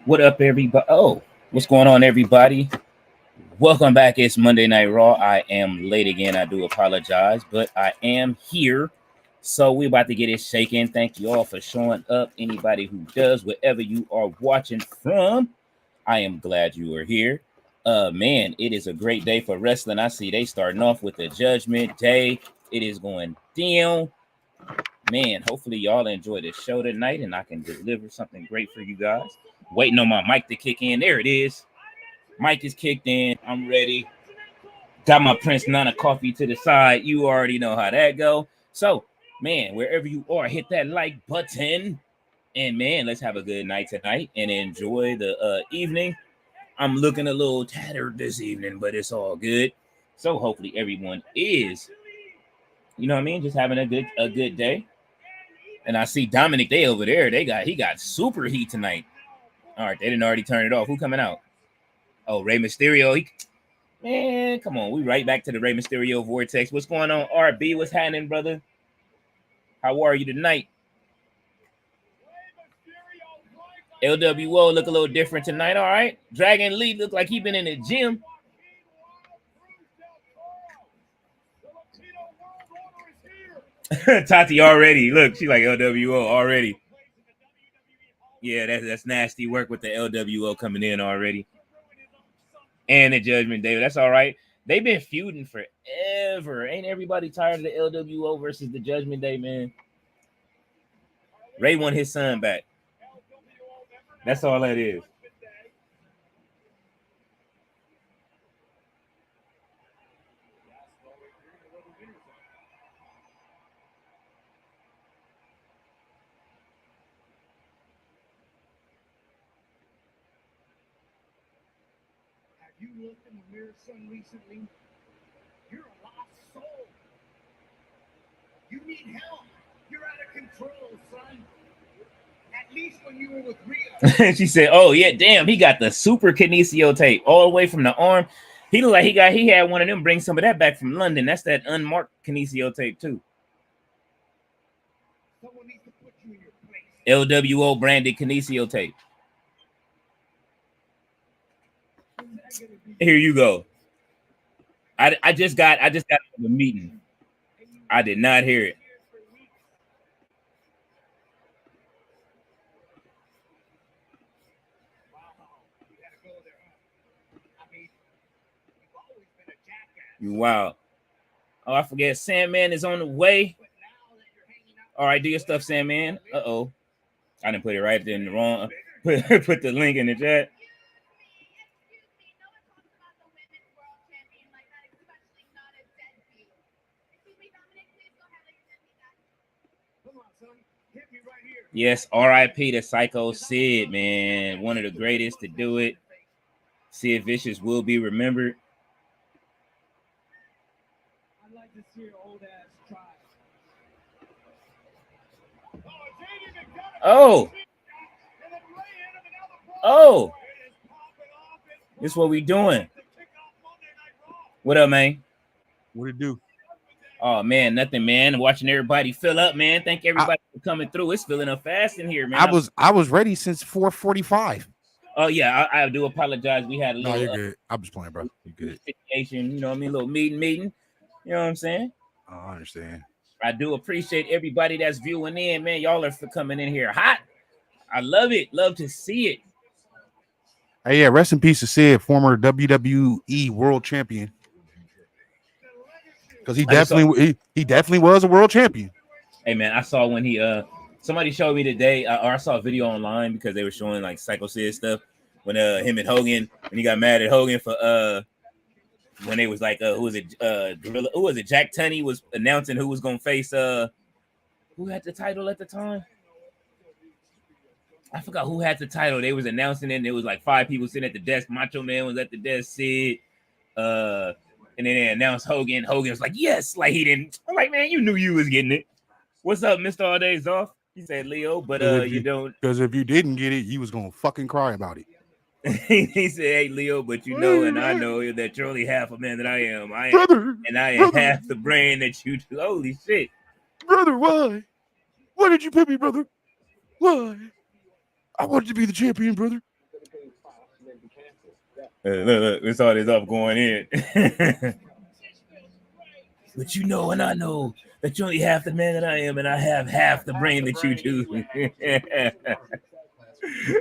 What up, everybody? Oh, what's going on, everybody? Welcome back. It's Monday Night Raw. I am late again. I do apologize, but I am here. So we're about to get it shaking. Thank you all for showing up. Anybody who does, wherever you are watching from, I am glad you are here. Man, it is a great day for wrestling. I see they starting off with the Judgment Day. It is going down. Man, hopefully y'all enjoy the show tonight and I can deliver something great for you guys. Waiting on my mic to kick in. There it is. Mic is kicked in. I'm ready. Got my Prince Nana coffee to the side. You already know how that go. So, man, wherever you are, hit that like button. And, man, let's have a good night tonight and enjoy the evening. I'm looking a little tattered this evening, but it's all good. So, hopefully everyone is, you know what I mean, just having a good day. And I see Dominic Day over there. He got super heat tonight. All right, they didn't already turn it off. Who coming out? Oh, Rey Mysterio. Man, come on. We right back to the Rey Mysterio vortex. What's going on, RB? What's happening, brother? How are you tonight? LWO look a little different tonight. All right. Dragon Lee look like he been in the gym. Tati already. Look, she like LWO already. Yeah, that's nasty work with the LWO coming in already. And the Judgment Day. That's all right. They've been feuding forever. Ain't everybody tired of the LWO versus the Judgment Day, man? Ray won his son back. That's all that is. You looked in the mirror, son, recently? You're a lost soul. You need help. You're out of control, son. At least when you were with Rhea. She said, "Oh yeah, damn, he got the super kinesio tape all the way from the arm. He looked like he had one of them. Bring some of that back from London. That's that unmarked kinesio tape too. Someone needs to put you in your place. LWO branded kinesio tape. Here you go. I just got the meeting. I did not hear it. Wow. Oh, I forget. Sandman is on the way. All right, do your stuff, Sandman. Uh-oh. I didn't put it right there in the wrong. Put the link in the chat. Yes, R.I.P. to Psycho Sid, man. One of the greatest to do it. Sid Vicious will be remembered. I'd like to see your old ass try. Oh. Oh. This is what we doing. What up, man? What it do? Oh man, nothing, man. Watching everybody fill up, man. Thank everybody for coming through. It's filling up fast in here, man. I was ready since 4:45. Oh yeah, I do apologize. We had a little. No, you're good. I'm just playing, bro. You good? Situation, you know what I mean? A little meeting. You know what I'm saying? Oh, I understand. I do appreciate everybody that's viewing in, man. Y'all are for coming in here hot. I love it. Love to see it. Hey, yeah. Rest in peace to Sid, former WWE World Champion. Because he definitely was a world champion. Hey man, I saw when he somebody showed me today, or I saw a video online because they were showing like Psycho Sid stuff when him and Hogan, when he got mad at Hogan for when they was like who was it Gorilla, who was it, Jack Tunney was announcing who was gonna face who had the title at the time. I forgot who had the title. They was announcing it and it was like 5 people sitting at the desk. Macho Man was at the desk, Sid, and then they announced Hogan. Hogan was like, yes, like he didn't. I'm like, man, you knew you was getting it. What's up, Mr. All Days Off? He said, Leo, but you don't. Because if you didn't get it, you was going to fucking cry about it. He said, hey, Leo, but you know, and I know that you're only half a man that I am. I am half the brain that you do. Holy shit. Brother, why? Why did you pick me, brother? Why? I wanted to be the champion, brother. Look, we saw this up going in. But you know, and I know that you're only half the man that I am, and I have half the brain that you do.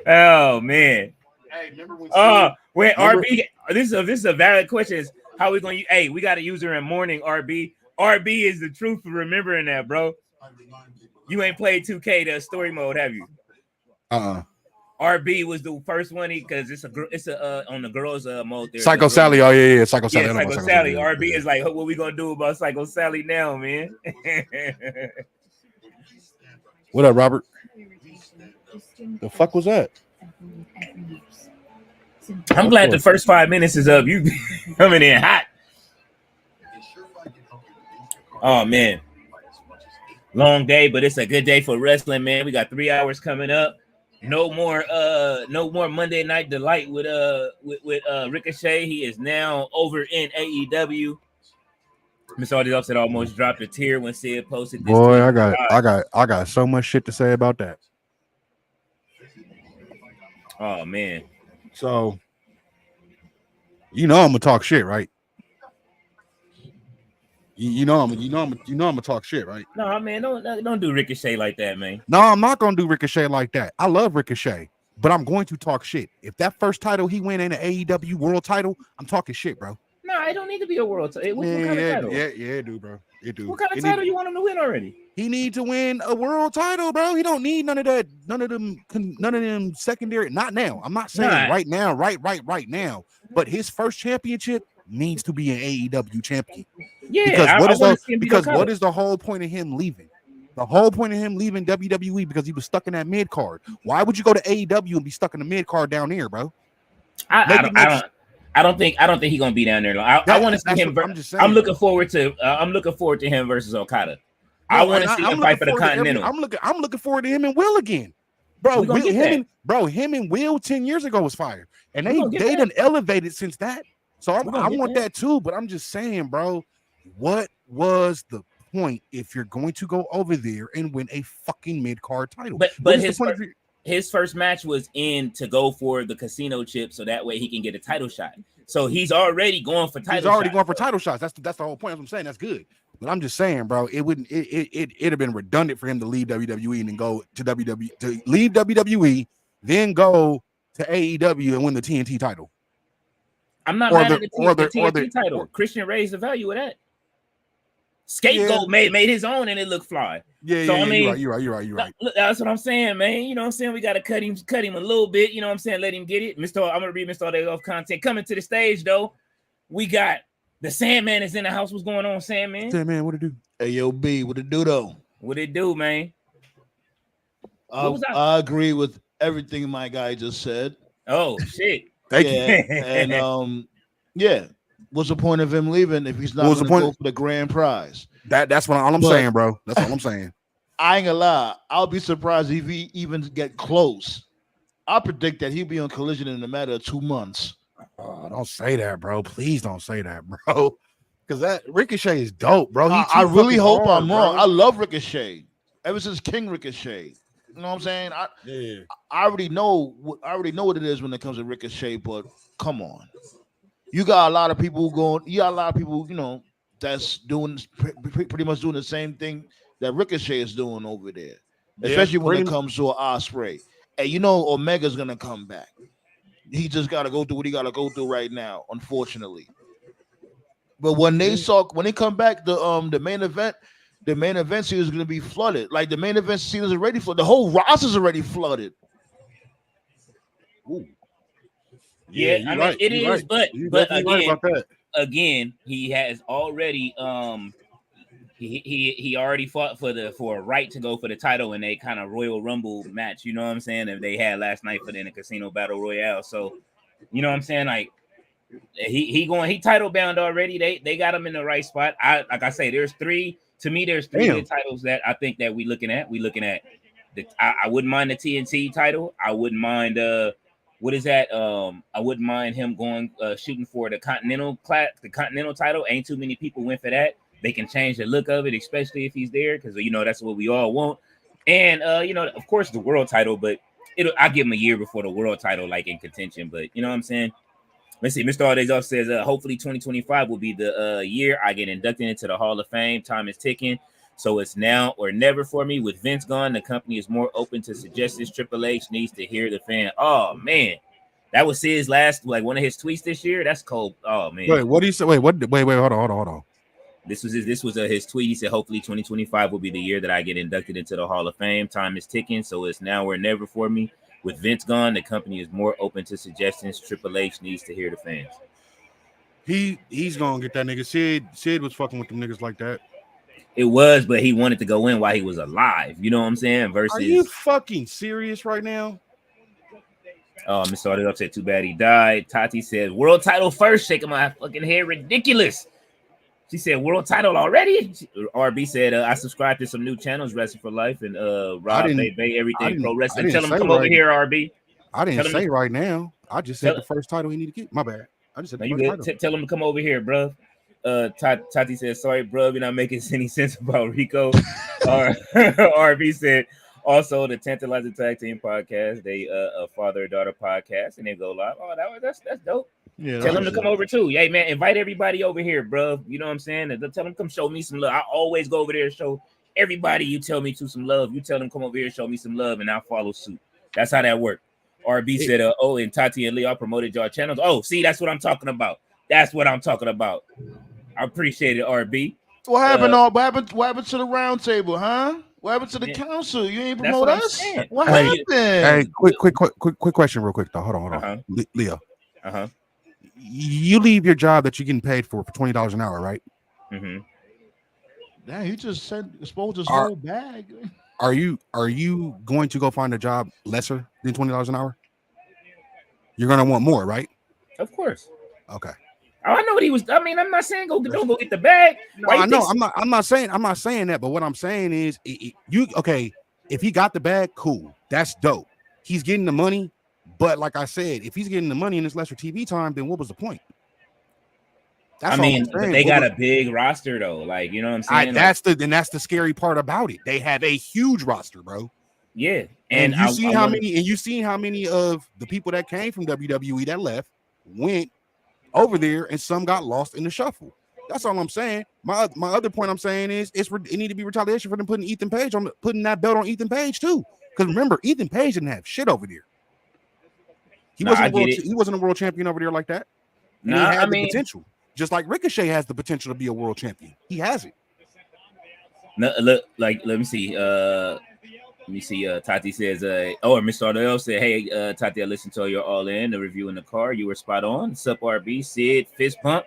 Oh man. Hey, remember when When remember, RB, this is a valid question. Is how we gonna? Hey, we got a user in morning. RB is the truth for remembering that, bro. You ain't played 2K the story mode, have you? RB was the first one because it's a on the girls mode. Psycho Sally. Oh yeah, Psycho Sally. Yeah, Psycho Sally. RB is like, what we gonna do about Psycho Sally now, man? What up, Robert? The fuck was that? I'm glad the first 5 minutes is up. You coming in hot. Oh man, long day, but it's a good day for wrestling, man. We got 3 hours coming up. No more Monday Night Delight with Ricochet. He is now over in AEW. Miss Audie Upset almost dropped a tear when Sid posted this. Boy, I got so much shit to say about that. Oh man. So I'm gonna talk shit, right? You know I'm gonna talk shit, right? No, man, don't do Ricochet like that, man. No, I'm not gonna do Ricochet like that. I love Ricochet, but I'm going to talk shit. If that first title he win in an AEW world title, I'm talking shit, bro. No, it don't need to be a world title. What kind of title? Yeah, dude, bro. It do. What kind of title you want him to win already? He need to win a world title, bro. He don't need none of that, none of them secondary. Not now. I'm not saying right now, right now. But his first championship needs to be an AEW champion. Yeah, because what is the whole point of him leaving? The whole point of him leaving WWE because he was stuck in that mid card. Why would you go to AEW and be stuck in the mid card down here, bro? I don't think he's gonna be down there. I want to see him. I'm looking forward to him versus Okada. I want to see him fight for the Continental. I'm looking forward to him and Will again, bro. Him and Will 10 years ago was fire, and they done elevated since that. So I want that too. But I'm just saying, bro, what was the point if you're going to go over there and win a fucking mid card title? But his first match was in to go for the casino chip, so that way he can get a title shot. So he's already going for title. Title shots. That's the whole point. I'm saying that's good. But I'm just saying, bro, it'd have been redundant for him to leave WWE and then go to WWE, to leave WWE, then go to AEW and win the TNT title. I'm not mad at the TNT title. Christian raised the value of that. Scapegoat made his own and it looked fly. Yeah, I mean, you're right. That's what I'm saying, man. You know what I'm saying? We got to cut him a little bit. You know what I'm saying? Let him get it. I'm going to read Mr. Day off content. Coming to the stage, though, we got the Sandman is in the house. What's going on, Sandman? Sandman, what it do? Hey, yo, B, what it do, though? What it do, man? I agree with everything my guy just said. Oh, shit. Thank you. And, what's the point of him leaving if he's not going to go for the grand prize? That's all I'm saying, bro. That's all I'm saying. I ain't gonna lie. I'll be surprised if he even get close. I predict that he'll be on Collision in a matter of 2 months. Oh, don't say that, bro. Please don't say that, bro. Because that Ricochet is dope, bro. I really hope I'm wrong. I love Ricochet. Ever since King Ricochet. You know what I'm saying? I already know what it is when it comes to Ricochet, but come on. You got a lot of people that's doing pretty much doing the same thing that Ricochet is doing over there, especially when it comes to Ospreay. And Omega's gonna come back. He just got to go through what he got to go through right now, unfortunately. But when they come back, the main event series is gonna be flooded. Like the main event series is already flooded. The whole roster's already flooded. Ooh. Yeah, I mean it is, but again, he has already he already fought for a right to go for the title in a kind of Royal Rumble match. You know what I'm saying? That they had last night in the Casino Battle Royale. So you know what I'm saying? Like he title bound already. They got him in the right spot. Like I say, there's three titles that I think that we looking at. I wouldn't mind the TNT title. I wouldn't mind what is that? I wouldn't mind him going shooting for the Continental title. Ain't too many people went for that. They can change the look of it, especially if he's there, because that's what we all want. And of course the world title, but I give him a year before the world title, like in contention. But you know what I'm saying? Let's see. Mr. Aldezoff says, hopefully 2025 will be the year I get inducted into the Hall of Fame. Time is ticking. So it's now or never for me. With Vince gone, the company is more open to suggestions. Triple H needs to hear the fan. Oh, man. That was Sid's last, like, one of his tweets this year. That's cold. Oh, man. Wait, what do you say? Wait, hold on. This was his tweet. He said, hopefully 2025 will be the year that I get inducted into the Hall of Fame. Time is ticking. So it's now or never for me. With Vince gone, the company is more open to suggestions. Triple H needs to hear the fans. He's gonna get that nigga. Sid was fucking with them niggas like that. It was, but he wanted to go in while he was alive. You know what I'm saying? Versus, are you fucking serious right now? Oh, Mr. Started up said, too bad he died. Tati said, world title first, shaking my fucking head. Ridiculous. She said, world title already? RB said, I subscribed to some new channels, Wrestling for Life, and Rob, Bay, everything pro wrestling. Tell him to come over here, RB. I didn't say right now. I just said the first title he need to get. My bad. I just said the first title. Tell him to come over here, bro. Tati said, sorry, bro, you're not making any sense about Rico. RB said, also the Tantalizing Tag Team podcast, they a father-daughter podcast, and they go live. Oh, that's dope. Yeah, tell them to come over too. Hey, man, invite everybody over here, bro. You know what I'm saying? Tell them come show me some love. I always go over there and show everybody you tell me to some love. You tell them come over here and show me some love, and I'll follow suit. That's how that works. RB said, and Tati and Lee, I promoted y'all channels. Oh, see, that's what I'm talking about. That's what I'm talking about. I appreciate it, RB. What happened? What happened to the round table, huh? What happened to the council? You ain't promote us? What happened? Hey, quick question, real quick though. Hold on. Leo. You leave your job that you're getting paid for $20 an hour, right? Mm-hmm. Damn, you just said exposed this whole bag. Are you going to go find a job lesser than $20 an hour? You're gonna want more, right? Of course. Okay. Oh, I know what he was. I mean, I'm not saying don't go get the bag. No, I know. I'm not saying that. But what I'm saying is, if he got the bag, cool. That's dope. He's getting the money. But like I said, if he's getting the money and it's lesser TV time, then what was the point? But they got a big roster though. Like, you know what I'm saying? That's the scary part about it. They have a huge roster, bro. Yeah. And you seen how many of the people that came from WWE that left went over there, and some got lost in the shuffle. That's all I'm saying. My other point I'm saying is it need to be retaliation for them putting that belt on Ethan Page too. Because remember, Ethan Page didn't have shit over there. He wasn't a world champion over there like that. And he had the potential. Just like Ricochet has the potential to be a world champion. He has it. No, look, like, let me see. Tati says, or Mr. Ardell said, hey, Tati, I listened to your All In, the review in the car. You were spot on. Sup, RB, Sid, fist pump.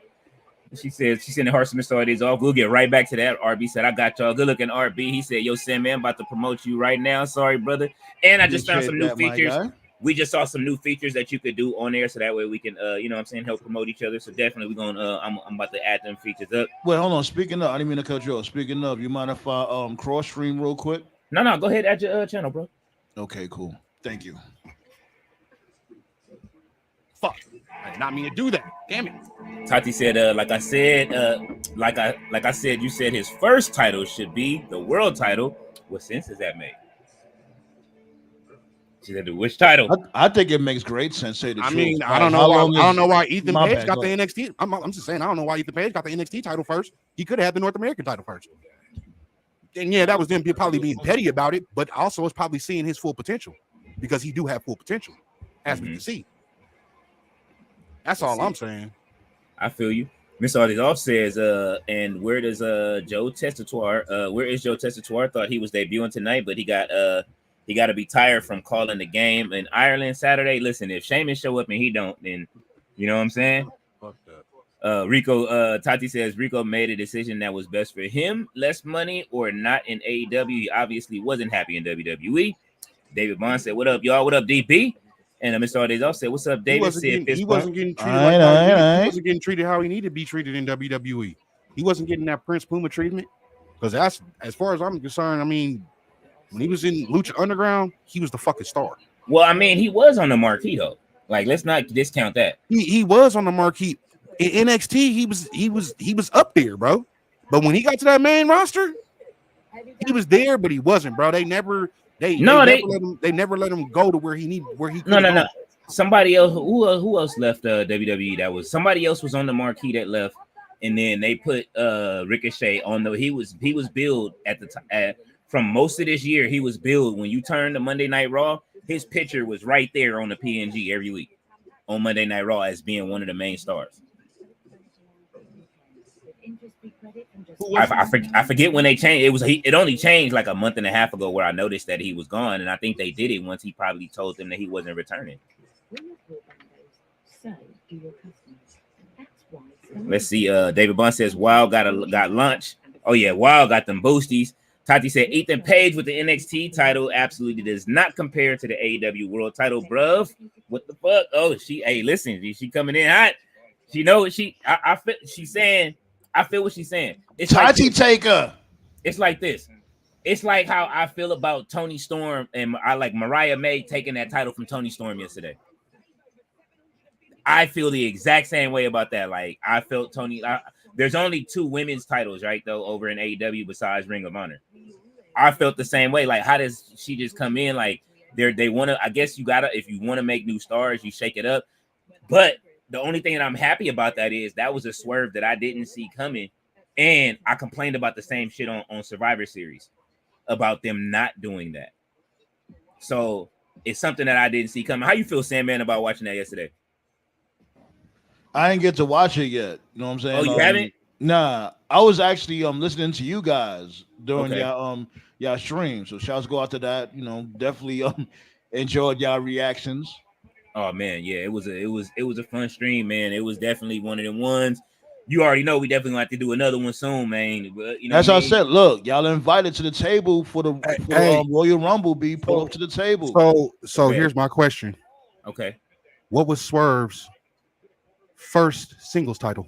She said, she's sending hearts to Mr. Ardell's off. We'll get right back to that. RB said, I got y'all. Good looking, RB. He said, yo, Sam, man, I'm about to promote you right now. Sorry, brother. And I just found some new features. We just saw some new features that you could do on there, so that way we can, you know what I'm saying, help promote each other. So definitely we're gonna, I'm about to add them features up. Wait, hold on. Speaking of, I didn't mean to cut you off. Speaking of, you mind if I cross stream real quick? No, go ahead, add your channel, bro. Okay, cool. Thank you. Fuck, I did not mean to do that. Damn it. Tati said, like I said, you said his first title should be the world title. What sense does that make? She said, which title? I think it makes great sense. Say the truth. Mean, I don't know why Ethan Page got the NXT. I'm just saying, I don't know why Ethan Page got the NXT title first. He could have had the North American title first. And yeah, that was them probably being petty about it, but also it's probably seeing his full potential because he do have full potential, as we can see. That's all I'm saying. I feel you. Miss Ardizoff says, and where does Joe Testatoire? Where is Joe Testatoire? Thought he was debuting tonight, but he got to be tired from calling the game in Ireland Saturday. Listen, if Sheamus show up and he don't, then you know what I'm saying? Fuck that. Rico, Tati says Rico made a decision that was best for him. Less money or not in AEW. He obviously wasn't happy in WWE. David Bond said, what up, y'all? What up, DP? And Mr. Ardizoff said, what's up, David? He wasn't getting treated he wasn't getting treated how he needed to be treated in WWE. He wasn't getting that Prince Puma treatment. Because that's, as far as I'm concerned, I mean, when he was in Lucha Underground, he was the fucking star. Well, I mean, he was on the marquee though. Like, let's not discount that. He was on the marquee. In NXT, he was up there, bro. But when he got to that main roster, he was there, but he wasn't, bro. They never let him go to where he needed. No. somebody else. Who else left WWE? That was somebody else was on the marquee that left, and then they put Ricochet on the. He was billed at the time from most of this year. He was billed when you turned to Monday Night Raw. His picture was right there on the PNG every week on Monday Night Raw as being one of the main stars. I forget when they changed. It only changed like a month and a half ago where I noticed that he was gone, and I think they did it once he probably told them that he wasn't returning. Let's see. David Bunn says Wild got lunch. Oh yeah, Wild got them boosties. Tati said Ethan Page with the NXT title absolutely does not compare to the AEW World title, bruv. What the fuck? Oh, listen, she coming in hot. She know what I feel. She's saying. I feel what she's saying. It's Tati like Taker. It's like this. It's like how I feel about Toni Storm, and I like Mariah May taking that title from Toni Storm yesterday. I feel the exact same way about that. Like I felt there's only 2 women's titles, right? Though over in AEW besides Ring of Honor. I felt the same way. Like, how does she just come in? Like they want to. I guess you gotta, if you want to make new stars, you shake it up. But the only thing that I'm happy about that is that was a swerve that I didn't see coming. And I complained about the same shit on Survivor Series about them not doing that. So it's something that I didn't see coming. How you feel, Sandman, about watching that yesterday? I didn't get to watch it yet. You know what I'm saying? Oh, you haven't? Nah. I was actually listening to you guys during y'all stream. So shouts go out to that. You know, definitely enjoyed y'all reactions. Oh man, yeah, it was a fun stream, man. It was definitely one of them ones. You already know we definitely gonna have to do another one soon, man. But, you know, as I said, look, y'all invited to the table for the Royal Rumble. Pull up to the table. So here's my question. Okay, what was Swerve's first singles title?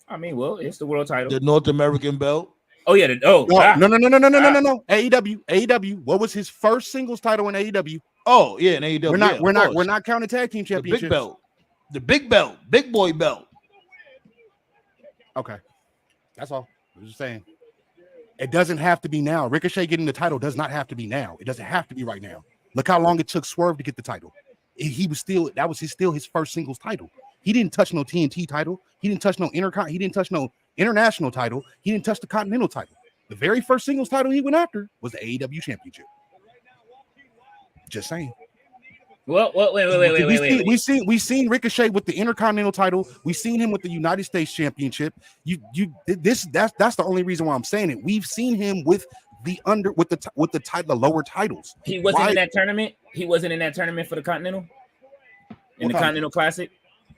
I mean, well, it's the world title, the North American belt. Oh yeah, no. AEW. What was his first singles title in AEW? Oh yeah, in AEW. We're not counting tag team championships. The big belt, big boy belt. Okay, that's all. I'm just saying. It doesn't have to be now. Ricochet getting the title does not have to be now. It doesn't have to be right now. Look how long it took Swerve to get the title. That was still his first singles title. He didn't touch no TNT title. He didn't touch no He didn't touch no international title. He didn't touch the Continental title. The very first singles title he went after was the AEW Championship. Just saying. Well, wait. We seen Ricochet with the Intercontinental title. We seen him with the United States Championship. That's the only reason why I'm saying it. We've seen him with the lower titles. He wasn't in that tournament. He wasn't in that tournament for the Continental. In the Continental Classic,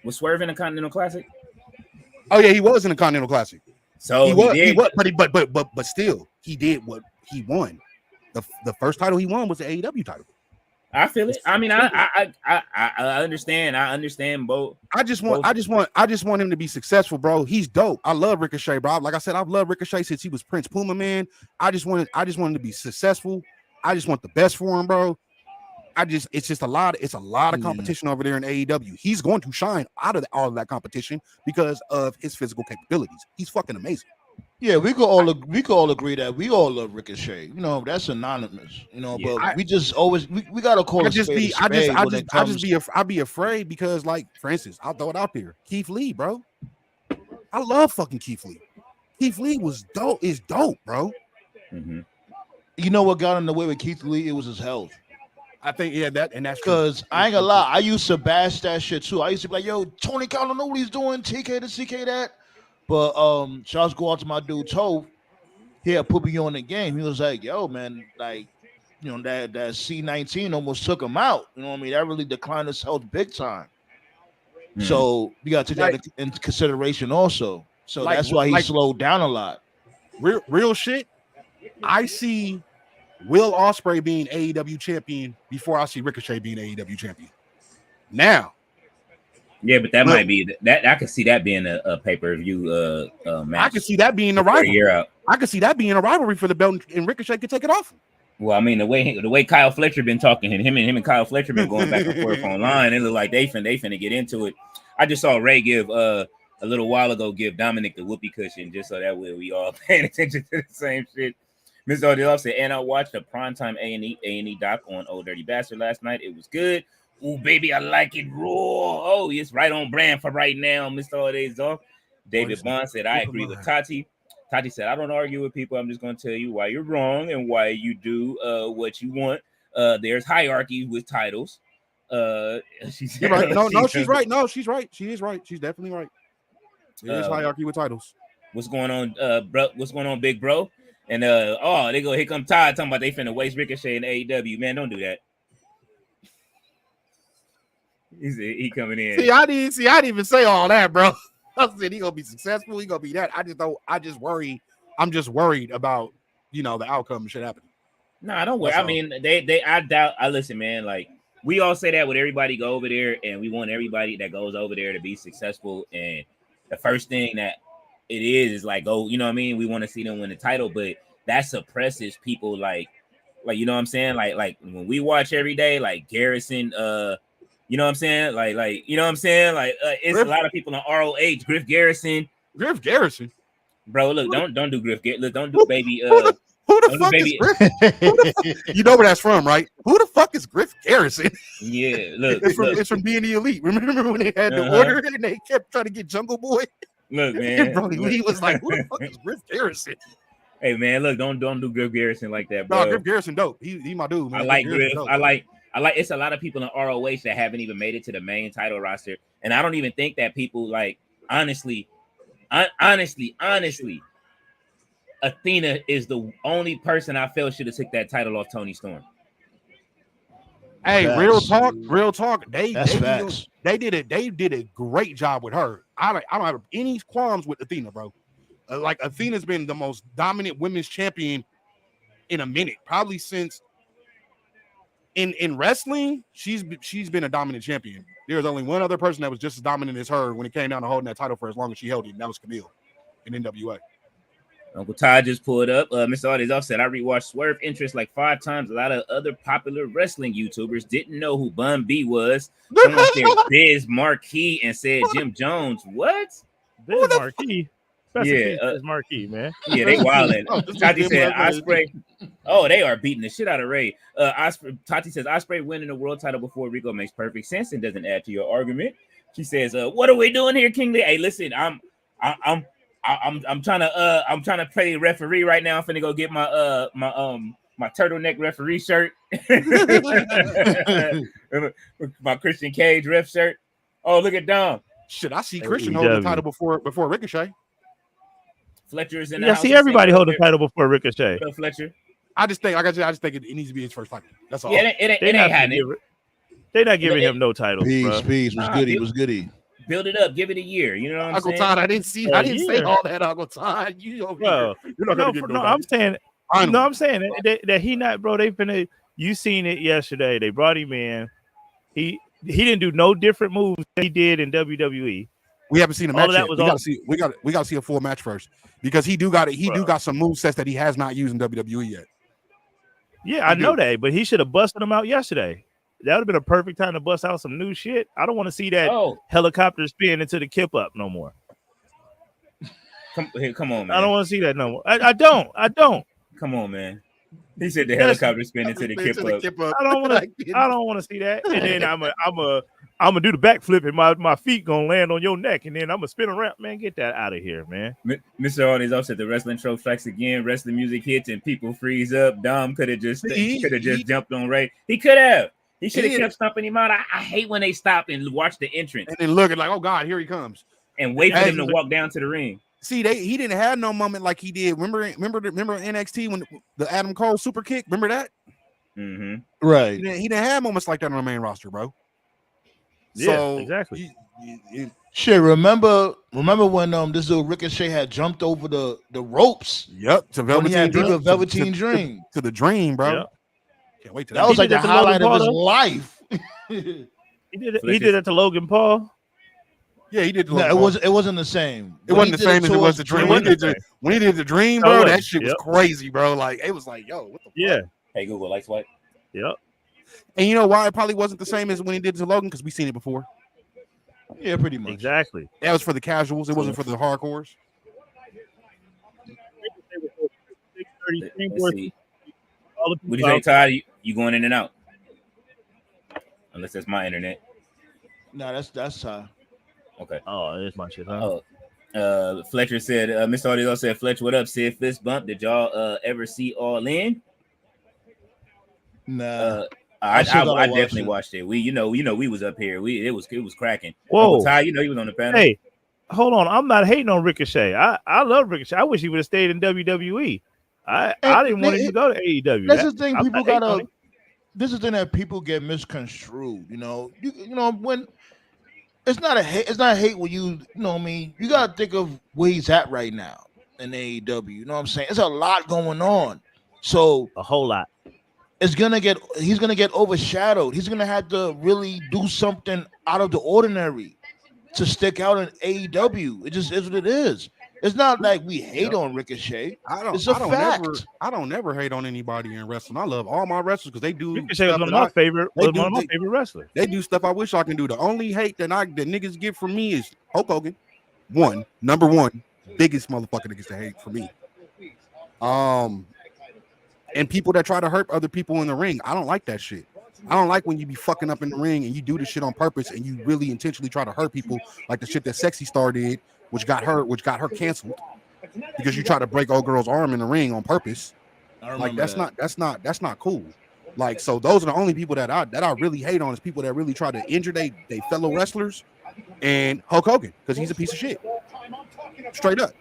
was Swerve in the Continental Classic? Oh yeah, he was in the Continental Classic. So he was, but still, he did what he won. The first title he won was the AEW title. I feel it. I mean, I understand. I understand both. I just want him to be successful, bro. He's dope. I love Ricochet, bro. Like I said, I've loved Ricochet since he was Prince Puma, man. I just want him to be successful. I just want the best for him, bro. It's a lot of competition over there in AEW. He's going to shine out of all of that competition because of his physical capabilities. He's fucking amazing. Yeah, we could all agree that we all love Ricochet. You know, that's anonymous. You know, yeah, but we just always we gotta call it. I'd be afraid because, like, for instance, I'll throw it out there. Keith Lee, bro. I love fucking Keith Lee. Keith Lee was dope. Is dope, bro. Mm-hmm. You know what got in the way with Keith Lee? It was his health. I think that's because I ain't gonna lie. I used to bash that shit too. I used to be like, "Yo, Tony Khan, I don't know what he's doing. TK to CK that." But shouts go out to my dude Tove. He had put me on the game. He was like, "Yo, man, like, you know, that C19 almost took him out. You know what I mean? That really declined his health big time. Mm-hmm. So you got to take that into consideration also. So that's why he slowed down a lot. Real shit. I see Will Ospreay being AEW champion before I see Ricochet being AEW champion. Now. Yeah, but that might be that. I could see that being a pay-per-view match. I could see that being a rivalry. I could see that being a rivalry for the belt, and Ricochet could take it off. Well, I mean, the way Kyle Fletcher been talking, and him and Kyle Fletcher been going back and forth online. It look like they finna get into it. I just saw Ray give a little while ago give Dominic the whoopee cushion just so that way we all paying attention to the same shit. Mr. Odell said, and I watched a primetime A&E doc on Old Dirty Bastard last night. It was good. Ooh, baby, I like it raw. Oh, it's right on brand for right now, Mr. Odell. David Bond said, I agree with Tati. Tati said, I don't argue with people. I'm just going to tell you why you're wrong and why you do what you want. There's hierarchy with titles. She said, you're right. No, she's right. No, she's right. She is right. She's definitely right. There's hierarchy with titles. What's going on, bro? What's going on, big bro? And they go, here come Todd talking about they finna waste Ricochet in AEW. Man, don't do that. He coming in. I didn't even say all that, bro. I said he gonna be successful. He gonna be that. I'm just worried about the outcome should happen. Nah, don't worry. I mean, I doubt. I listen, man. Like we all say that with everybody go over there, and we want everybody that goes over there to be successful. And the first thing that it is like, oh, you know what I mean? We want to see them win the title, but that suppresses people like you know what I'm saying? Like when we watch every day, like Garrison, you know what I'm saying? Like you know what I'm saying? Like it's a lot of people on ROH, Griff Garrison. Bro, look, don't do Griff Garrison. Look, don't do baby who the fuck is Griff? You know where that's from, right? Who the fuck is Griff Garrison? Yeah, look, it's from being the Elite. Remember when they had the order and they kept trying to get Jungle Boy? Look, man. And Brody Lee was like, who the fuck is Griff Garrison? Hey, man, look, don't do Griff Garrison like that, bro. No, Griff Garrison dope. He my dude, man. I like Griff. I like it's a lot of people in ROH that haven't even made it to the main title roster. And I don't even think that people like honestly, Athena is the only person I felt should have took that title off Toni Storm. Hey, facts. real talk. They did a great job with her. I don't have any qualms with Athena, bro. Like Athena's been the most dominant women's champion in a minute, probably since in wrestling. She's been a dominant champion. There's only one other person that was just as dominant as her when it came down to holding that title for as long as she held it, and that was Camille in NWA. Uncle Todd just pulled up. Mr. Audis said, I rewatched Swerve Interest like 5 times. A lot of other popular wrestling YouTubers didn't know who Bun B was. Someone said Biz Marquis and said Jim Jones. What? Biz Marquis? Yeah, Biz Marquis, man. Yeah, they wildin'. Tati said Ospreay. Oh, they are beating the shit out of Ray. Tati says Ospreay winning the world title before Rico makes perfect sense and doesn't add to your argument. She says, what are we doing here, King Lee? Hey, listen, I'm trying to play referee right now. I'm finna go get my my turtleneck referee shirt. My Christian Cage ref shirt. Oh, look at Dom. Shit, I see Christian hold the title before Ricochet. Fletcher's in the house. Yeah, see everybody hold the title before Ricochet. Fletcher. I just think it needs to be his first fight. That's all. Yeah, it ain't happening. They're not giving him no title. Peace. Was goody. Build it up, give it a year. You know what I'm Uncle saying? Todd, I didn't say all that, Uncle Todd. You're not gonna get I'm saying that he not, bro. You seen it yesterday. They brought him in. He didn't do no different moves than he did in WWE. We haven't seen a match yet. We got to see a full match first because he do got some move sets that he has not used in WWE yet. Yeah, I know that, but he should have busted them out yesterday. That would have been a perfect time to bust out some new shit. I don't want to see that helicopter spin into the kip up no more. Come on, man. I don't want to see that no more. I don't. Come on, man. He said the helicopter spin into the kip up. I don't want to see that. And then I'm gonna do the backflip and my feet gonna land on your neck, and then I'm gonna spin around. Man, get that out of here, man. Mr. Arnie's upset. The wrestling trope strikes again. Wrestling music hits and people freeze up. Dom could have just jumped on Ray. He could have. He should have kept stomping him out. I hate when they stop and watch the entrance and then looking like, oh God, here he comes, and wait for him to walk down to the ring. See, he didn't have no moment like he did. Remember NXT when the Adam Cole super kick? Remember that? Mm-hmm. Right. He didn't have moments like that on the main roster, bro. Yeah, so, exactly. Shit, remember when this little Ricochet had jumped over the ropes? Yep, to Velveteen Dream. To the Dream, bro. Yep. Can't wait to that was like the highlight of his life. He did it to Logan Paul. Yeah, he did. No, it wasn't the same. It wasn't the same as it was the Dream. When he did the Dream, bro, that shit was crazy, bro. Like it was like, yo, what the fuck? Hey Google, light swipe. Yep. And you know why it probably wasn't the same as when he did to Logan? Because we've seen it before. Yeah, pretty much. Exactly. That was for the casuals. It wasn't for the hardcores. Let's see. What do you say, Todd? You going in and out? Unless that's my internet. No, that's Todd. Okay. Oh, it is my shit, huh? Fletcher said, Mr. Audio said, Fletcher, what up? Sid Fist Bump. Did y'all ever see All In? Nah. I definitely watched it. We was up here. It was cracking. Whoa, Uncle Ty, he was on the panel. Hey, hold on. I'm not hating on Ricochet. I love Ricochet. I wish he would have stayed in WWE. I didn't want him to go to AEW. That's the thing. People gotta. This is the thing that people get misconstrued. You know when it's not hate. It's not hate when you know what I mean. You gotta think of where he's at right now in AEW. You know what I'm saying? It's a lot going on. So a whole lot. He's gonna get overshadowed. He's gonna have to really do something out of the ordinary to stick out in AEW. It just is what it is. It's not like we hate on Ricochet. It's a fact. I don't never hate on anybody in wrestling. I love all my wrestlers because they do. Ricochet was one of my favorite wrestlers. They do stuff I wish I can do. The only hate that niggas get from me is Hulk Hogan. Number one, biggest motherfucker that gets to hate for me. And people that try to hurt other people in the ring. I don't like that shit. I don't like when you be fucking up in the ring and you do this shit on purpose and you really intentionally try to hurt people, like the shit that Sexy Star did, which got her canceled because you try to break old girl's arm in the ring on purpose. Like that's not cool. Like, so those are the only people that I really hate on is people that really try to injure they fellow wrestlers, and Hulk Hogan because he's a piece of shit, straight up.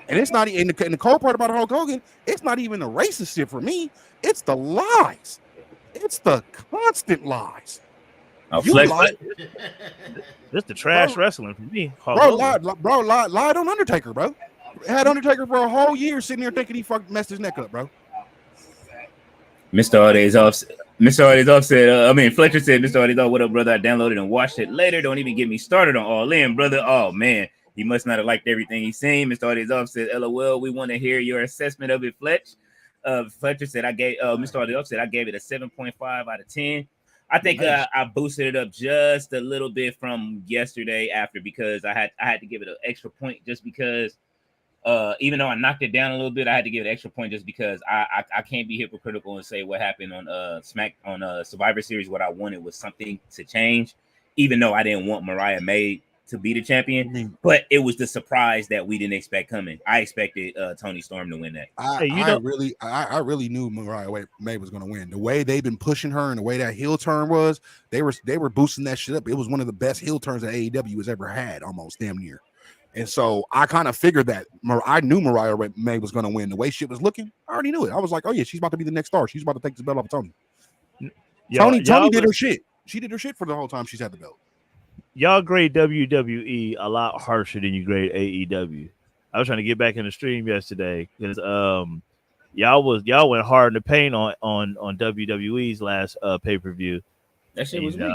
And it's not, and the cold part about Hulk Hogan, it's not even the racist shit for me. It's the lies. It's the constant lies. This the trash wrestling for me. Bro lied on Undertaker, bro. Had Undertaker for a whole year sitting there thinking he fucking messed his neck up, bro. Mr. Audays off said, Fletcher said, Mr. Audays off, what up, brother? I downloaded and watched it later. Don't even get me started on All In, brother. Oh, man. He must not have liked everything he's seen. Mr. Audays off said, LOL, we want to hear your assessment of it, Fletch. Fletcher said, Mr. Audays off said, I gave it a 7.5 out of 10. I think I boosted it up just a little bit from yesterday after because I had to give it an extra point just because even though I knocked it down a little bit, I had to give it an extra point just because I can't be hypocritical and say what happened on Survivor Series. What I wanted was something to change, even though I didn't want Mariah May to be the champion, but it was the surprise that we didn't expect coming. I expected Toni Storm to win that. I really knew Mariah May was going to win. The way they've been pushing her and the way that heel turn was, they were boosting that shit up. It was one of the best heel turns that AEW has ever had, almost damn near. And so I kind of figured that I knew Mariah May was going to win. The way shit was looking, I already knew it. I was like, oh yeah, she's about to be the next star. She's about to take this belt off of Toni. Toni did her shit. She did her shit for the whole time she's had the belt. Y'all grade WWE a lot harsher than you grade AEW. I was trying to get back in the stream yesterday because y'all went hard in the paint on WWE's last pay-per-view. That shit was weak.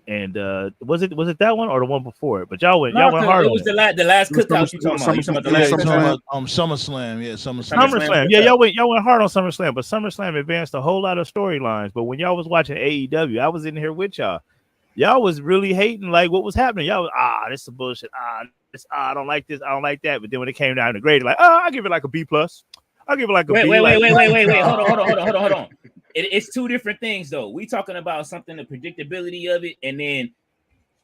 And was it that one or the one before it? But y'all went hard. It was the last cookout. You talking about the last SummerSlam? Yeah, SummerSlam. Yeah, y'all went hard on SummerSlam, but SummerSlam advanced a whole lot of storylines. But when y'all was watching AEW, I was in here with y'all. Y'all was really hating like what was happening. Y'all was this is some bullshit. I don't like this. I don't like that. But then when it came down to grade, like I give it like a B plus. I'll give it like a B. Wait. Hold on. It's two different things though. We talking about something, the predictability of it, and then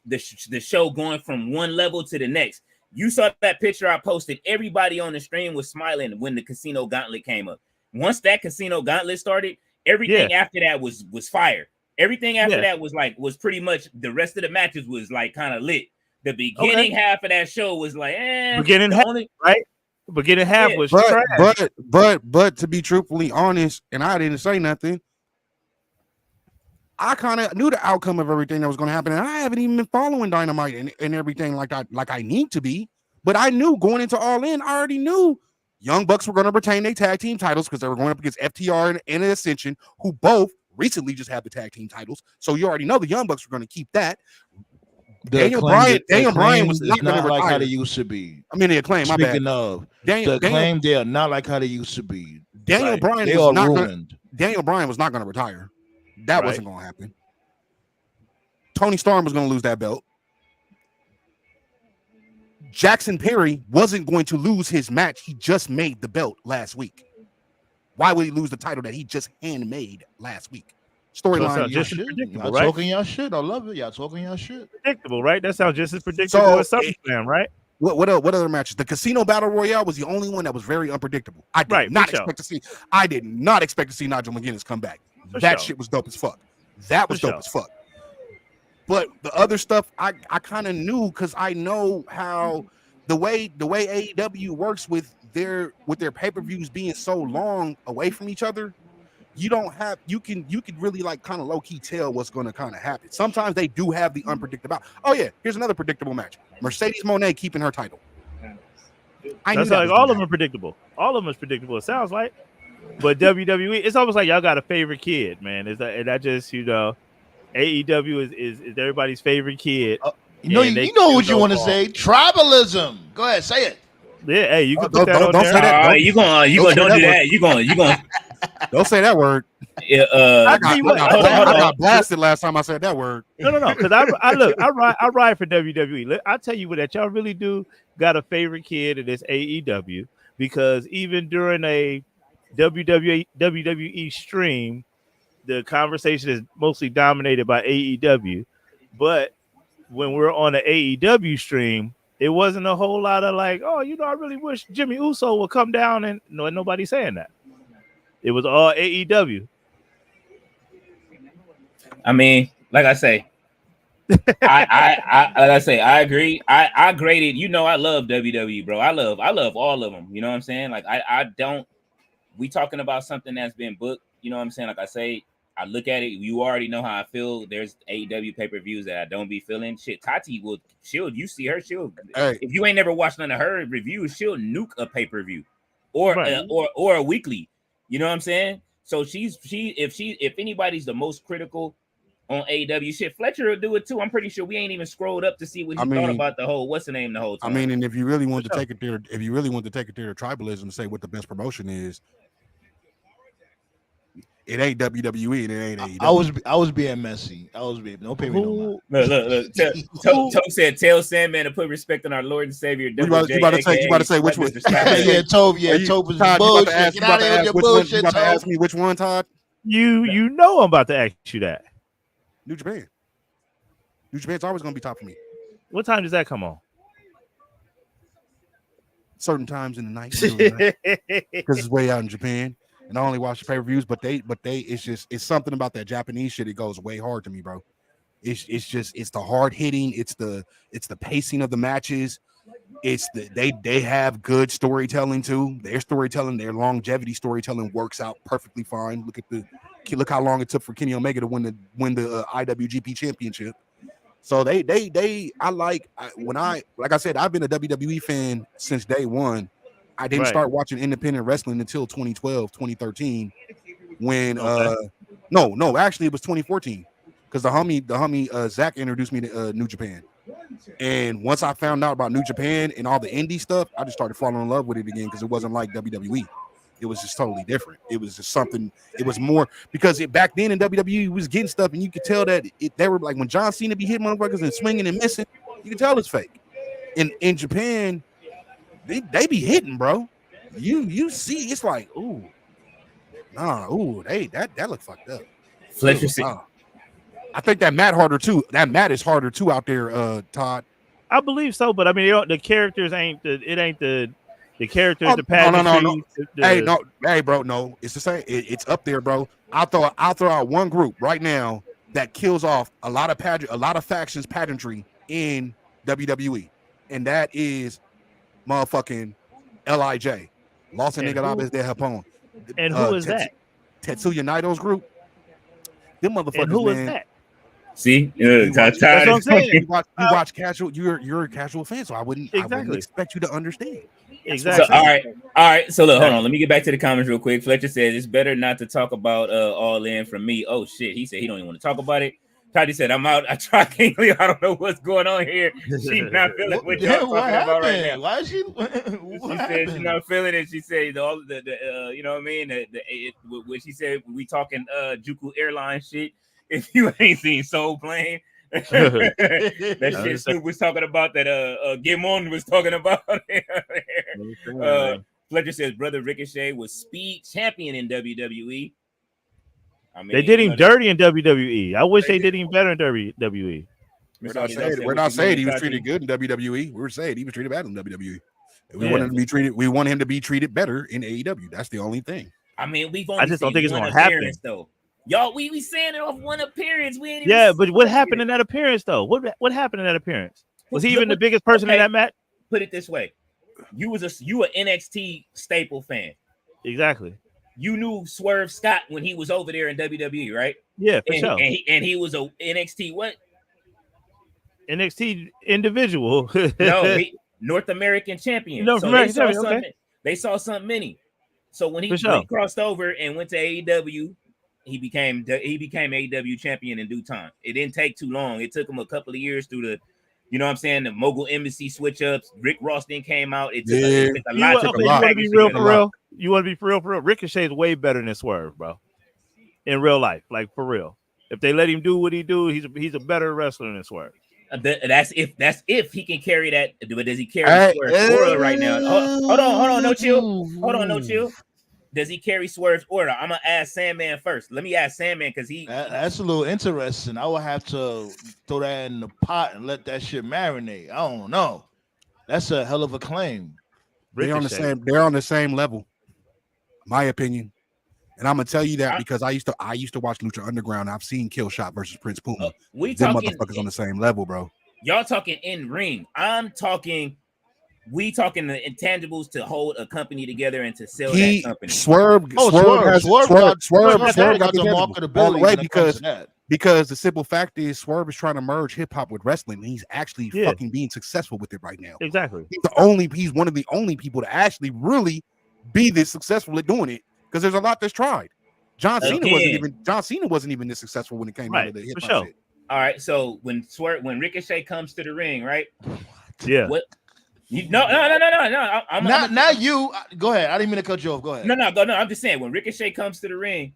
the show going from one level to the next. You saw that picture I posted. Everybody on the stream was smiling when the Casino Gauntlet came up. Once that Casino Gauntlet started, everything after that was fire. Everything after that was pretty much the rest of the matches was like kind of lit. The beginning half of that show was like, beginning half, right? Beginning half was trash. But to be truthfully honest, and I didn't say nothing. I kind of knew the outcome of everything that was going to happen, and I haven't even been following Dynamite and everything like I need to be. But I knew going into All In, I already knew Young Bucks were going to retain their tag team titles because they were going up against FTR and Ascension, who both recently just had the tag team titles. So you already know the Young Bucks were going to keep that. Daniel Bryan was not like how they used to be. I mean, the Acclaim. Speaking of the Acclaim, they are not like how they used to be. Daniel Bryan was not ruined. Daniel Bryan was not going to retire. That wasn't going to happen. Toni Storm was going to lose that belt. Jackson Perry wasn't going to lose his match. He just made the belt last week. Why would he lose the title that he just handmade last week? So Storyline. just as predictable, y'all right? talking y'all shit. I love it. Y'all talking y'all shit. Predictable, right? That sounds just as predictable as SummerSlam, right? What other matches? The Casino Battle Royale was the only one that was very unpredictable. I did not expect to see Nigel McGuinness come back. That shit was dope as fuck. That was dope as fuck. But the other stuff, I kind of knew because I know how the way AEW works with their pay-per-views being so long away from each other. You can really like kind of low-key tell what's going to kind of happen. Sometimes they do have the unpredictable. Oh yeah, here's another predictable match. Mercedes Moné keeping her title. That's like all of them are predictable. All of them is predictable. It sounds like, but WWE, it's almost like y'all got a favorite kid, man. Is that just AEW is everybody's favorite kid. You know what you want to say? Tribalism. Go ahead, say it. Yeah, hey, you can put that on there. Say that. Don't do that. You gonna don't say that word. Yeah, I got blasted last time I said that word. No, because I ride for WWE. I tell you what, that y'all really do got a favorite kid, and it's AEW, because even during a WWE stream, the conversation is mostly dominated by AEW, but when we're on an AEW stream, it wasn't a whole lot of like, oh, I really wish Jimmy Uso would come down, and nobody's saying that. It was all AEW. I mean, like I say, I agree. I graded. I love WWE, bro. I love all of them. You know what I'm saying? Like I don't. We talking about something that's been booked. You know what I'm saying? Like I say, I look at it. You already know how I feel. There's AEW pay-per-views that I don't be feeling. Shit, Tati you see her, if you ain't never watched none of her reviews, she'll nuke a pay-per-view or a weekly. You know what I'm saying? So if anybody's the most critical on AEW, shit, Fletcher will do it too. I'm pretty sure we ain't even scrolled up to see what he thought about the whole what's the name the whole time. I mean, and if you really want to take it there, tribalism and say what the best promotion is, it ain't WWE and it ain't AEW. I was being messy. No pay me no mind. Look. Tope said, "Tell Sandman to put respect on our Lord and Savior." You about to say which one? Yeah, Tope. Yeah, Tope is bullshit. Get out of here with your bullshit. You about to ask me which one, Todd? You know I'm about to ask you that. New Japan. New Japan's always gonna be top for me. What time does that come on? Certain times in the night, because it's way out in Japan. And I only watch the pay-per-views, but it's something about that Japanese shit. It goes way hard to me, bro. It's the hard hitting. It's the pacing of the matches. They have good storytelling too. Their storytelling, their longevity storytelling works out perfectly fine. Look how long it took for Kenny Omega to win the IWGP Championship. So like I said, I've been a WWE fan since day one. I didn't start watching independent wrestling until 2012, 2013, when actually it was 2014, because the homie Zach introduced me to New Japan. And once I found out about New Japan and all the indie stuff, I just started falling in love with it again, because it wasn't like WWE. It was just totally different. It was just something. It was more because back then in WWE was getting stuff, and you could tell that they were like, when John Cena be hitting motherfuckers and swinging and missing, you can tell it's fake. In Japan, they be hitting, bro. You see, it's like, that look fucked up. Fletcher, I think that mat harder too. That mat is harder too out there, Todd. I believe so, but I mean, the characters ain't the characters. The pageantry. No. Hey, bro, no, it's the same. It's up there, bro. I'll throw out one group right now that kills off a lot of factions pageantry in WWE, and that is motherfucking LIJ, Los Ingobernables de Japón. And who is that? Tetsuya Naito's group. Them motherfuckers. And who is that? See, that's what I'm saying. You watch casual. You're a casual fan, so I wouldn't expect you to understand. Exactly. So, all right. So look, hold on. Let me get back to the comments real quick. Fletcher says it's better not to talk about All In from me. Oh shit, he said he don't even want to talk about it. Tati said, I'm out. I tried King Leo. I don't know what's going on here. She's not feeling what y'all talking about right now. Why is she? She said she's not feeling it. She said all the you know what I mean? When she said we talking Juku Airline shit. If you ain't seen Soul Plane, that shit Snoop was talking about, that Gimon was talking about. Fletcher says brother Ricochet was speed champion in WWE. I mean, They did him dirty in WWE. I wish they did him better in WWE. We're not saying he was treated good in WWE. We're saying he was treated bad in WWE. We want him to be treated. We want him to be treated better in AEW. That's the only thing. I mean, I just don't think it's going to happen, though. Y'all, we saying it off one appearance. We ain't but what happened in that appearance, though? What happened in that appearance? Was he even the biggest person in that match? Put it this way: you an NXT staple fan. Exactly. You knew Swerve Scott when he was over there in WWE, right? Yeah, for sure. And he was a NXT what? NXT individual. No, North American champion. They saw something in him. So when he crossed over and went to AEW, he became AEW champion in due time. It didn't take too long. It took him a couple of years through the, you know what I'm saying, the mogul embassy switch ups. Rick Ross then came out. It took a lot. You want to be real for real? You want to be for real? Ricochet is way better than Swerve, bro. In real life, like for real. If they let him do what he do, he's a better wrestler than Swerve. That's if he can carry that. But does he carry Swerve's aura right now? Hold on, no chill. Does he carry Swerve's aura? I'm gonna ask Sandman first. Let me ask Sandman because that's a little interesting. I would have to throw that in the pot and let that shit marinate. I don't know. That's a hell of a claim. They're on the same level, my opinion. And I'm gonna tell you that because I used to watch Lucha Underground. I've seen Killshot versus Prince Puma. We them talking motherfuckers on the same level, bro. Y'all talking in ring. We talking the intangibles to hold a company together and to sell that company. Swerve got the marketability because the simple fact is Swerve is trying to merge hip hop with wrestling. And he's actually fucking being successful with it right now. Exactly. He's one of the only people to actually really be this successful at doing it. Because there's a lot that's tried. John Cena wasn't even this successful when it came to the hip hop shit. All right, so when Ricochet comes to the ring, right? Yeah. What? No. Not you. Go ahead. I didn't mean to cut you off. Go ahead. No. I'm just saying when Ricochet comes to the ring,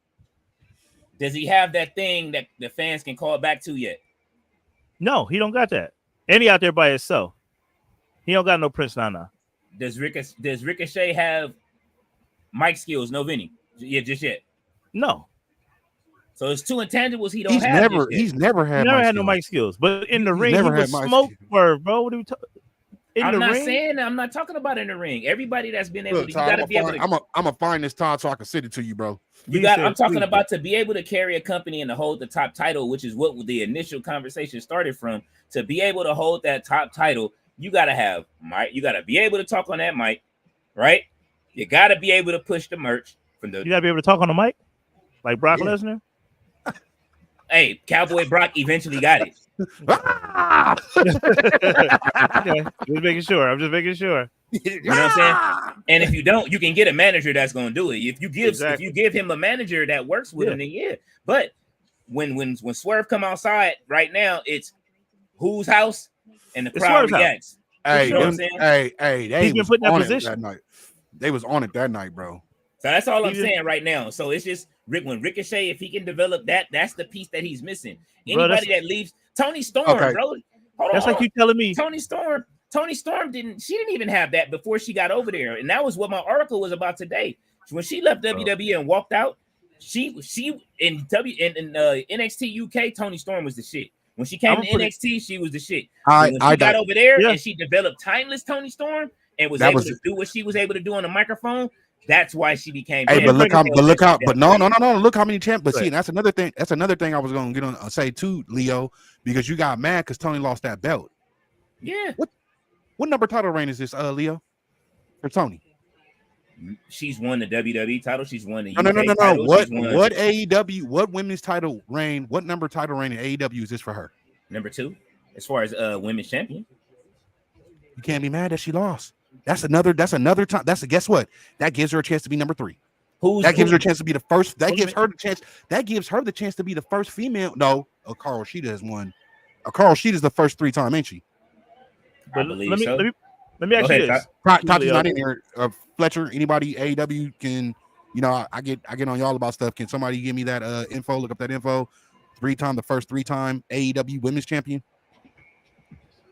does he have that thing that the fans can call back to yet? No, he don't got that. And he out there by himself. He don't got no Prince Nana. Does Ricochet have mic skills? No, Vinny. Yeah, just yet. No. So it's two intangibles he don't have. He's never had no mic skills. But in the ring, he was smoke Swerve, bro. What are we talking? I'm not talking about in the ring. Everybody that's been able to, I'm gonna find this Todd so I can send it to you, bro. I'm talking about to be able to carry a company and to hold the top title, which is what the initial conversation started from. To be able to hold that top title, you gotta have mic. You gotta be able to talk on that mic, right? You gotta be able to push the merch from the. You gotta be able to talk on the mic, like Brock Lesnar. Hey, Cowboy Brock eventually got it. Okay. I'm just making sure. You know what I'm saying? And if you don't, you can get a manager that's going to do it. If you give him a manager that works with him, then yeah. But when Swerve come outside right now, it's whose house and the crowd reacts. Hey, you know what I'm saying? Hey, he's been put in that position that night. They was on it that night, bro. So that's all I'm saying right now. So it's just when Ricochet, if he can develop that, that's the piece that he's missing. Anybody that leaves Tony Storm, bro. That's like you telling me Tony Storm didn't even have that before she got over there. And that was what my article was about today. When she left WWE and walked out, she in NXT UK, Tony Storm was the shit. When she came to NXT, she was the shit. When she got over there and she developed timeless Tony Storm and was able to do what she was able to do on the microphone. That's why she became. Hey, but look no. Look how many champs. But see, that's another thing. That's another thing I was going to get on say too, Leo, because you got mad because Tony lost that belt. Yeah. What number title reign is this, Leo? For Tony? She's won the WWE title. She's won the no. title. What AEW? What women's title reign? What number title reign in AEW is this for her? Number 2, as far as women's champion. You can't be mad that she lost. That's another time. Guess what? That gives her a chance to be number 3. Gives her a chance to be the first. That gives her the chance. That gives her the chance to be the first female. No, Carl Sheeta has won. Carl Sheeta is the first 3-time, ain't she? But let me ask you this. Tati's not in here. Fletcher, anybody AEW can, I get on y'all about stuff. Can somebody give me that info? Look up that info. The first 3-time AEW women's champion.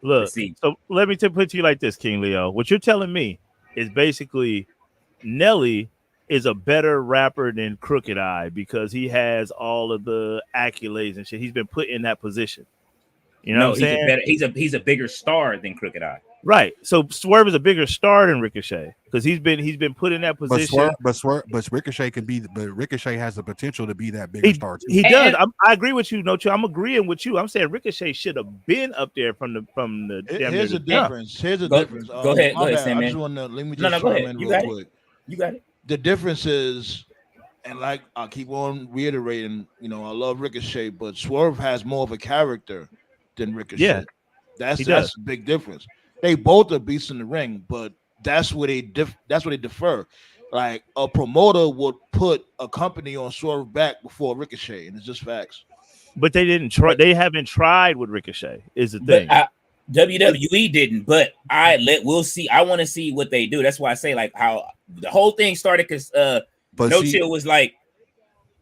Look, so let me put to you like this, King Leo. What you're telling me is basically Nelly is a better rapper than Crooked Eye because he has all of the accolades and shit. He's been put in that position. You know what I'm saying? He's a bigger star than Crooked Eye. Right. So Swerve is a bigger star than Ricochet because he's been put in that position. But Ricochet can be, but Ricochet has the potential to be that bigger star too. He does. I agree with you, No Chill. I'm agreeing with you. I'm saying Ricochet should have been up there from the. Here's the difference. Here's the difference. Go ahead, Sam, I man. just want to let me No, just go chime ahead. in You real got quick. You got it. The difference is, and like I keep on reiterating, I love Ricochet, but Swerve has more of a character than Ricochet. Yeah, that's a big difference. They both are beasts in the ring, but that's where they differ. Like a promoter would put a company on Swerve back before Ricochet, and it's just facts. But they didn't try. They haven't tried with Ricochet. Is the thing. WWE didn't, but we'll see. I want to see what they do. That's why I say like how the whole thing started because Chill was like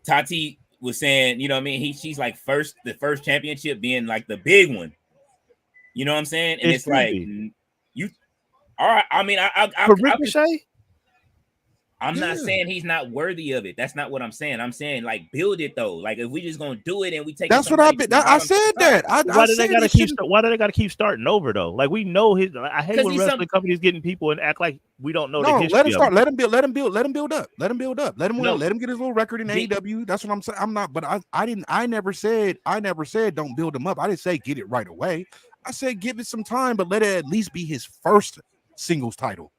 Tati was saying, you know what I mean? She's like the first championship being like the big one. You know what I'm saying? And it's like you all right. I mean, for Ricochet. I'm not saying he's not worthy of it. That's not what I'm saying. I'm saying like build it though. Like if we just gonna do it and we take. That's what I said that. Why do they gotta keep starting over though? Like we know his. I hate when wrestling companies getting people and act like we don't know. No, the history let him start. Of let him build up. Let him build up. Let him get his little record in AEW. That's what I'm saying. I'm not. But I never said don't build him up. I didn't say get it right away. I said give it some time, but let it at least be his first singles title.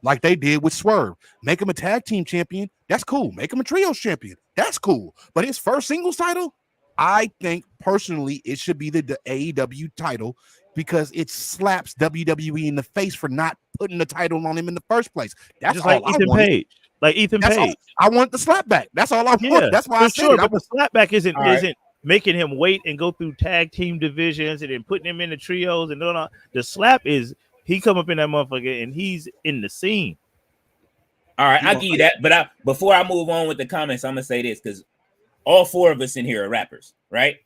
Like they did with Swerve. Make him a tag team champion. That's cool. Make him a trios champion. That's cool. But his first singles title, I think personally it should be the AEW title because it slaps WWE in the face for not putting the title on him in the first place. That's just all like Ethan Page. Like Ethan Page. I want the slapback. That's all I want. That's why I said it. But the slapback isn't making him wait and go through tag team divisions and then putting him in the trios and all. The slap is he come up in that motherfucker and he's in the scene. All right, I'll give you that. But before I move on with the comments, I'm gonna say this because all four of us in here are rappers, right?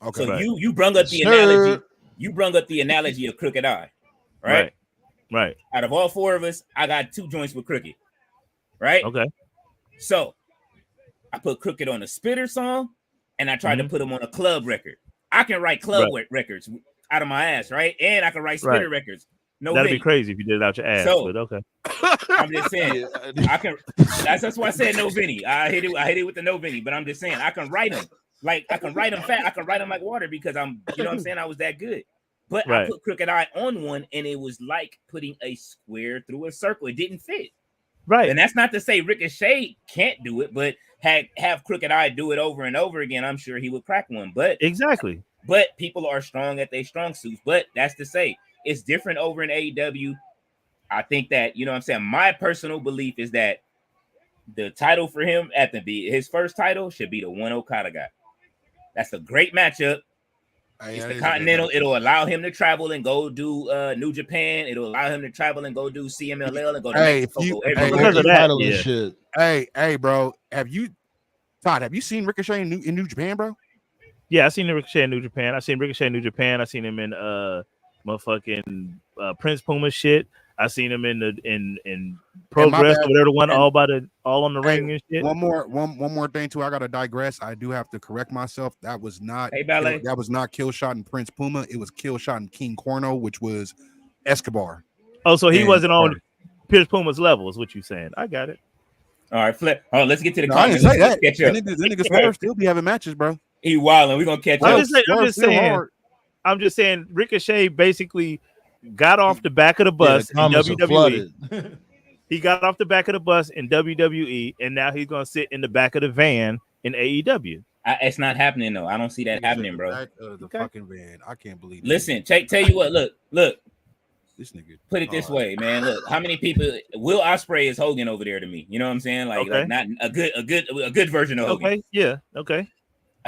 Okay. So you brung up the analogy. You brung up the analogy of Crooked Eye, right? Right. Out of all four of us, I got 2 joints with Crooked, right? Okay. So I put Crooked on a Spitter song, and I tried to put him on a club record. I can write club records out of my ass, right? And I can write Spitter records. No, that'd be crazy if you did it out your ass. So, but okay. I'm just saying I can. That's why I said no Vinny. I hit it with the no Vinny, but I'm just saying I can write them. Like I can write them fast. I can write them like water because I'm. You know what I'm saying? I was that good. But I put Crooked Eye on one, and it was like putting a square through a circle. It didn't fit. Right. And that's not to say Ricochet can't do it, but have Crooked Eye do it over and over again. I'm sure he would crack one. But exactly. But people are strong at their strong suits. But that's to say it's different over in AEW. I think that, you know what I'm saying, my personal belief is that the title for him his first title should be the one Okada got. That's a great matchup. It's the Continental. It'll allow him to travel and go do New Japan. It'll allow him to travel and go do CMLL and go to Mexico. Because of that, shit. Hey, bro, have you seen Ricochet in New Japan, bro? Yeah, I seen Ricochet in New Japan. I seen Ricochet in New Japan. I seen him in motherfucking Prince Puma shit. I seen him in Progress or whatever the one all on the ring and shit. One more thing too. I gotta digress. I do have to correct myself. That was not that was not Killshot and Prince Puma. It was Killshot and King Corno, which was Escobar. Oh, so he wasn't on Prince Puma's level, is what you saying? I got it. All right, Flip. Oh, let's get to the comments. I didn't say that. The niggas Swerve still be having matches, bro. He wilding. We're gonna catch up. I'm just saying. Ricochet basically got off the back of the bus in WWE. He got off the back of the bus in WWE, and now he's gonna sit in the back of the van in AEW. It's not happening though. I don't see that happening, bro. Back of the fucking van. I can't believe it. Listen, tell you what. Look. This nigga. Put it this way, man. Look, how many people? Will Ospreay is Hogan over there to me. You know what I'm saying? Like not a good version of Hogan. Okay. Yeah. Okay.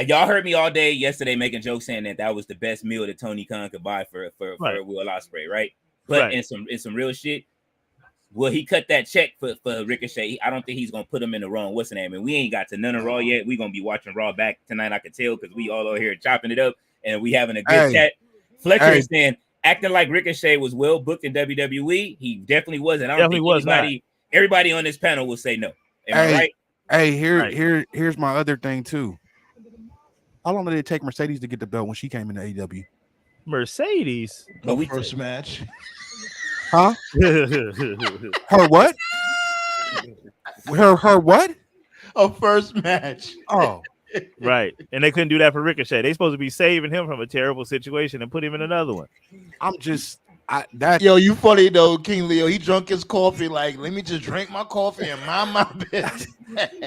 Y'all heard me all day yesterday making jokes saying that was the best meal that Tony Khan could buy for Will Ospreay, right? But in some real shit, will he cut that check for Ricochet? I don't think he's gonna put him in the wrong. What's the name? And we ain't got to none of Raw yet. We gonna be watching Raw back tonight. I can tell because we all over here chopping it up and we having a good chat. Fletcher is saying acting like Ricochet was well booked in WWE. He definitely wasn't. I don't think Everybody on this panel will say no. Am I right? Hey, here's my other thing too. How long did it take Mercedes to get the belt when she came into AEW? Mercedes. But we first match. Huh? Her what? Her what? A first match. Oh. Right. And they couldn't do that for Ricochet. They supposed to be saving him from a terrible situation and put him in another one. Yo, you funny though, King Leo. He drunk his coffee. Like, let me just drink my coffee and mind my business.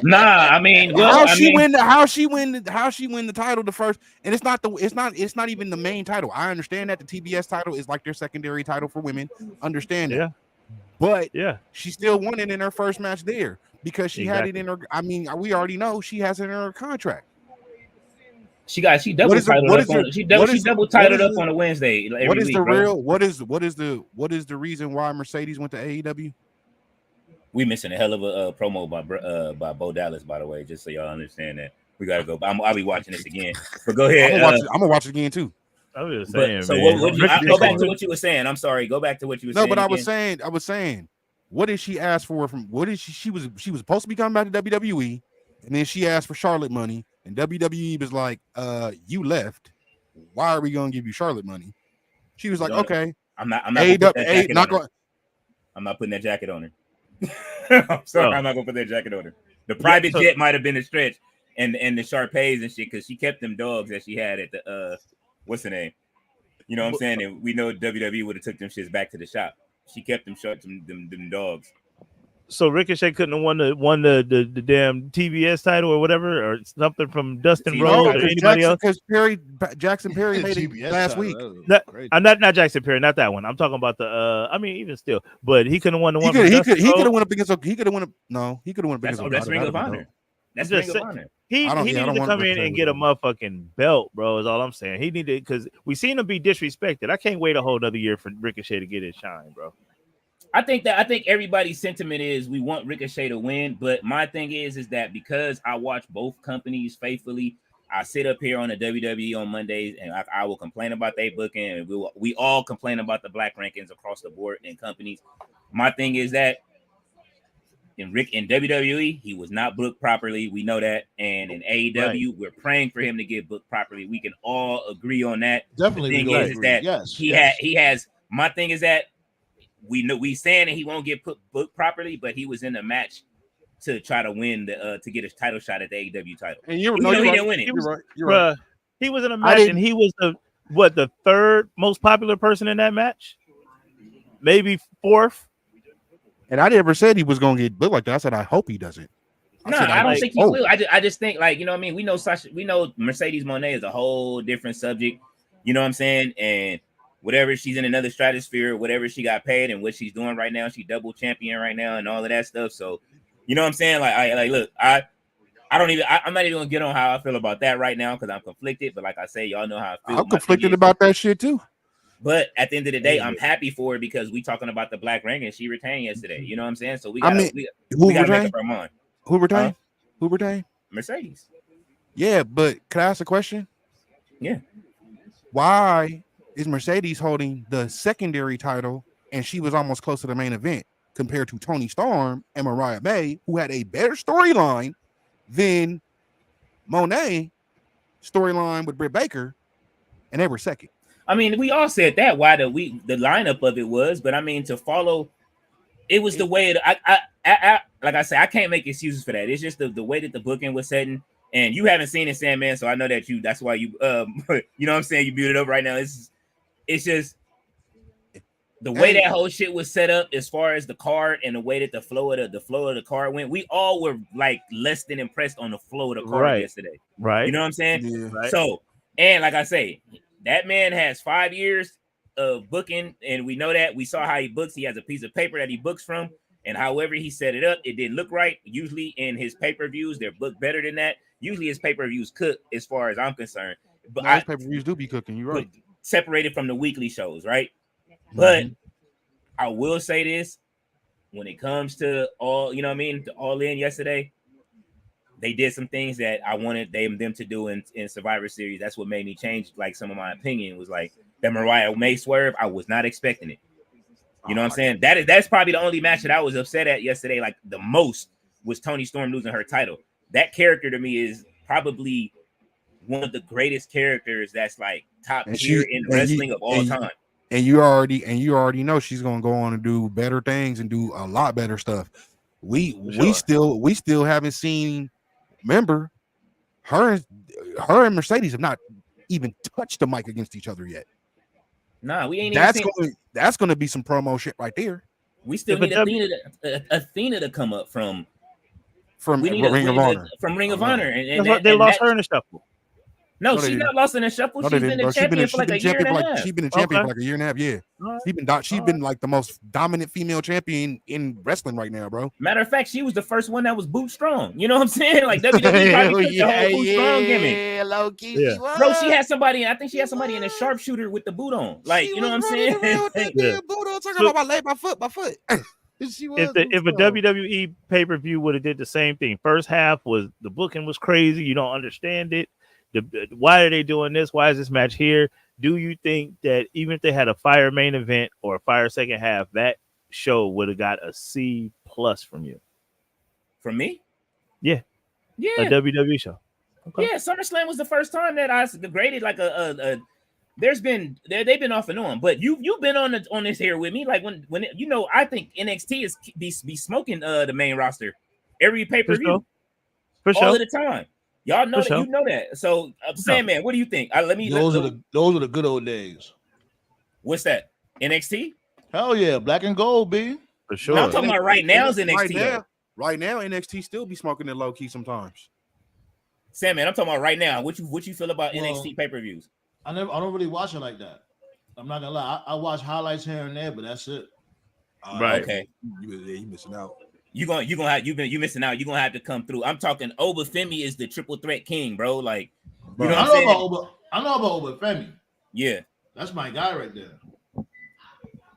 Nah, I mean, how she win the title the first, and it's not even the main title. I understand that the TBS title is like their secondary title for women. Understand that. Yeah. But yeah, she still won it in her first match there because she had it in her. I mean, we already know she has it in her contract. She double titled up on. She double titled up on a Wednesday. What is the real? What is the reason why Mercedes went to AEW? We missing a hell of a promo by Bo Dallas, by the way, just so y'all understand that. We gotta go. I'll be watching this again. But go ahead. I'm gonna watch it again too. I was just saying. So man. go back to what you were saying. I'm sorry. Go back to what you were saying. No, but I was saying, what did she ask for from? What did she was supposed to be coming back to WWE, and then she asked for Charlotte money, and WWE was like, you left. Why are we gonna give you Charlotte money? She was like, okay. I'm not putting that jacket on her. I'm sorry, I'm not gonna put that jacket on her. The private jet might have been a stretch, and the Sharpays and shit, because she kept them dogs that she had at the what's the name? You know what I'm saying? And we know WWE would have took them shits back to the shop. She kept them short, them dogs. So Ricochet couldn't have won the damn TBS title or whatever, or something from Dustin Rhodes or anybody else. Because Jackson Perry made it last week. I'm not Jackson Perry, not that one. I'm talking about the. I mean, even still, but he couldn't have won the one. He could have won up against. He could have won. He could have won up against. That's Ring of Honor. That's Ring of Honor. He needed to come in and get a motherfucking belt, bro. Is all I'm saying. He needed, because we seen him be disrespected. I can't wait a whole other year for Ricochet to get his shine, bro. I think everybody's sentiment is we want Ricochet to win, but my thing is that because I watch both companies faithfully, I sit up here on the WWE on Mondays and I will complain about their booking, and we all complain about the black rankings across the board in companies. My thing is that in WWE, he was not booked properly. We know that, and in AEW, we're praying for him to get booked properly. We can all agree on that. Definitely, the thing is that he has. My thing is that. We saying that he won't get booked properly, but he was in the match to try to win to get his title shot at the AEW title. And he didn't win it. You're right. He was in a match, and he was the third most popular person in that match, maybe fourth. And I never said he was going to get booked like that. I said I hope he doesn't. I don't think he will. I just think, like, you know what I mean. We know Mercedes Moné is a whole different subject. You know what I'm saying? And whatever, she's in another stratosphere, whatever she got paid and what she's doing right now, she double champion right now and all of that stuff. So, you know what I'm saying? I'm not even gonna get on how I feel about that right now because I'm conflicted. But like I say, y'all know how I feel. I'm conflicted about that shit too. But at the end of the day, I'm happy for her because we talking about the black rank and she retained yesterday. You know what I'm saying? So we gotta make up our mind. Who retained? Who retained? Mercedes. Yeah, but can I ask a question? Yeah. Why is Mercedes holding the secondary title and she was almost close to the main event compared to Toni Storm and Mariah May, who had a better storyline than Monet storyline with Britt Baker, and they were second? I mean, we all said that why the lineup of it was, but I mean, to follow, it was the way I like I said, I can't make excuses for that. It's just the way that the booking was setting. And you haven't seen it, Sandman, so I know that that's why you you know what I'm saying, you muted up right now. It's just the way that whole shit was set up as far as the card and the way that the flow of the card went. We all were like less than impressed on the flow of the card yesterday. Right. You know what I'm saying? Yeah. Right. So, and like I say, that man has 5 years of booking, and we know that. We saw how he books. He has a piece of paper that he books from, and however he set it up, it didn't look right. Usually in his pay-per-views, they're booked better than that. Usually his pay-per-views cook as far as I'm concerned. But his pay-per-views do be cooking, you're right. Separated from the weekly shows, right? But I will say this, when it comes to all, you know what I mean, to All In yesterday, they did some things that I wanted them to do in Survivor Series. That's what made me change like some of my opinion. Was like that Mariah May swerve. I was not expecting it. You know what I'm saying? That's probably the only match that I was upset at yesterday. Like the most was Toni Storm losing her title. That character to me is probably one of the greatest characters that's like top tier in wrestling of all time. And you already know she's gonna go on and do better things and do a lot better stuff. We still haven't seen. Remember, her and Mercedes have not even touched the mic against each other yet. Nah, we ain't. That's gonna be some promo shit right there. We still need Athena to come up from Ring of Honor. From Ring of Honor, and they lost her in the shuffle. No, she got lost in the shuffle. She's been the champion for like a year and a half. She's been a champion for like a year and a half. Yeah, she's been like the most dominant female champion in wrestling right now, bro. Matter of fact, she was the first one that was boot strong. You know what I'm saying? Like WWE probably took the whole boot strong gimmick. Low key, bro. She had somebody. I think she had somebody in a sharpshooter with the boot on. Like you know what I'm saying? Boot on, talking about my foot. If a WWE pay-per-view would have did the same thing, first half was the booking was crazy. You don't understand it. Why are they doing this? Why is this match here? Do you think that even if they had a fire main event or a fire second half, that show would have got a C+ from you? From me? Yeah. A WWE show. Okay. Yeah, SummerSlam was the first time that I graded like they've been off and on, but you've been on this here with me. Like when you know, I think NXT is be smoking the main roster every pay-per-view for sure. All of the time. Y'all know that you know that. So Sandman, what do you think? Those are the good old days. What's that? NXT? Hell yeah, black and gold, B. For sure. No, I'm talking about right now's NXT. Right now, NXT still be smoking it low key sometimes. Sandman, I'm talking about right now. What you feel about NXT pay-per-views? I don't really watch it like that. I'm not gonna lie. I watch highlights here and there, but that's it. Right. Okay. You missing out. You missing out. You're gonna have to come through. I'm talking Obafemi is the triple threat king, bro. Like, you know what I'm saying? I know about Obafemi. Yeah. That's my guy right there.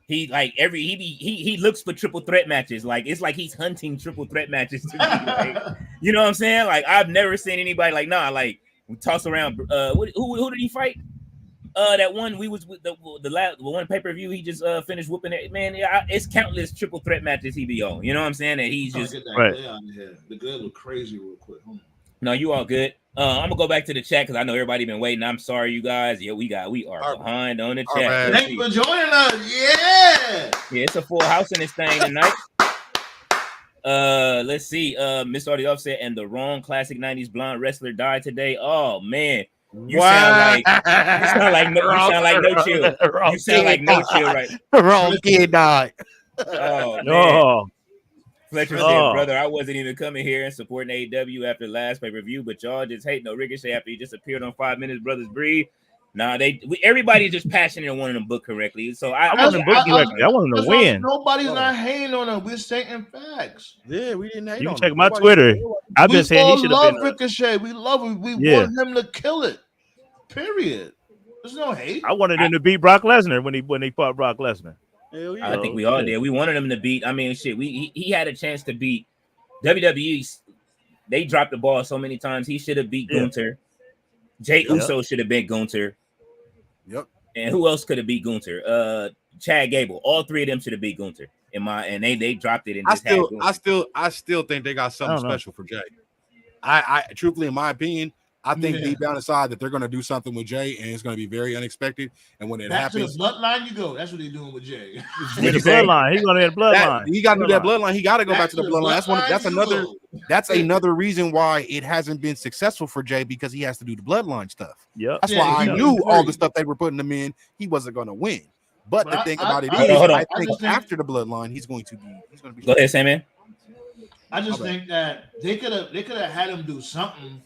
He like he looks for triple threat matches. Like it's like he's hunting triple threat matches to me. Like, you know what I'm saying? Like I've never seen anybody like like we toss around who did he fight? That one we was with the one pay-per-view he just finished whooping it. Man, it's countless triple threat matches he be on. You know what I'm saying? That he's just right. The good look crazy real quick. No, you all good. I'm gonna go back to the chat because I know everybody been waiting. I'm sorry, you guys. Yeah, we are behind on the chat. Thanks for joining us. Yeah, it's a full house in this thing tonight. Let's see. Miss Audie Offset and the wrong classic 90s blonde wrestler died today. Oh man. You sound like no chill. You sound like no chill, right? Wrong kid died. Oh no. Fletcher said, brother, I wasn't even coming here and supporting AEW after the last pay-per-view, but y'all just hate no Ricochet after he just appeared on 5 Minutes Brothers Breathe. Nah, everybody's just passionate and wanting them booked correctly. So I want them booked correctly. I want them to win. Nobody's not hating on them. We're stating facts. Yeah, we didn't hate on him. You can check my Twitter. I've been saying he should have been. Ricochet. We love him. We want him to kill it. Period. There's no hate. I wanted him to beat Brock Lesnar when he fought Brock Lesnar. I think we all did. We wanted him to beat. I mean, shit. He had a chance to beat WWE. They dropped the ball so many times. He should have beat Gunther. Jay Uso should have beat Gunther. Yep. And who else could have beat Gunther? Chad Gable. All three of them should have beat Gunther. And they dropped it. And I still think they got something special for Jay. I truthfully, in my opinion, I think deep down inside that they're going to do something with Jay, and it's going to be very unexpected. And when it happens, to the bloodline you go. That's what they're doing with Jay. The bloodline, he's going to hit bloodline. He got to do that bloodline. He got to go back to the bloodline. That's another reason why it hasn't been successful for Jay, because he has to do the bloodline stuff. Yep. That's why I knew all the stuff they were putting him in, he wasn't going to win. But the thing about it is, I think after the bloodline, he's going to be. Go ahead, Sam, man. I just think that they could have had him do something.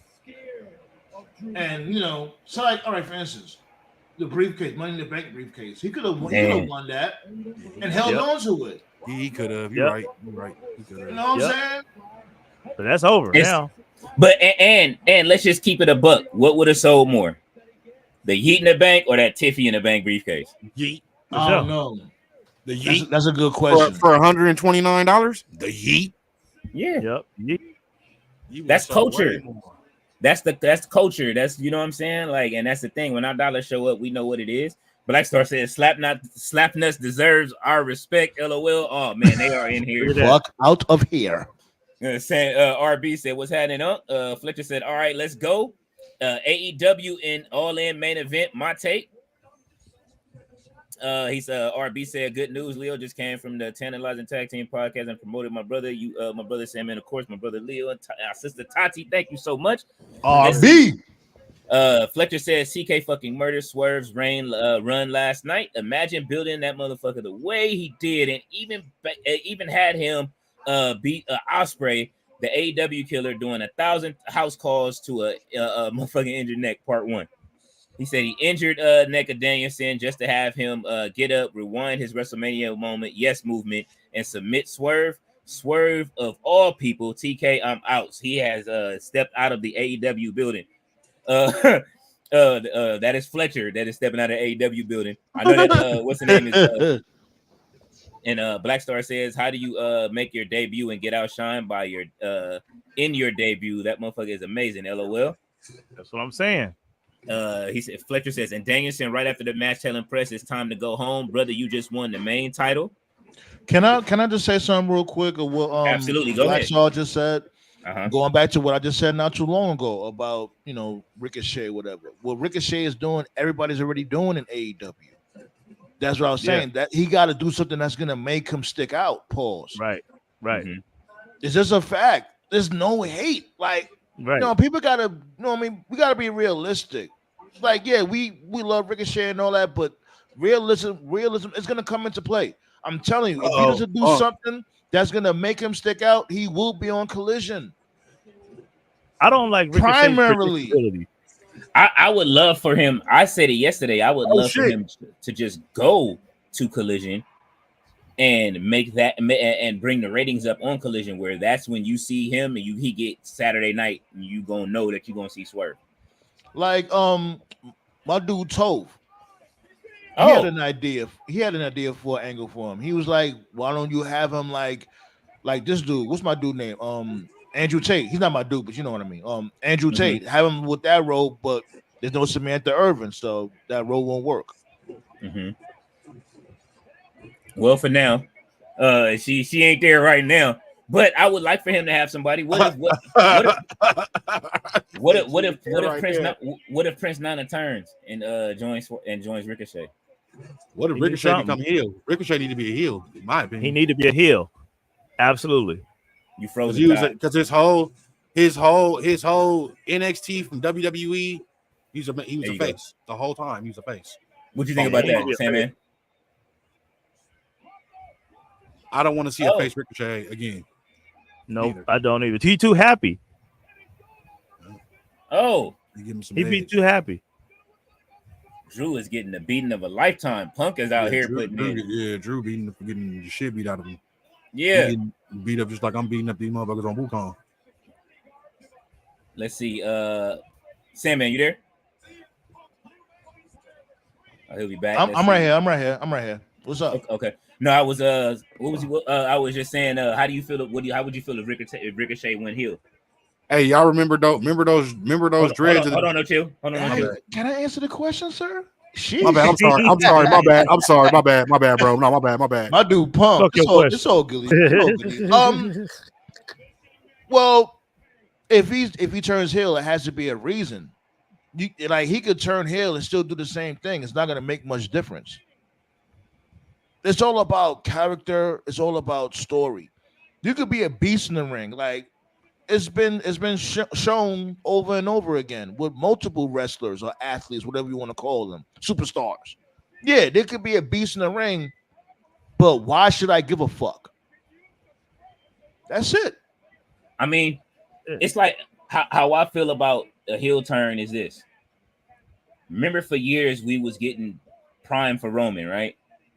And so like, all right, for instance, the briefcase, Money in the Bank briefcase, he could have won that and held on to it. He could have. You're right. He could have. You know what I'm saying? But that's over now. But and let's just keep it a buck. What would have sold more, the Yeet in the Bank or that Tiffy in the Bank briefcase? Yeet. I don't know. The Yeet. That's a good question. For $129, the Yeet. Yeah. Yep. Yeet. That's culture. That's culture. That's, you know what I'm saying? Like, and that's the thing. When our dollars show up, we know what it is. Black Star says Slapnuts deserves our respect. LOL. Oh man, they are in here. Fuck out of here. RB said, "What's happening?" Fletcher said, "All right, let's go." AEW in All In main event. My take. He said, RB said, "Good news. Leo just came from the Tantalizing Tag Team podcast and promoted my brother. My brother Sam, and of course my brother Leo and our sister Tati. Thank you so much." RB. Fletcher says CK fucking murder Swerve's run last night. Imagine building that motherfucker the way he did, and even had him beat Osprey, the AEW killer, doing 1,000 house calls to a motherfucking injured neck. Part 1. He said he injured neck of Danielson just to have him get up, rewind his WrestleMania moment, yes movement, and submit Swerve. Swerve of all people, TK, I'm out. He has stepped out of the AEW building. That is Fletcher that is stepping out of the AEW building. I know that what's the name is and Black Star says, how do you make your debut and get outshined by your in your debut? That motherfucker is amazing. LOL. That's what I'm saying. He said, Fletcher says, and Danielson right after the match telling press it's time to go home, brother. You just won the main title. Can I just say something real quick of what absolutely go Black ahead. Star just said? Going back to what I just said not too long ago about Ricochet, whatever. What Ricochet is doing, everybody's already doing in AEW. That's what I was saying. That he got to do something that's gonna make him stick out. Pause. Right. Mm-hmm. It's just a fact. There's no hate. Like, people gotta. We gotta be realistic. Like, yeah, we love Ricochet and all that, but realism is gonna come into play. I'm telling you, if he doesn't do something that's gonna make him stick out, he will be on Collision. I don't like Ricochet's primarily. I would love for him. I said it yesterday. I would love for him to just go to Collision and make that and bring the ratings up on Collision, where that's when you see him and he get Saturday night and you gonna know that you're gonna see Swerve. Like my dude Tove. He had an idea. He had an idea for an angle for him. He was like, "Why don't you have him like this dude? What's my dude name? Andrew Tate. He's not my dude, but you know what I mean. Andrew Tate. Have him with that role, but there's no Samantha Irvin, so that role won't work." Well, for now, she ain't there right now. But I would like for him to have somebody. What if Prince Nana turns and joins Ricochet? What if Ricochet become heel? Ricochet need to be a heel, in my opinion. He need to be a heel. Absolutely. You froze because his whole NXT from WWE, he was a face the whole time. He was a face. What do you think about that, Sam? I don't want to see a face Ricochet again. Nope, I don't either. He too happy. He'd be too happy. Drew is getting the beating of a lifetime. Punk is out here putting in. Yeah, Drew getting the shit beat out of him. Yeah, beat up just like I'm beating up these motherfuckers on Wukong. Let's see. Sandman, you there? He'll be back. I'm right here. What's up? Okay. No, I was what was you? I was just saying. How do you feel? How would you feel if Ricochet went heel? Hey, y'all remember those dreads? Hold on, no chill. Hold on, no chill. Can I answer the question, sir? Sheesh. My bad. I'm sorry. My bad, bro. No, my bad. My dude, Punk. It's all good. Well, if he turns heel, it has to be a reason. He could turn heel and still do the same thing. It's not going to make much difference. It's all about character. It's all about story. You could be a beast in the ring. Like, it's been shown over and over again with multiple wrestlers or athletes, whatever you want to call them, superstars. Yeah, there could be a beast in the ring, but why should I give a fuck? That's it. I mean, it's like how I feel about a heel turn is this. Remember, for years we was getting primed for Roman, right?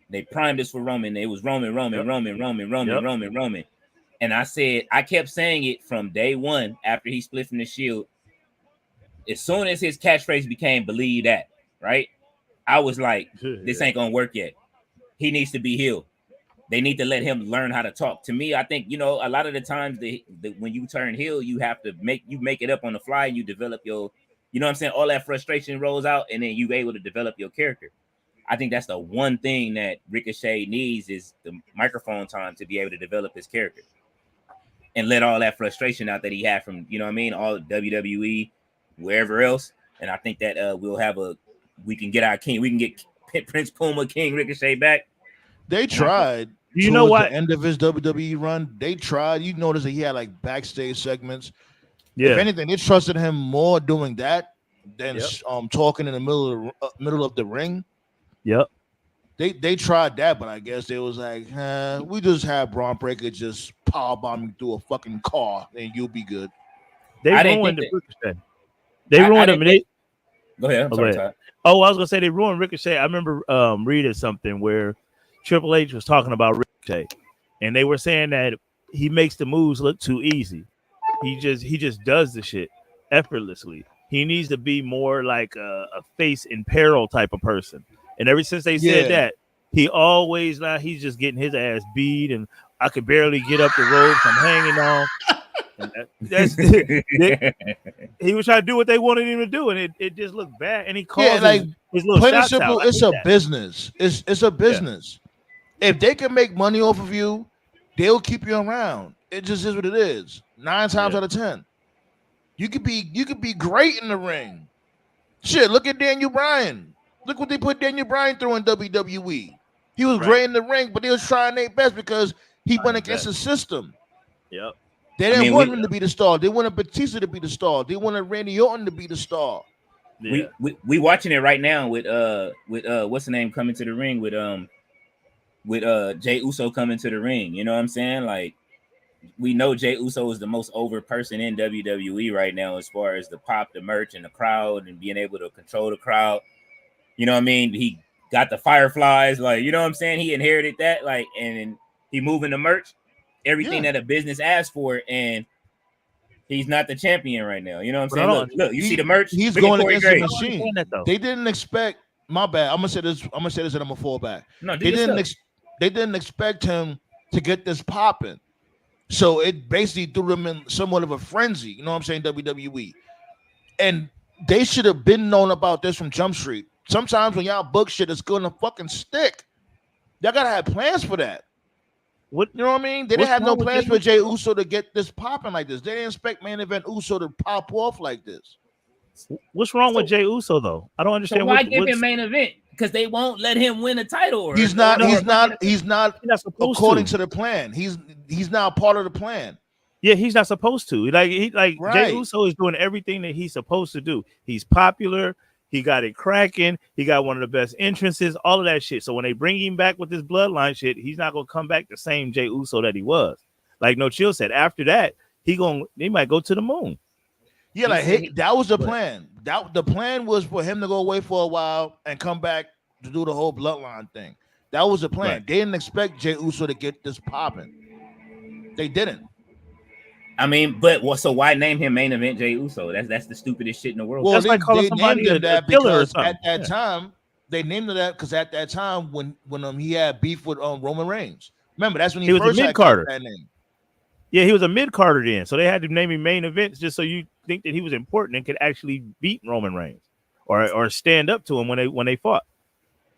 They primed us for Roman. It was Roman. And I kept saying it from day one after he split from the Shield. As soon as his catchphrase became "believe that," right? I was like, this ain't gonna work yet. He needs to be healed. They need to let him learn how to talk. To me, I think, a lot of the times when you turn heel, you have to make it up on the fly, and you develop your, all that frustration rolls out, and then you able to develop your character. I think that's the one thing that Ricochet needs is the microphone time to be able to develop his character and let all that frustration out that he had from, you know what I mean, all WWE, wherever else. And I think that we can get our king, we can get Prince Puma King Ricochet back. They tried. You know what? The end of his WWE run, they tried. You notice that he had like backstage segments. Yeah. If anything, they trusted him more doing that than talking in the middle of the ring. Yep. They tried that, but I guess they was like, we just have Braun Breaker just power bombing through a fucking car, and you'll be good. They ruined the Ricochet. They ruined him. Go ahead. I'm sorry, Todd. Oh, I was gonna say they ruined Ricochet. I remember reading something where Triple H was talking about Ricochet, and they were saying that he makes the moves look too easy. He just does the shit effortlessly. He needs to be more like a face in peril type of person. And ever since they said that, he always he's just getting his ass beat, and I could barely get up the ropes. I'm hanging on. He was trying to do what they wanted him to do, and it just looked bad. And he called his little plain and shots simple. out. It's a business. It's a business. Yeah. If they can make money off of you, they'll keep you around. It just is what it is. 9 times out of 10, you could be great in the ring. Shit, look at Daniel Bryan. Look what they put Daniel Bryan through in WWE. He was great in the ring, but they was trying their best because he went against the system. Yep. They didn't want him to be the star. They wanted Batista to be the star. They wanted Randy Orton to be the star. Yeah. We watching it right now with what's the name coming to the ring with Jey Uso coming to the ring. You know what I'm saying? Like, we know Jey Uso is the most over person in WWE right now as far as the pop, the merch, and the crowd, and being able to control the crowd. You know what I mean? He got the Fireflies, like, you know what I'm saying? He inherited that, like, and he moving the merch, everything that a business asked for, and he's not the champion right now. You know what I'm saying? Look, you see the merch? He's going against the machine. They didn't expect. My bad. I'm gonna say this, and I'm gonna fall back. No, they didn't expect him to get this popping. So it basically threw them in somewhat of a frenzy. You know what I'm saying? WWE. And they should have been known about this from Jump Street. Sometimes when y'all book shit, it's gonna fucking stick. Y'all gotta have plans for that. You know what I mean? They didn't have no plans for Jey Uso to get this popping like this. They didn't expect main event Uso to pop off like this. What's wrong with Jey Uso though? I don't understand. So why give him main event? Because they won't let him win a title. He's not according to the plan. He's now part of the plan. Yeah, he's not supposed to. Jey Uso is doing everything that he's supposed to do. He's popular. He got it cracking. He got one of the best entrances, all of that shit. So when they bring him back with this bloodline shit, he's not gonna come back the same Jey Uso that he was. Like No Chill said, after that, he might go to the moon. Yeah, that was the plan. The plan was for him to go away for a while and come back to do the whole bloodline thing. That was the plan. Right. They didn't expect Jey Uso to get this popping. They didn't. I mean, so why name him main event Jey Uso? That's the stupidest shit in the world. Well, that's like calling somebody a killer or something. At that time, they named him that because at that time when he had beef with Roman Reigns. Remember, that's when he was first a mid-carder. That name. Yeah, he was a mid-carder then. So they had to name him main events just so you think that he was important and could actually beat Roman Reigns or stand up to him when they fought.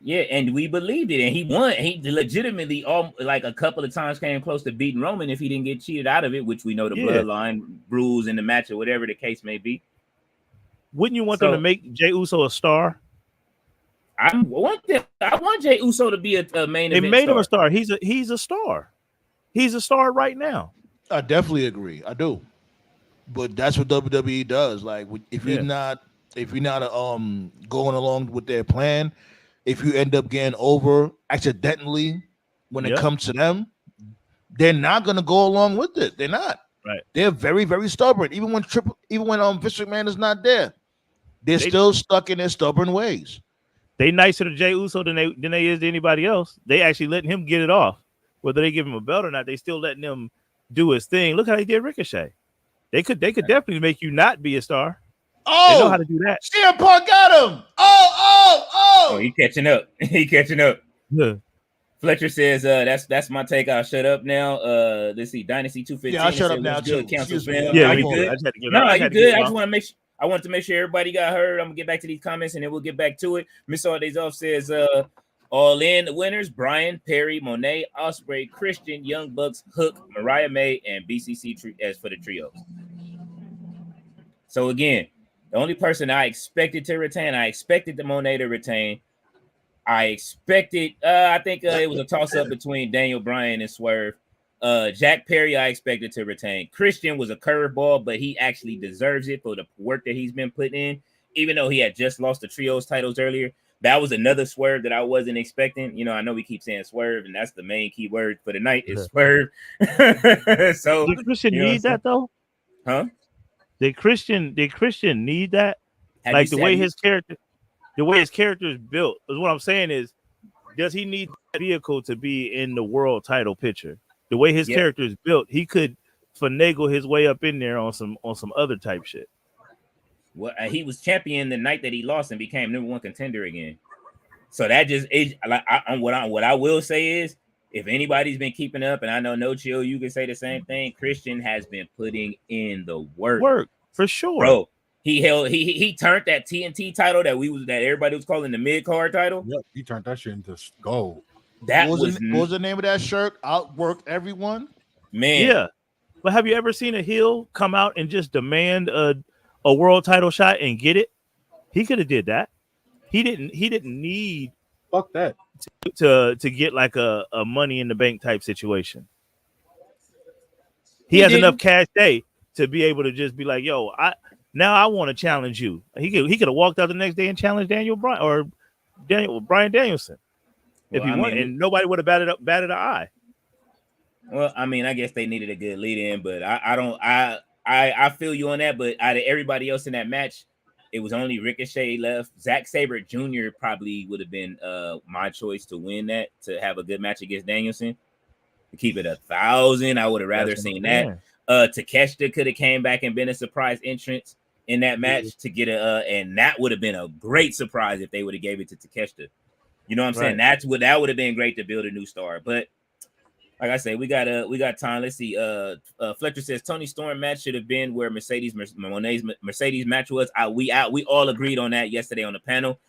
Yeah, and we believed it, and he won. He legitimately, like a couple of times, came close to beating Roman if he didn't get cheated out of it, which we know the bloodline rules in the match or whatever the case may be. Wouldn't you want them to make Jey Uso a star? I want Jey Uso to be a main event. They made him a star. He's a star. He's a star right now. I definitely agree. I do, but that's what WWE does. Like, if you're not going along with their plan, if you end up getting over accidentally when it comes to them, they're not gonna go along with it. They're not. Right. They're very, very stubborn. Even when Vince McMahon is not there, they're still stuck in their stubborn ways. They nicer to Jey Uso than they is to anybody else. They actually letting him get it off. Whether they give him a belt or not, they still letting him do his thing. Look how they did Ricochet. They could definitely make you not be a star. Oh, they know how to do that. CM Punk got him. Oh, he catching up. He catching up. Yeah. Fletcher says, that's my take. I'll shut up now. Let's see, Dynasty 215. Yeah, I'll shut up now too. Cancel film. Yeah, you good? No, you good. I just want to I want to make sure everybody got heard. I'm gonna get back to these comments and then we'll get back to it. Miss All Days Off says, all in the winners: Brian, Perry, Monet, Osprey, Christian, Young Bucks, Hook, Mariah May, and BCC as for the trios. So again, the only person I expected to retain, I expected the Monet to retain. I expected, I think it was a toss-up between Daniel Bryan and Swerve. Jack Perry, I expected to retain. Christian was a curveball, but he actually deserves it for the work that he's been putting in, even though he had just lost the trios titles earlier. That was another Swerve that I wasn't expecting. You know, I know we keep saying Swerve, and that's the main key word for the night is Swerve. So did Christian need that though? Huh? Did Christian need that? Like the way his character is built is what I'm saying is, does he need that vehicle to be in the world title picture? The way his character is built, he could finagle his way up in there on some other type shit. Well, he was champion the night that he lost and became #1 contender again. So that just is like what I will say is, if anybody's been keeping up, and I know No Chill, you can say the same thing. Christian has been putting in the work for sure, bro. He turned that TNT title that everybody was calling the mid card title. Yep, he turned that shit into gold. That what was the name of that shirt? Outworked everyone. Man, yeah. But have you ever seen a heel come out and just demand a world title shot and get it? He could have did that. He didn't need fuck that to get like a money in the bank type situation. He has enough cash day to be able to just be like, yo, I want to challenge you. He could have walked out the next day and challenged Brian Danielson if he wanted, and nobody would have batted an eye. Well, I mean, I guess they needed a good lead in, but I feel you on that. But out of everybody else in that match, it was only Ricochet left. Zack Sabre Jr. probably would have been my choice to win that, to have a good match against Danielson. To keep it 1,000, I would have rather seen that. Takeshita could have came back and been a surprise entrance in that match to get and that would have been a great surprise if they would have gave it to Takeshita. You know what I'm saying? That would have been great to build a new star. But like I say, we got time. Let's see. Fletcher says Tony Storm match should have been where Mercedes match was. We all agreed on that yesterday on the panel.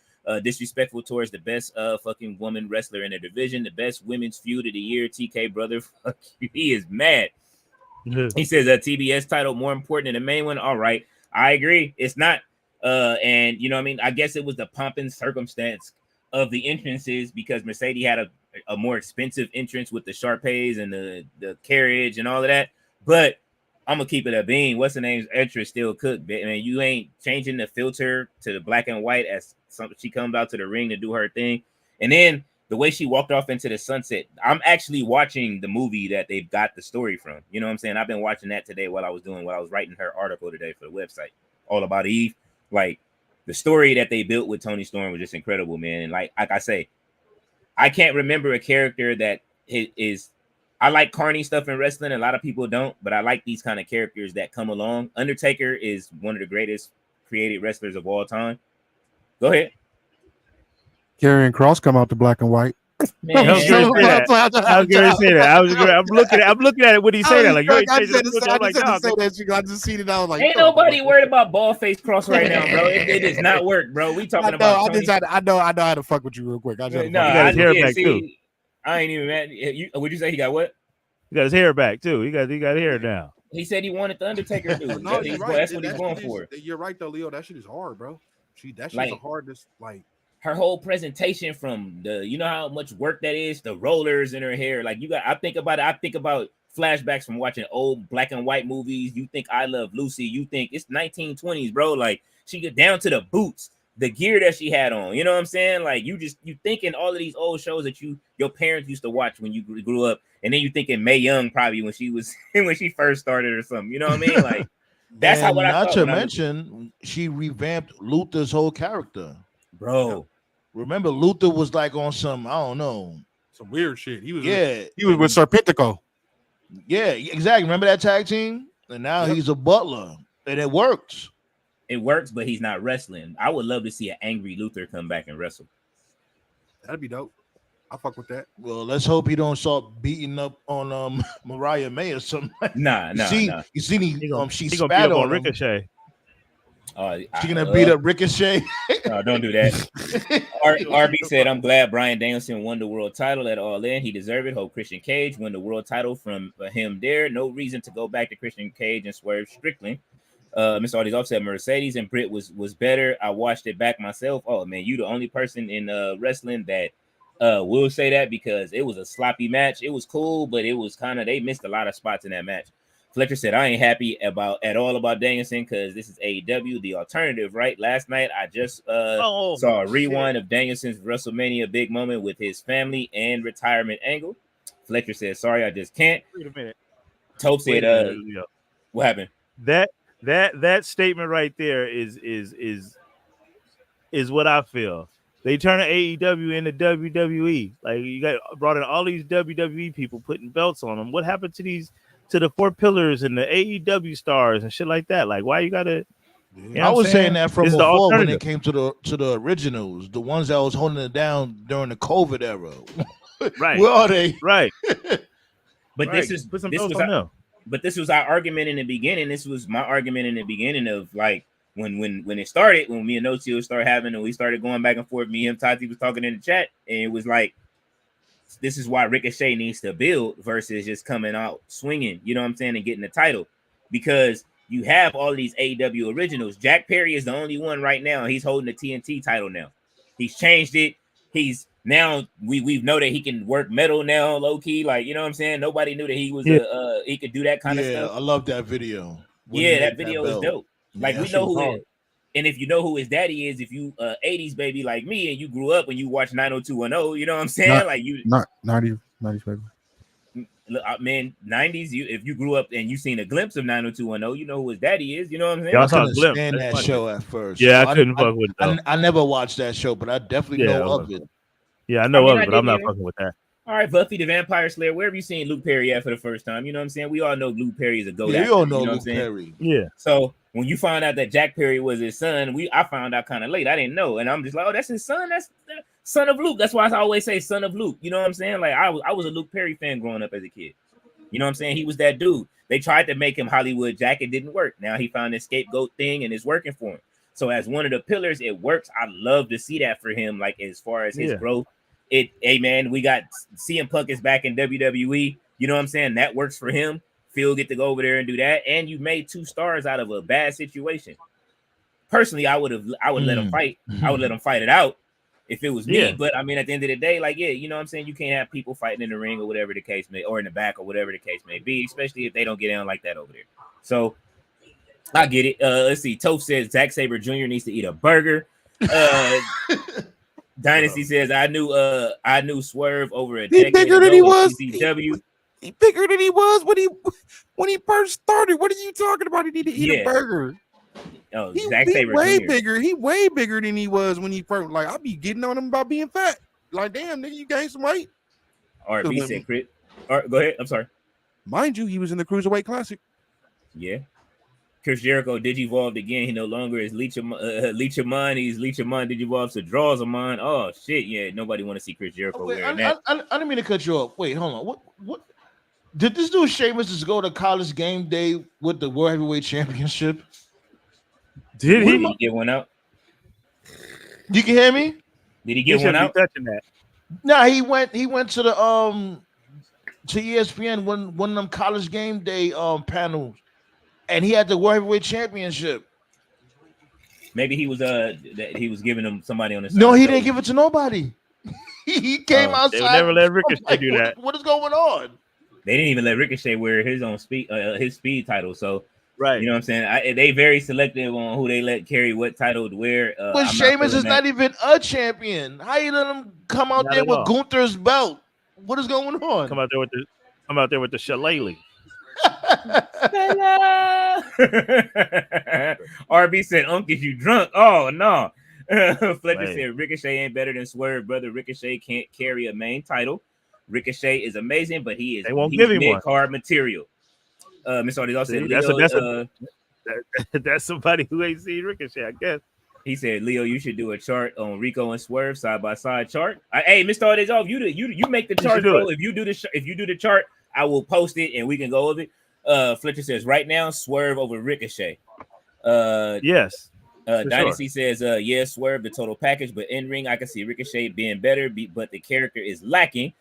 Disrespectful towards the best fucking woman wrestler in the division, the best women's feud of the year. TK brother, fuck you. He is mad. He says a TBS title more important than the main one. All right, I agree. It's not. And you know what I mean? I guess it was the pomp and circumstance of the entrances because Mercedes had a more expensive entrance with the Sharpays and the carriage and all of that. But I'm gonna keep it a bean. What's the name's entrance still cooked? I mean, you ain't changing the filter to the black and white as she comes out to the ring to do her thing. And then the way she walked off into the sunset, I'm actually watching the movie that they've got the story from. You know what I'm saying? I've been watching that today while I was writing her article today for the website, All About Eve. Like the story that they built with Tony Storm was just incredible, man. And like I say, I can't remember a character that is. I like carny stuff in wrestling. A lot of people don't, but I like these kind of characters that come along. Undertaker is one of the greatest created wrestlers of all time. Go ahead. Karrion Kross come out to black and white. Man, I was going to say that. I'm looking at it when he say that. Like, I just seen it. I was like, ain't nobody worried about Ballface Cross right now, bro. It does not work, bro. We talking about. I know how to fuck with you real quick. I got his hair back too. I ain't even mad. Would you say he got what? He got his hair back too. He got hair now. He said he wanted the Undertaker dude. No, that's what he's going for. You're right though, Leo. That shit is hard, bro. That shit's like, the hardest. Like her whole presentation from you know how much work that is, the rollers in her hair. Like I think about flashbacks from watching old black and white movies. You think I Love Lucy. You think it's 1920s, bro. Like she get down to the boots, the gear that she had on. You know what I'm saying? Like you thinking all of these old shows that your parents used to watch when you grew up, and then you thinking Mae Young probably when she first started or something. You know what I mean? Like that's how. Not to mention, she revamped Luther's whole character, bro. Remember, Luther was like on some, I don't know, some weird shit. He was with Serpentico. Yeah, exactly. Remember that tag team? And now he's a butler, and it works. It works, but he's not wrestling. I would love to see an angry Luther come back and wrestle. That'd be dope. I fuck with that. Well, let's hope he don't start beating up on Mariah May or something. Nah. You see, she gonna spat on him. Ricochet. She gonna beat up Ricochet? No, don't do that. RB said, "I'm glad Bryan Danielson won the world title at All In. He deserved it. Hope Christian Cage won the world title from him there. No reason to go back to Christian Cage and Swerve Strickland." Mr. Artie's offset Mercedes and Britt was better. I watched it back myself. Oh man, you the only person in wrestling that will say that, because it was a sloppy match. It was cool, but it was kind of, they missed a lot of spots in that match. Fletcher said, I ain't happy at all about Danielson because this is AEW, the alternative, right? Last night, I just saw a rewind of Danielson's WrestleMania big moment with his family and retirement angle. Fletcher said, sorry, I just can't. Wait a minute. Tope said, what happened? That statement right there is what I feel. They turn AEW into WWE. Like, you got brought in all these WWE people putting belts on them. What happened to the four pillars and the AEW stars and shit like that? Like, why you gotta? You know I was saying that from before when it came to the originals, the ones that was holding it down during the COVID era. Right. Where are they? Right. But this was our argument in the beginning. This was my argument in the beginning of like when it started, when me and Notio started having, and we started going back and forth. Me and Tati was talking in the chat, and it was like, this is why Ricochet needs to build versus just coming out swinging, you know what I'm saying, and getting the title, because you have all these AEW originals. Jack Perry is the only one right now. He's holding the TNT title now. He's changed it. He's now we know that he can work metal now, low key. Like, you know what I'm saying? Nobody knew that he was he could do that kind of stuff. I love that video. Yeah, that video is dope. Like, we know who it is. And if you know who his daddy is, if you 80s baby like me and you grew up and you watched 90210, you know what I'm saying? Not 90s baby. Man, 90s, if you grew up and you seen a glimpse of 90210, you know who his daddy is, you know what I'm saying? Y'all couldn't stand that show at first. Yeah, I couldn't fuck with it. I never watched that show, but I definitely know of it. Yeah, I know of it, but I'm not fucking with that. All right, Buffy the Vampire Slayer, where have you seen Luke Perry at for the first time? You know what I'm saying? We all know Luke Perry is a goat. Yeah, we all know Luke Perry. Yeah. So when you found out that Jack Perry was his son, I found out kind of late. I didn't know. And I'm just like, oh, that's his son? That's the son of Luke. That's why I always say son of Luke. You know what I'm saying? Like, I was a Luke Perry fan growing up as a kid. You know what I'm saying? He was that dude. They tried to make him Hollywood Jack. It didn't work. Now he found his scapegoat thing and it's working for him. So as one of the pillars, it works. I love to see that for him, like as far as his growth. Hey man, we got CM Punk is back in WWE. You know what I'm saying? That works for him. Phil get to go over there and do that. And you made 2 stars out of a bad situation. Personally, I would let him fight. I would let him fight it out if it was me. But I mean, at the end of the day, like, yeah, you know what I'm saying? You can't have people fighting in the ring or whatever the case may, or in the back or whatever the case may be, especially if they don't get down like that over there. So I get it. Let's see. Toph says Zack Sabre Jr. needs to eat a burger. Dynasty says I knew Swerve over a decade bigger than he was. CZW. He bigger than he was when he first started. What are you talking about? He need to eat a burger. Oh, Zack Sabre way Jr. bigger. He way bigger than he was when he first. Like, I'll be getting on him about being fat. Like, damn, nigga, you gained some weight. RB said crit. All right, go ahead. I'm sorry. Mind you, he was in the Cruiserweight Classic. Yeah. Chris Jericho digivolved again. He no longer is Leechamon. He's Leechamon digivolves to draws of mine. Oh shit, yeah. Nobody want to see Chris Jericho wearing that. I didn't mean to cut you off. Wait, hold on. What did this dude Sheamus just go to College Game Day with the World Heavyweight Championship? Did he get one out? You can hear me? Did he get one out? Touching that. No, he went to the to ESPN one of them College Game Day panels. And he had the World Heavyweight Championship. Maybe he was giving him somebody on the side. No, he didn't give it to nobody. He came outside. They never let Ricochet do that. What is going on? They didn't even let Ricochet wear his own speed title. So right, you know what I'm saying? They very selective on who they let carry what title to wear. But Sheamus is not even a champion. How you let him come out there with Gunther's belt? What is going on? Come out there with the shillelagh. RB said, "Unc, is you drunk?" Oh no. Fletcher said, "Ricochet ain't better than Swerve, brother. Ricochet can't carry a main title. Ricochet is amazing, but he's mid-card material." Mr. Artie also said, that's somebody who ain't seen Ricochet, I guess. He said, "Leo, you should do a chart on Rico and Swerve side by side chart." Hey, Mr. Artie, you make the chart, bro. If you do the chart, I will post it and we can go over it. Fletcher says right now, Swerve over Ricochet. Yes. Dynasty says, yeah, Swerve the total package, but in ring I can see Ricochet being better, but the character is lacking.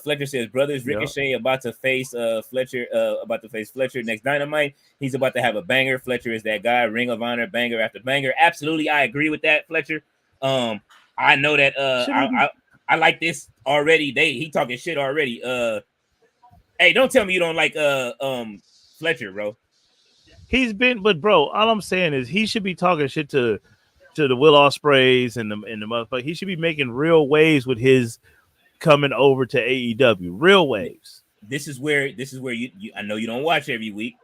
Fletcher says, brothers, Ricochet about to face Fletcher next Dynamite. He's about to have a banger. Fletcher is that guy. Ring of Honor, banger after banger. Absolutely, I agree with that, Fletcher. I know that I like this already. He talking shit already. Hey, don't tell me you don't like Fletcher, bro. He's been, but bro, all I'm saying is he should be talking shit to the Will Ospreays and the motherfucker. He should be making real waves with his coming over to AEW. Real waves. This is where you I know you don't watch every week.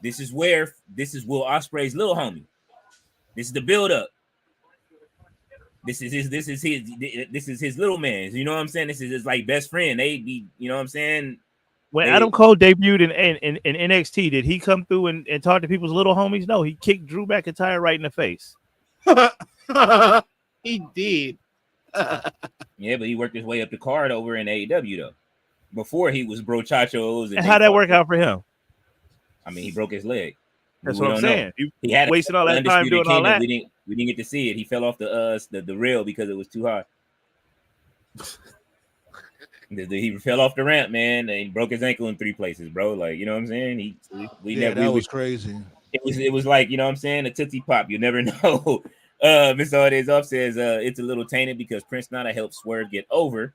This is Will Ospreay's little homie. This is the build up. This is his little man. You know what I'm saying? This is his like best friend. They be, you know what I'm saying? When Adam Cole debuted in NXT, did he come through and talk to people's little homies? No, he kicked Drew McIntyre right in the face. He did. Yeah, but he worked his way up the card over in AEW though. Before he was Brochachos. And how'd that work out for him? I mean, he broke his leg. That's what I'm saying. He had wasted all that time doing all that. We didn't get to see it. He fell off the rail because it was too high. He fell off the ramp, man, and he broke his ankle in 3 places, bro. Like, you know what I'm saying? That was crazy. It was like, you know what I'm saying, a Tootsie Pop. You never know. Mr. Ordez Off says it's a little tainted because Prince Nana helped Swerve get over.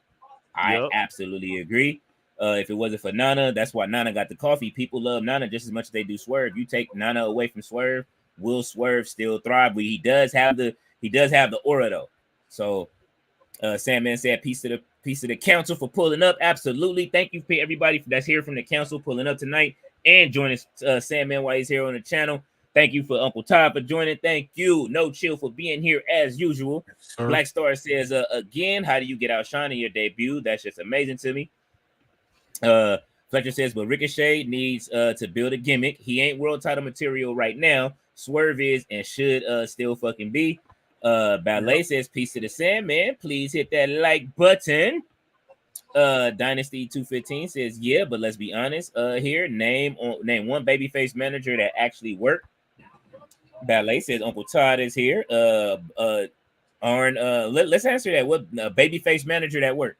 I absolutely agree. If it wasn't for Nana, that's why Nana got the coffee. People love Nana just as much as they do Swerve. You take Nana away from Swerve, will Swerve still thrive? But he does have the aura though. So Sandman said piece of the council for pulling up. Absolutely. Thank you for everybody that's here from the council pulling up tonight and joining Sandman while he's here on the channel. Thank you for Uncle Todd for joining. Thank you. No Chill for being here as usual. Sir. Black Star says, again, how do you get outshined in your debut? That's just amazing to me. Fletcher says, but Ricochet needs to build a gimmick. He ain't world title material right now. Swerve is and should still fucking be. Ballet says, peace to the Sandman. Please hit that like button. Dynasty 215 says, yeah, but let's be honest. Here, name one babyface manager that actually worked. Ballet says Uncle Todd is here. Arn, let's answer that. What babyface manager that worked?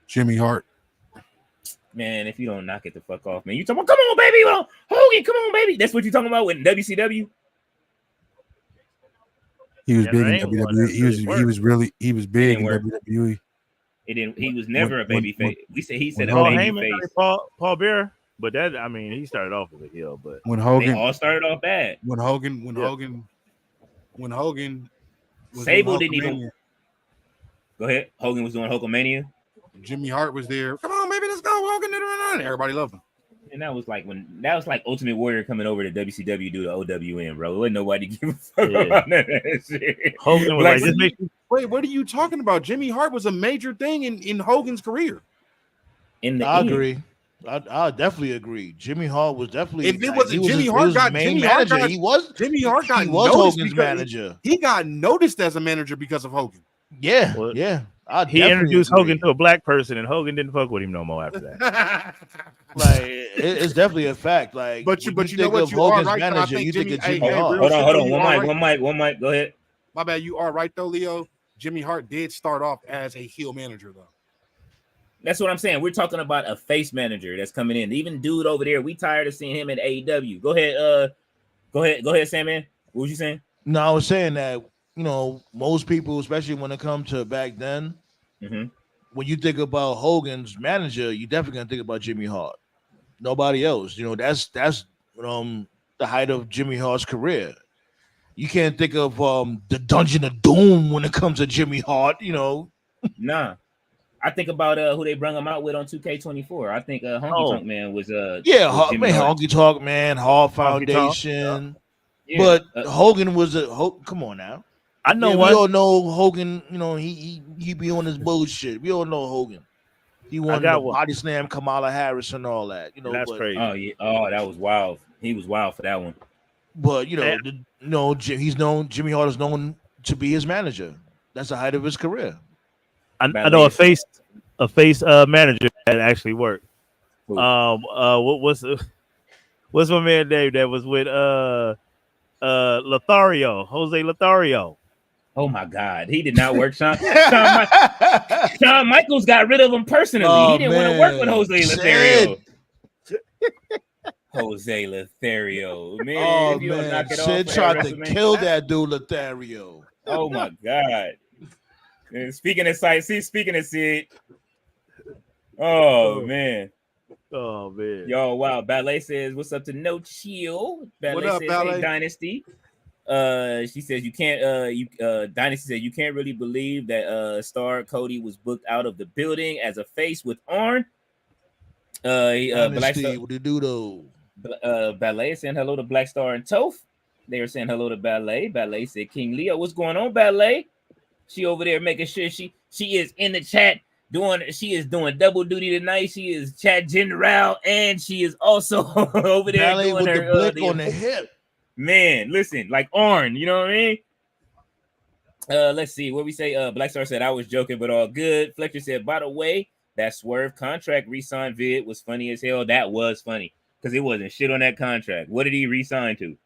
Jimmy Hart. Man, if you don't knock it the fuck off, man. You talking about, come on, baby, Hogan, come on, baby. That's what you talking about with WCW? He was big in WWE. He was big in WWE. He was never a baby face. He said a Paul baby Heyman, face. Paul Bearer, but that, I mean, he started off with a heel, but when Hogan, they all started off bad. When Hogan was Sable didn't even go ahead. Hogan was doing Hulkamania. Jimmy Hart was there. Come on, baby, let's go, Hogan. Everybody loved him. And that was like Ultimate Warrior coming over to WCW due to OWN, bro. There wasn't nobody give a fuck about that shit. Hogan was like, wait, what are you talking about? Jimmy Hart was a major thing in Hogan's career. I agree. I definitely agree. Jimmy Hart was definitely. If it wasn't Jimmy Hart got Hogan's manager. He got noticed as a manager because of Hogan. Yeah, well, yeah. He introduced Hogan to a black person, and Hogan didn't fuck with him no more after that. Like it's definitely a fact. Like, but you know what? You are right. Manager, you think Jimmy Hart. Hold on. One mic. Go ahead. My bad. You are right though, Leo. Jimmy Hart did start off as a heel manager though. That's what I'm saying. We're talking about a face manager that's coming in. Even dude over there, we tired of seeing him in AEW. Go ahead, Sandman. What was you saying? No, I was saying that. You know, most people, especially when it comes to back then, when you think about Hogan's manager, you definitely gonna think about Jimmy Hart. Nobody else. You know, that's the height of Jimmy Hart's career. You can't think of the Dungeon of Doom when it comes to Jimmy Hart. You know, nah. I think about who they brung him out with on 2K24. I think Honky Tonk Man was Honky Tonk Man, Hart Foundation. Yeah. But Hogan was come on now. I know we all know Hogan. You know he be on his bullshit. We all know Hogan. He wanted to body slam Kamala Harris and all that. You know that's crazy. Oh yeah, that was wild. He was wild for that one. But Jimmy Hart is known to be his manager. That's the height of his career. I know a face manager that actually worked. What was What's my man name that was with Lothario, Jose Lothario? Oh my God, he did not work. Shawn Michaels got rid of him personally. He didn't want to work with Jose Lothario. Jose Lothario, man. Oh if you don't man, knock it Sid off tried to kill that dude, Lothario. Oh my God. And speaking of Sid. Oh man. Oh man. Yo, wow. Ballet says, "What's up to No Chill?" Ballet What up, says, Ballet? "Hey, Dynasty." She says you can't. Dynasty said you can't really believe that Star Cody was booked out of the building as a face with Arn. Dynasty, what do you do though? Ballet saying hello to Black Star and Toph. They were saying hello to Ballet. Ballet said, "King Leo, what's going on, Ballet?" She over there making sure she is in the chat she is doing double duty tonight. She is chat general and she is also over there Ballet doing with her the blick on the hip. Man, listen, like Arn, you know what I mean? Let's see what we say. Black Star said I was joking, but all good. Fletcher said, by the way, that Swerve contract re-sign vid was funny as hell. That was funny because it wasn't shit on that contract. What did he re-sign to?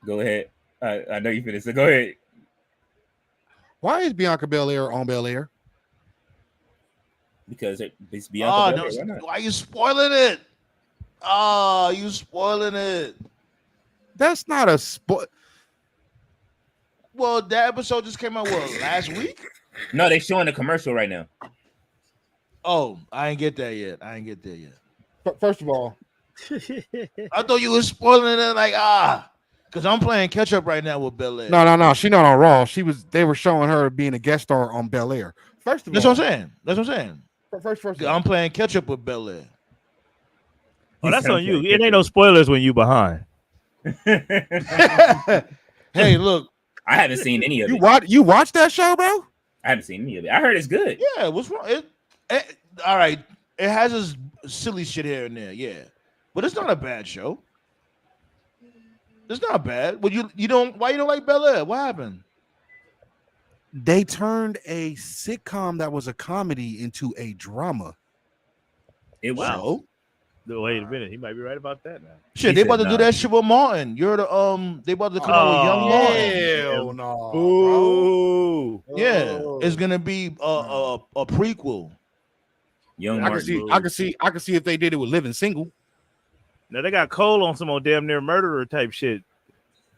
Go ahead. I know you finished, so go ahead. Why is Bianca Belair on Belair? Because it's Bianca Belair. Why are you spoiling it? Oh, you spoiling it. That's not a spoil. Well, that episode just came out last week? No, they're showing the commercial right now. Oh, I ain't get that yet. First of all, I thought you were spoiling it because I'm playing catch up right now with Belair. No. She's not on Raw. They were showing her being a guest star on Belair. First of all, That's what I'm saying. First. I'm playing catch up with Belair. Oh, that's on you. It ain't no spoilers when you behind. Hey, look. I haven't seen any of it. You watched that show, bro? I haven't seen any of it. I heard it's good. Yeah, what's wrong? All right. It has this silly shit here and there, yeah. But it's not a bad show. It's not bad. But you don't why you don't like Belair? What happened? They turned a sitcom that was a comedy into a drama. It was. Wow. Wait a minute, he might be right about that now. Shit, they about to do that shit with Martin. You're the they about to come out with Young Martin. Hell no. Ooh. Yeah, it's gonna be a prequel. Young I Martin. can see if they did it with Living Single. Now they got Cole on some old damn near murderer type shit.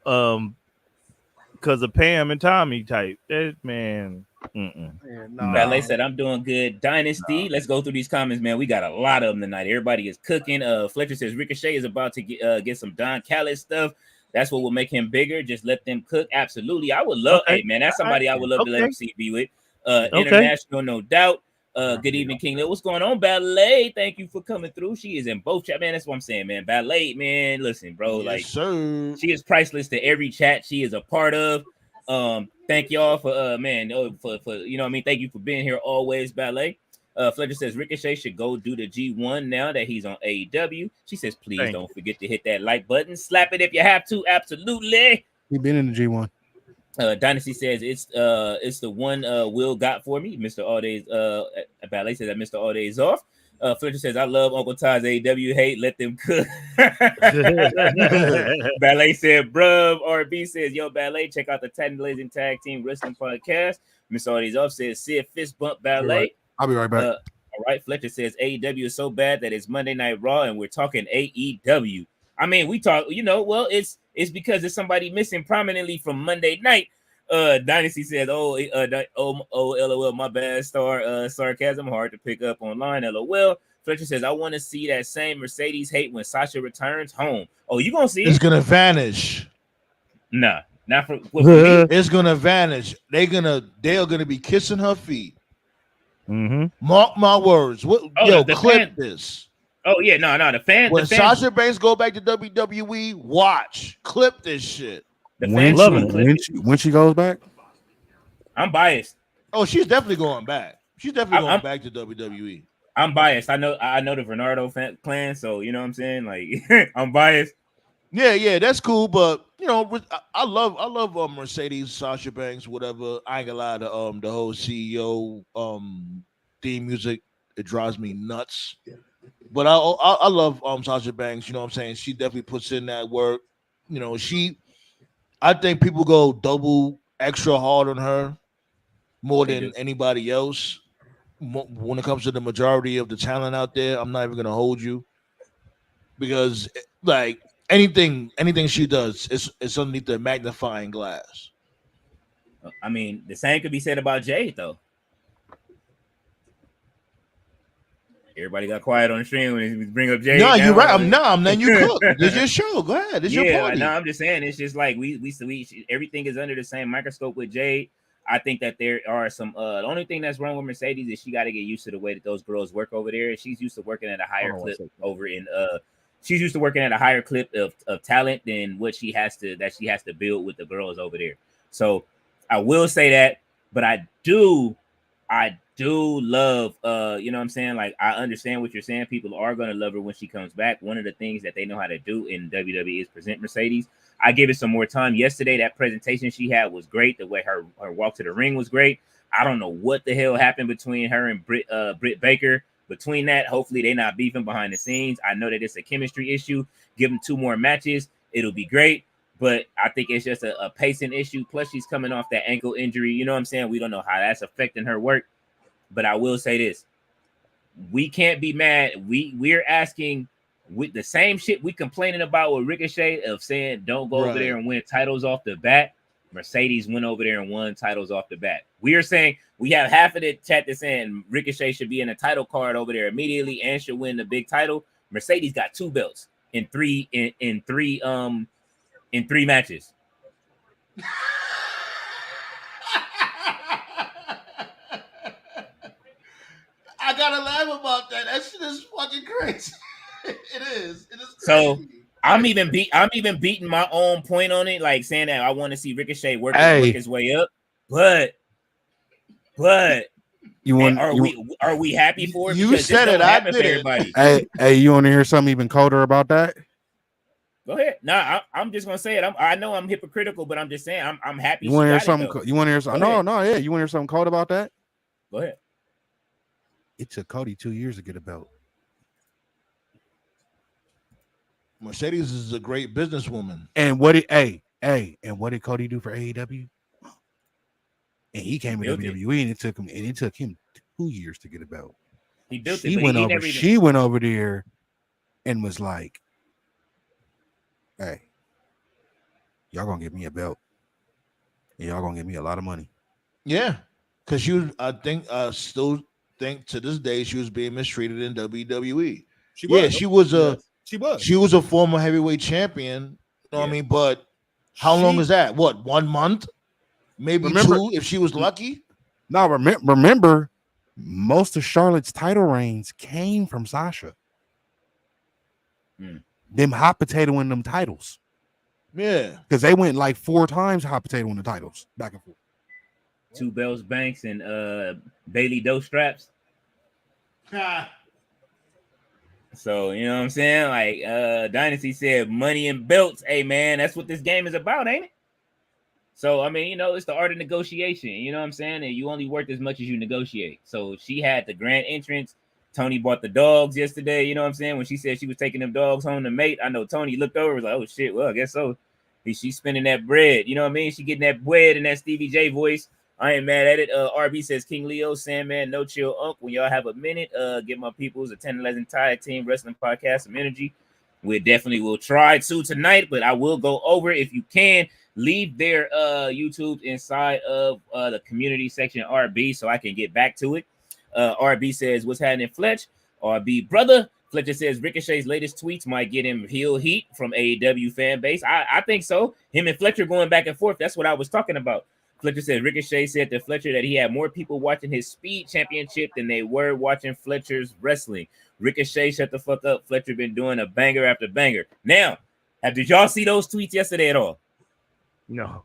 Because of Pam and Tommy type. That man. Ballet said, I'm doing good. Dynasty. Let's go through these comments, man. We got a lot of them tonight. Everybody is cooking. Fletcher says Ricochet is about to get some Don Callis stuff. That's what will make him bigger. Just let them cook. Absolutely. I would love, hey man, that's somebody I would love to let him be with. International, no doubt. Good evening, King Lil. What's going on, Ballet? Thank you for coming through. She is in both chat, man. That's what I'm saying, man. Ballet, man. Listen, bro, she is priceless to every chat she is a part of. Thank y'all for for you know what I mean. Thank you for being here always, Ballet. Fletcher says Ricochet should go do the G1 now that he's on AEW. She says, please don't forget to hit that like button. Slap it if you have to. Absolutely. We've been in the G1. Dynasty says it's the one Will got for me. Mr. Alday's Ballet says that Mr. Alday's off. Fletcher says I love Uncle Todd's AEW hate. Let them cook. Ballet said, bruv. RB says, yo, Ballet, check out the Titan Blazing Tag Team Wrestling Podcast. Mr. Alday's off says, Sid fist bump Ballet. I'll be right back. All right. Fletcher says AEW is so bad that it's Monday Night Raw and we're talking AEW. I mean, we talk, well, it's because there's somebody missing prominently from Monday night. Dynasty says, LOL, my bad, sarcasm, hard to pick up online, LOL. Fletcher says, I want to see that same Mercedes hate when Sasha returns home. Oh, you gonna see it's gonna vanish. Nah, not for me. It's gonna vanish. They're gonna be kissing her feet. Mm-hmm. Mark my words. Clip this. Oh yeah, no, the fans. When Sasha Banks go back to WWE, watch, clip this shit. When she goes back, I'm biased. Oh, she's definitely going back. She's definitely going back to WWE. I'm biased. I know the Bernardo clan, so you know what I'm saying. Like, I'm biased. Yeah, that's cool. But I love Mercedes, Sasha Banks, whatever. I ain't gonna lie to the whole CEO theme music. It drives me nuts. But I love Sasha Banks. You know what I'm saying? She definitely puts in that work. You know, I think people go double extra hard on her more They than do. anybody else. When it comes to the majority of the talent out there, I'm not even gonna hold you because like anything she does, it's underneath the magnifying glass. I mean, the same could be said about Jade though. Everybody got quiet on the stream when we bring up No, Jade you're now. right. I'm letting you cook. This is your show. Go ahead. This is your Yeah, party. no, I'm just saying it's just like we everything is under the same microscope with Jade. I think that there are some the only thing that's wrong with Mercedes is she got to get used to the way that those girls work over there. She's used to working at a higher clip over in she's used to working at a higher clip of talent than what she has to build with the girls over there. So I will say that, but I do love you know what I'm saying? Like I understand what you're saying. People are gonna love her when she comes back. One of the things that they know how to do in WWE is present Mercedes. I give it some more time. Yesterday, that presentation she had was great. The way her walk to the ring was great. I don't know what the hell happened between her and Britt Baker. Between that, hopefully they're not beefing behind the scenes. I know that it's a chemistry issue. Give them 2 more matches. It'll be great. But I think it's just a pacing issue. Plus, she's coming off that ankle injury. You know what I'm saying? We don't know how that's affecting her work. But I will say this. We can't be mad. We're asking with the same shit we complaining about with Ricochet of saying don't go over there and win titles off the bat. Mercedes went over there and won titles off the bat. We are saying we have half of the chat that's saying Ricochet should be in a title card over there immediately and should win the big title. Mercedes got 2 belts in three matches. I gotta laugh about that. That shit is fucking crazy. It is. It is crazy. So I'm even beating my own point on it, like saying that I want to see Ricochet work his way up. But you want are we happy for it? You because said it. I did. For everybody. Hey, you want to hear something even colder about that? Go ahead. No, I'm just gonna say it. I know I'm hypocritical, but I'm just saying I'm happy. You want to hear something? You want to hear something? No, yeah. You want to hear something cold about that? Go ahead. It took Cody 2 years to get a belt. Mercedes is a great businesswoman. And what did Cody do for AEW? And he came to WWE, and it took him 2 years to get a belt. He built she went over there and was like, "Hey, y'all gonna give me a belt, and y'all gonna give me a lot of money." Yeah, because still think to this day she was being mistreated in WWE. She was a former heavyweight champion. You know what I mean? But how long is that? What, 1 month? Maybe 2 if she was lucky. No, remember, most of Charlotte's title reigns came from Sasha. Them hot potatoing them titles. Yeah. Because they went like 4 times hot potatoing the titles back and forth. 2 belts, Banks, and Bailey Doe straps. So, you know what I'm saying? Like Dynasty said, money and belts. Hey, man, that's what this game is about, ain't it? So, I mean, you know, it's the art of negotiation. You know what I'm saying? And you only worth as much as you negotiate. So she had the grand entrance. Tony bought the dogs yesterday. You know what I'm saying? When she said she was taking them dogs home to mate, I know Tony looked over and was like, oh, shit, well, I guess so. She's spending that bread. You know what I mean? She getting that bread in that Stevie J voice. I ain't mad at it. RB says, King Leo, Sandman, No Chill Unk. When y'all have a minute, give my peoples a 10-11 tag team wrestling podcast some energy. We definitely will try to tonight, but I will go over if you can. Leave their YouTube inside of the community section RB so I can get back to it. RB says, what's happening, Fletch? RB, brother. Fletcher says Ricochet's latest tweets might get him heel heat from AEW fan base. I think so. Him and Fletcher going back and forth. That's what I was talking about. Fletcher said Ricochet said to Fletcher that he had more people watching his speed championship than they were watching Fletcher's wrestling. Ricochet, shut the fuck up. Fletcher been doing a banger after banger. Now, did y'all see those tweets yesterday at all? No.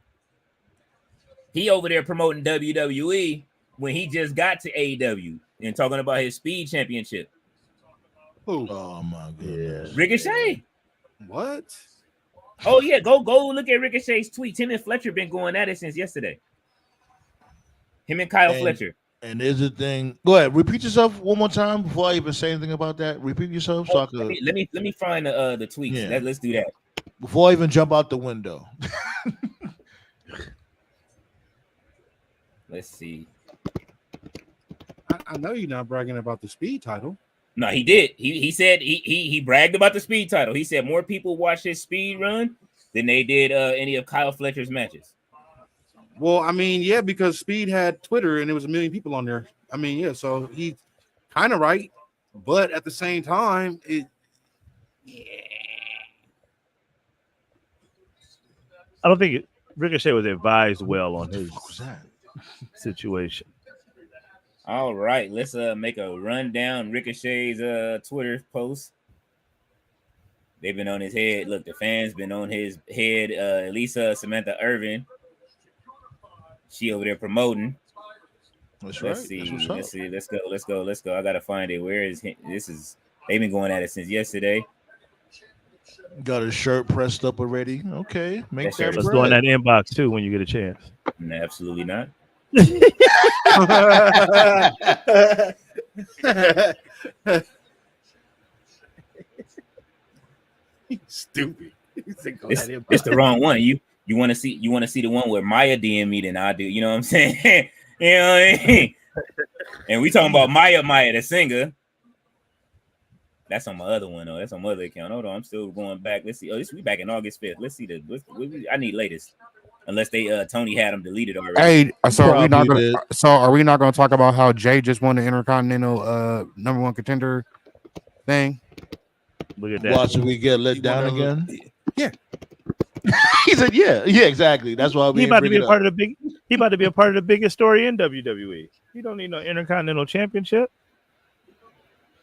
He over there promoting WWE when he just got to AEW and talking about his speed championship. Who? Oh my goodness. Ricochet. What? Oh yeah, go look at Ricochet's tweets. Him and Fletcher been going at it since yesterday. Him and Kyle Fletcher. And there's a thing. Go ahead, repeat yourself one more time before I even say anything about that. Repeat yourself so I could. Let me find the tweets. Yeah. Let's do that Before I even jump out the window. Let's see. I know you're not bragging about the speed title. No, he did. He said he bragged about the speed title. He said more people watched his speed run than they did any of Kyle Fletcher's matches. Well, I mean, yeah, because Speed had Twitter and there was 1 million people on there. I mean, yeah, so he's kind of right, but at the same time, I don't think Ricochet was advised well on his situation. All right, let's make a rundown. Ricochet's Twitter post. They've been on his head. Look, the fans been on his head. Lisa Samantha Irvin. She over there promoting. Let's see. Let's go. I gotta find it. Where is he? This is. They've been going at it since yesterday. Got his shirt pressed up already. Okay, make that. Let's go in that inbox too when you get a chance. No, absolutely not. Stupid. It's the wrong one. You want to see the one where Maya DM me than I do. You know what I'm saying? You know what I mean? And we talking about Maya, the singer. That's on my other one though. That's on my other account. Hold on, I'm still going back. Let's see. Oh, we back in August 5th. Let's see I need latest. Unless they Tony had them deleted already. Hey, so are we not gonna talk about how Jay just won the Intercontinental #1 contender thing? Look at that. Watch we get let down again. Yeah. He said, "Yeah, exactly." That's why he about to be a part of the big. He about to be a part of the biggest story in WWE. He don't need no Intercontinental Championship.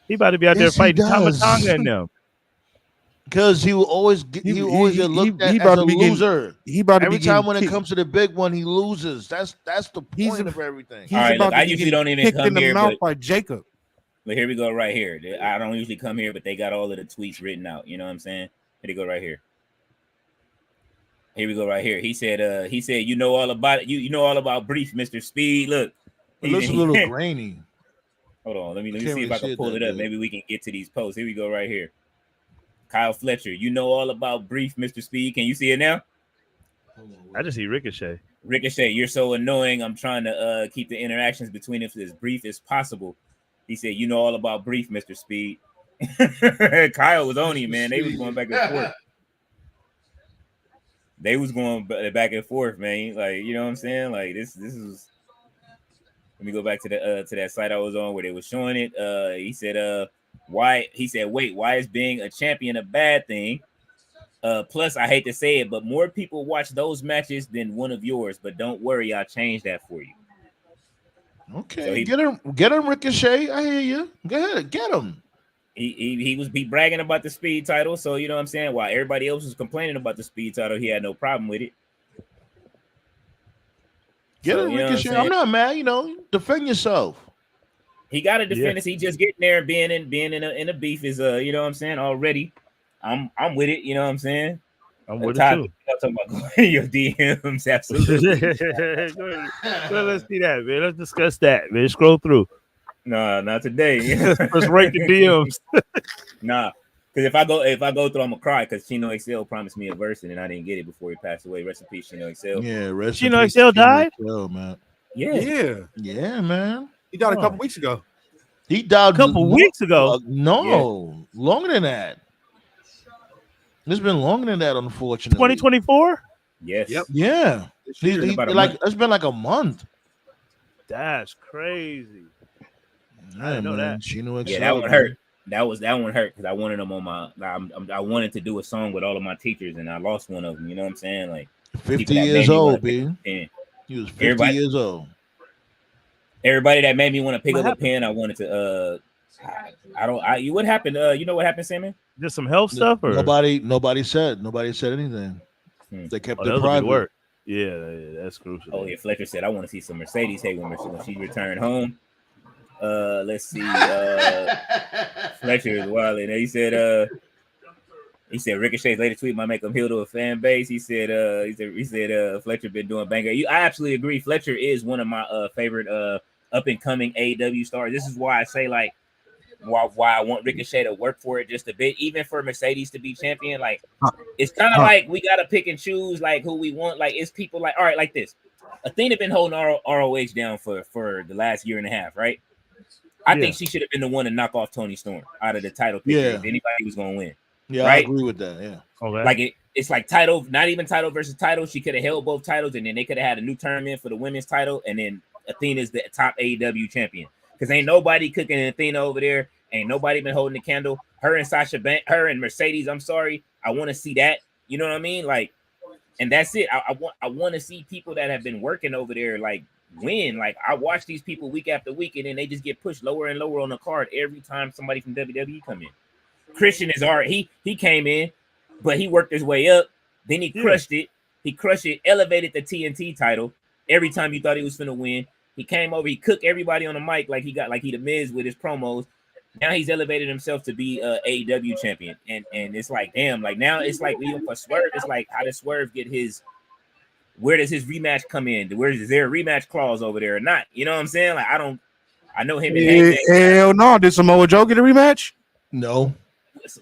He about to be out there fighting Tamatanga and them. Because he will always get looked at as a loser. Every time when it comes to the big one, he loses. That's the point of everything. All right, look, I usually don't even come here, but by Jacob. But here we go right here. I don't usually come here, but they got all of the tweets written out. You know what I'm saying? Here they go right here. Here we go right here. He said, you know all about it. You know all about Brief, Mr. Speed. Look. It looks a little grainy. Hold on. Let me see if I can pull it up. Maybe we can get to these posts. Here we go right here. Kyle Fletcher, you know all about Brief, Mr. Speed. Can you see it now? I just see Ricochet. Ricochet, you're so annoying. I'm trying to keep the interactions between us as brief as possible. He said, you know all about Brief, Mr. Speed. Kyle was on him, man. They was going back and forth. They was going back and forth, man. Like, you know what I'm saying? Like, this is. Let me go back to that site I was on where they were showing it. He said, why? He said, wait, why is being a champion a bad thing? Plus, I hate to say it, but more people watch those matches than one of yours. But don't worry, I'll change that for you. Okay, so get him, Ricochet. I hear you. Go ahead, get him. He was bragging about the speed title, so you know what I'm saying. While everybody else was complaining about the speed title, he had no problem with it. Get him, Ricochet. I'm not mad. You know, defend yourself. He got to defend us. He just getting there and being in a beef is you know what I'm saying already. I'm with it. You know what I'm saying. I'm with it too. I'm talking about your DMs, absolutely. Well, let's see that, man. Let's discuss that, man. Scroll through. No, not today. Let's rate the DMs. Nah, because if I go through, I'm gonna cry because Chino XL promised me a verse and I didn't get it before he passed away. Rest in peace, Chino XL. Yeah, Chino XL died. Man. Yeah, man. He died a couple weeks ago. He died a couple weeks ago. Longer than that. It's been longer than that, unfortunately. 2024. Yes. Yep. Yeah. It's been like a month. That's crazy. I didn't know that. Chino XL, that one hurt. That one hurt because I wanted them on my. I wanted to do a song with all of my teachers, and I lost one of them. You know what I'm saying? Like 50 years old, B. He was 50 years old. Everybody that made me want to pick up a pen, I wanted to. What happened? You know what happened, Sammy? Just some health stuff, or nobody said anything. They kept it private. Work. Yeah, that's crucial. Oh yeah, Fletcher said I want to see some Mercedes. Hey, when she returned home. Let's see. Fletcher is wild, and he said Ricochet's latest tweet might make him heel to a fan base. He said Fletcher been doing banger. I absolutely agree. Fletcher is one of my favorite up and coming AEW stars. This is why I say like why I want Ricochet to work for it just a bit, even for Mercedes to be champion. Like it's kind of like we gotta pick and choose like who we want. Like it's people like all right, like this. Athena been holding ROH down for the last year and a half, right? I think she should have been the one to knock off Toni Storm out of the title picture if anybody was gonna win. Yeah, right? I agree with that. Yeah. Okay. Like it's like title, not even title versus title. She could have held both titles, and then they could have had a new tournament for the women's title, and then Athena's the top AEW champion. Because ain't nobody cooking Athena over there. Ain't nobody been holding the candle. Her and Sasha Banks, her and Mercedes. I'm sorry, I want to see that. You know what I mean? Like, and that's it. I want to see people that have been working over there like win. Like I watch these people week after week, and then they just get pushed lower and lower on the card every time somebody from WWE come in. Christian is already he came in, but he worked his way up. Then he crushed it. He crushed it, elevated the TNT title. Every time you thought he was finna win, he came over. He cooked everybody on the mic like he the Miz with his promos. Now he's elevated himself to be AEW champion, and it's like damn, like now it's like even for Swerve, it's like how does Swerve get his? Where does his rematch come in? Where is there a rematch clause over there or not? You know what I'm saying? Like I know him and Hank. Hell no! Did Samoa Joe get a rematch? No.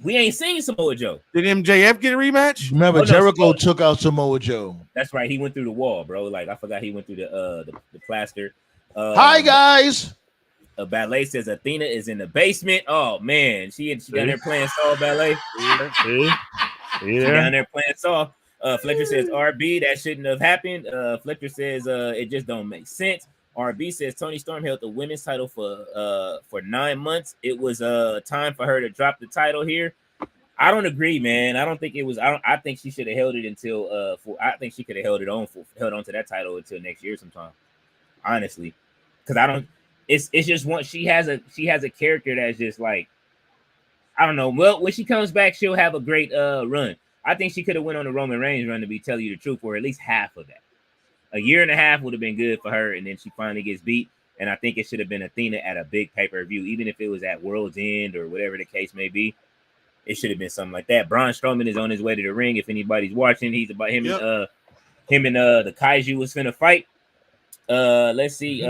We ain't seen Samoa Joe. Did MJF get a rematch? Remember, Jericho took out Samoa Joe. That's right. He went through the wall, bro. Like I forgot he went through the plaster. Hi guys. Ballet says Athena is in the basement. Oh man, she down there playing Saw Ballet. She down there playing Saw. Fletcher says RB that shouldn't have happened. Fletcher says it just don't make sense. RB says Toni Storm held the women's title for 9 months. It was time for her to drop the title here. I don't agree, man. I don't think it was. I think she should have held it until I think she could have held on to that title until next year sometime. Honestly, because I don't. It's just one. She has a character that's just like I don't know. Well, when she comes back, she'll have a great run. I think she could have went on the Roman Reigns run to be tell you the truth, or at least half of that. A year and a half would have been good for her, and then she finally gets beat. And I think it should have been Athena at a big pay-per-view, even if it was at World's End or whatever the case may be. It should have been something like that. Braun Strowman is on his way to the ring. If anybody's watching, he's about him and the Kaiju was finna fight. Let's see.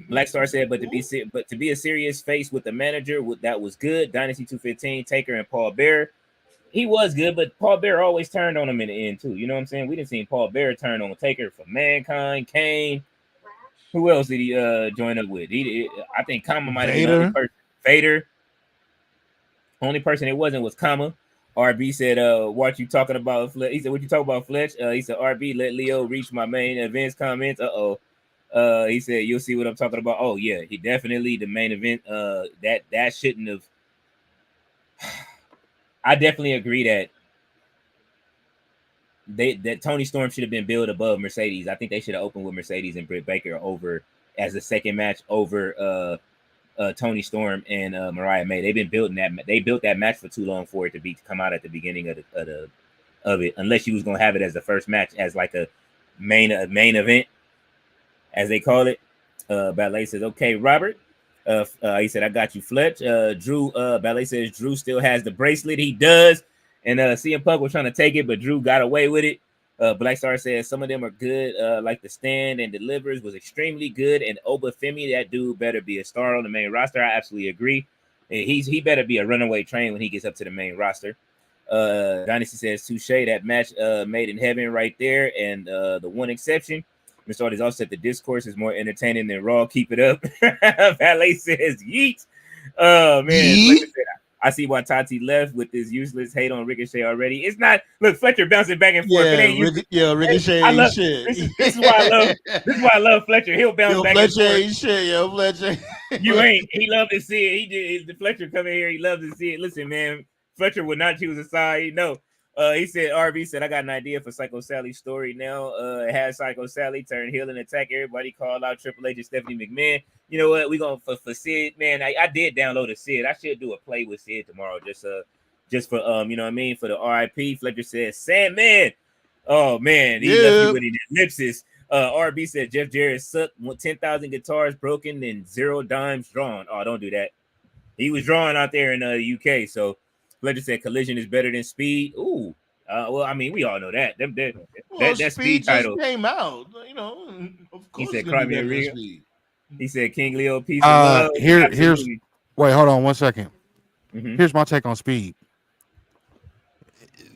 Black Star said, but to be a serious face with the manager, that was good. Dynasty 215, Taker and Paul Bearer. He was good, but Paul Bearer always turned on him in the end too. You know what I'm saying? We didn't see Paul Bearer turn on Taker for Mankind, Kane. Who else did he join up with? I think Kama might have been the only person. Vader. Only person it wasn't was Kama. RB said, what you talking about? He said, what you talking about, Fletch? He said, RB, let Leo reach my main events comments. He said, you'll see what I'm talking about. Oh, yeah, he definitely the main event. That shouldn't have. I definitely agree that Toni Storm should have been billed above Mercedes. I think they should have opened with Mercedes and Britt Baker over as the second match over Toni Storm and Mariah May. They've been building that. They built that match for too long for it to come out at the beginning of it. Unless you was gonna have it as the first match as like a main event, as they call it. Ballet says, "Okay, Robert." He said, "I got you, Fletch." Drew. Ballet says Drew still has the bracelet. He does. And CM Punk was trying to take it, but Drew got away with it. Black Star says some of them are good, like the Stand and Delivers was extremely good. And Oba Femi, that dude better be a star on the main roster. I absolutely agree. And he better be a runaway train when he gets up to the main roster. Dynasty says touche, that match made in heaven right there. And the one exception, Mr. Artis also said the discourse is more entertaining than Raw. Keep it up. Valet says yeet. Oh man. Yeet. I see why Tati left with this useless hate on Ricochet already. It's not. Look, Fletcher bouncing back and forth. Ricochet ain't shit. This is why I love. This is why I love Fletcher. He'll bounce back Fletcher and forth. Ain't shit, Fletcher. You ain't. He loved to see it. He did. The Fletcher come in here. He loves to see it. Listen, man. Fletcher would not choose a side. No. He said. RB said, "I got an idea for Psycho Sally's story now. It has Psycho Sally turn heel and attack everybody. Call out Triple H and Stephanie McMahon. You know what? We gonna for Sid, man. I did download a Sid. I should do a play with Sid tomorrow, just for you know what I mean, for the RIP. Fletcher says, Sandman. Oh man, he left you with an ellipsis. RB said Jeff Jarrett sucked. 10,000 guitars broken and 0 dimes drawn. Oh, don't do that. He was drawing out there in the UK. So Fletcher said Collision is better than Speed. Ooh. Well, I mean, we all know that. That Speed just title came out. You know, of course. He said, "Cry me a real." He said King Leo, peace and love. Here's wait, hold on 1 second. Mm-hmm. Here's my take on Speed.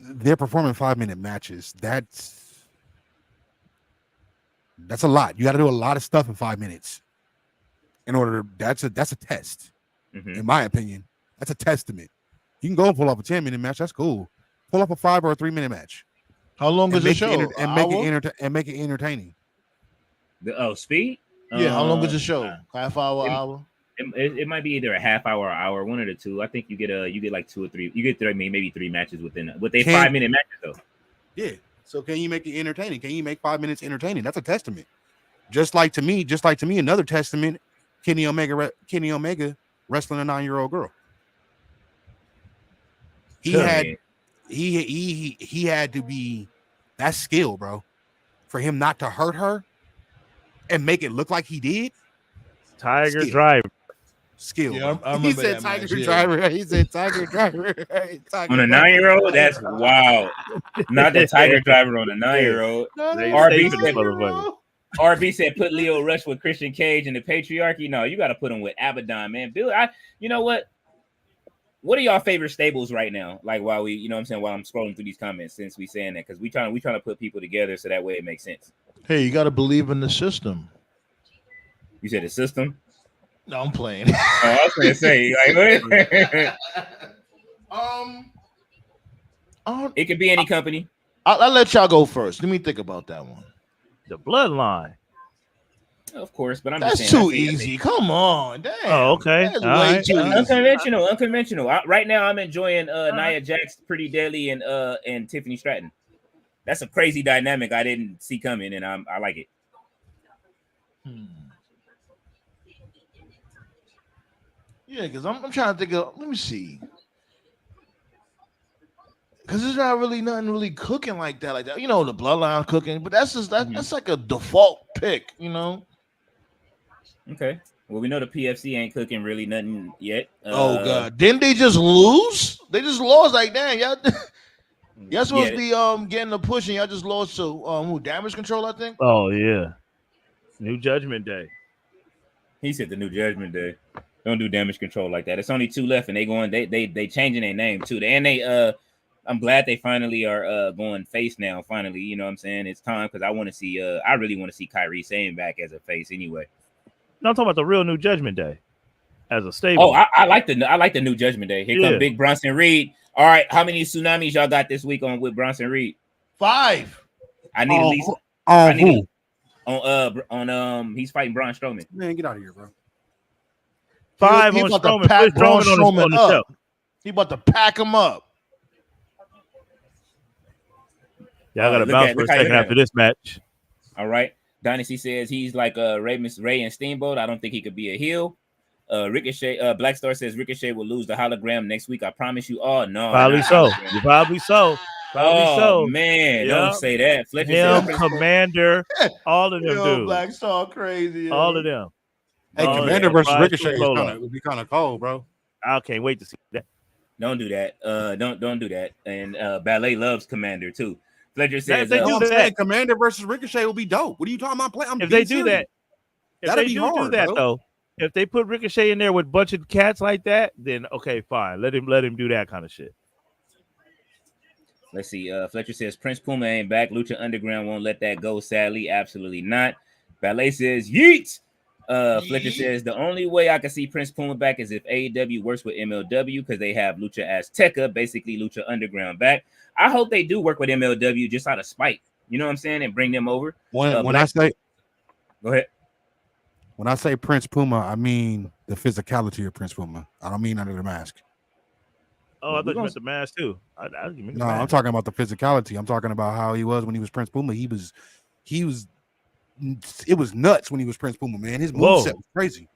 They're performing 5-minute matches. That's a lot. You got to do a lot of stuff in 5 minutes. In order, that's a test. Mm-hmm. In my opinion, that's a testament. You can go and pull off a 10-minute match. That's cool. Pull up a 5 or a 3-minute match. How long is the show? Make it entertaining. Speed? Yeah. How long is the show? Half hour, hour? It might be either a half hour or hour, one of the two. I think you get like 2 or 3. You get maybe 3 matches with 5-minute matches though. Yeah. So can you make it entertaining? Can you make 5 minutes entertaining? That's a testament. Just like to me, another testament. Kenny Omega wrestling a 9-year-old girl. He had to be that skill, bro, for him not to hurt her and make it look like he did. Tiger Driver. Skill. Yeah, I he said Tiger Driver. He said Tiger Driver. On a 9-year-old? That's wild. Not the Tiger Driver on a 9-year-old. RB said put Leo Rush with Christian Cage and the Patriarchy. No, you got to put him with Abaddon, man. Bill, you know what? What are y'all favorite stables right now? Like while we, you know what I'm saying, while I'm scrolling through these comments since we saying that, because we trying to put people together so that way it makes sense. Hey, you got to believe in the system. You said the system? No, I'm playing. I was going to say, it could be any company. I'll let y'all go first. Let me think about that one. The Bloodline. Of course, but that's just saying, too easy. Come on, damn. Oh, okay. That's way too easy. Unconventional. Right now, I'm enjoying Nia Jax, Pretty Deadly, and Tiffany Stratton. That's a crazy dynamic I didn't see coming, and I like it. Yeah, because I'm trying to think of. Let me see. Because there's not really nothing really cooking like that. You know, the Bloodline cooking, but that's just that's like a default pick. You know. Okay. Well, we know the PFC ain't cooking really nothing yet. Oh God! Didn't they just lose? They just lost. Like damn, y'all supposed to be getting a push, and y'all just lost to Damage Control, I think. Oh yeah, New Judgment Day. He said the New Judgment Day. Don't do Damage Control like that. It's only 2 left, and they changing their name too. And I'm glad they finally are going face now. Finally, you know what I'm saying? It's time because I want to see. I really want to see Kyrie Sane back as a face anyway. No, I'm talking about the real New Judgment Day as a stable. Oh, I like the New Judgment Day. Here comes Big Bronson Reed. All right, how many tsunamis y'all got this week with Bronson Reed? 5. I need at least. He's fighting Braun Strowman. Man, get out of here, bro. 5 on Strowman. Put Strowman on the show. He about to pack him up. Y'all got to bounce for a second after this match. All right. Dynasty says he's like Ray and Steamboat. I don't think he could be a heel. Ricochet, Black Star says Ricochet will lose the hologram next week. I promise you. Oh no, probably so. Probably so. Man, don't say that. Fletcher says Commander, all of them dudes. Black Star crazy. All of them. Hey, Commander versus Ricochet would be kind of cold, bro. I can't wait to see that. Don't do that. Don't do that. And Ballet loves Commander too. Fletcher says they do that. Commander versus Ricochet will be dope. What are you talking about? If they do that, though, if they put Ricochet in there with a bunch of cats like that, then okay, fine. Let him do that kind of shit. Let's see. Fletcher says Prince Puma ain't back. Lucha Underground won't let that go. Sadly, absolutely not. Ballet says yeet. Fletcher says the only way I can see Prince Puma back is if AEW works with MLW because they have Lucha Azteca, basically Lucha Underground back. I hope they do work with MLW just out of spite. You know what I'm saying? And bring them over. Go ahead. When I say Prince Puma, I mean the physicality of Prince Puma. I don't mean under the mask. Oh, I thought you meant the mask too. I'm talking about the physicality. I'm talking about how he was when he was Prince Puma. He was. It was nuts when he was Prince Puma, man. His moveset was crazy.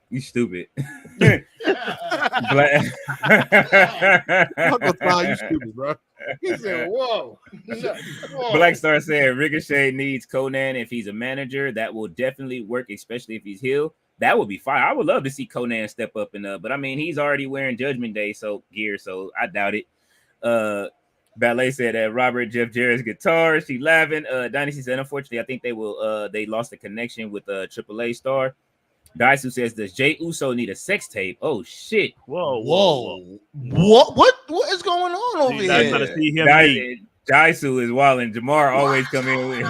You stupid. You stupid, bro. He said, whoa. Black Star said Ricochet needs Conan if he's a manager. That will definitely work, especially if he's heel. That would be fine. I would love to see Conan step up but I mean, he's already wearing Judgment Day gear, so I doubt it. Ballet said that Robert Jeff Jarrett's guitar. She laughing. Dynasty said, unfortunately, I think they lost the connection with AAA star. Daisu says, does Jay Uso need a sex tape? Oh shit. Whoa. What is going on over I trying to here? see him eat. Daisu is wild, and Jamar always come in with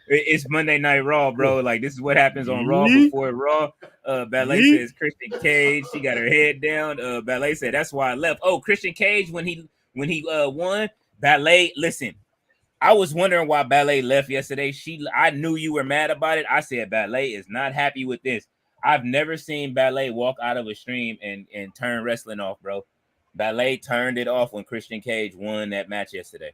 it's Monday Night Raw, bro. Like, this is what happens on Raw before Raw. Ballet says Christian Cage. She got her head down. Ballet said that's why I left. Oh, Christian Cage when he won. Ballet, listen. I was wondering why Ballet left yesterday. I knew you were mad about it. I said Ballet is not happy with this. I've never seen Ballet walk out of a stream and turn wrestling off, bro. Ballet turned it off when Christian Cage won that match yesterday.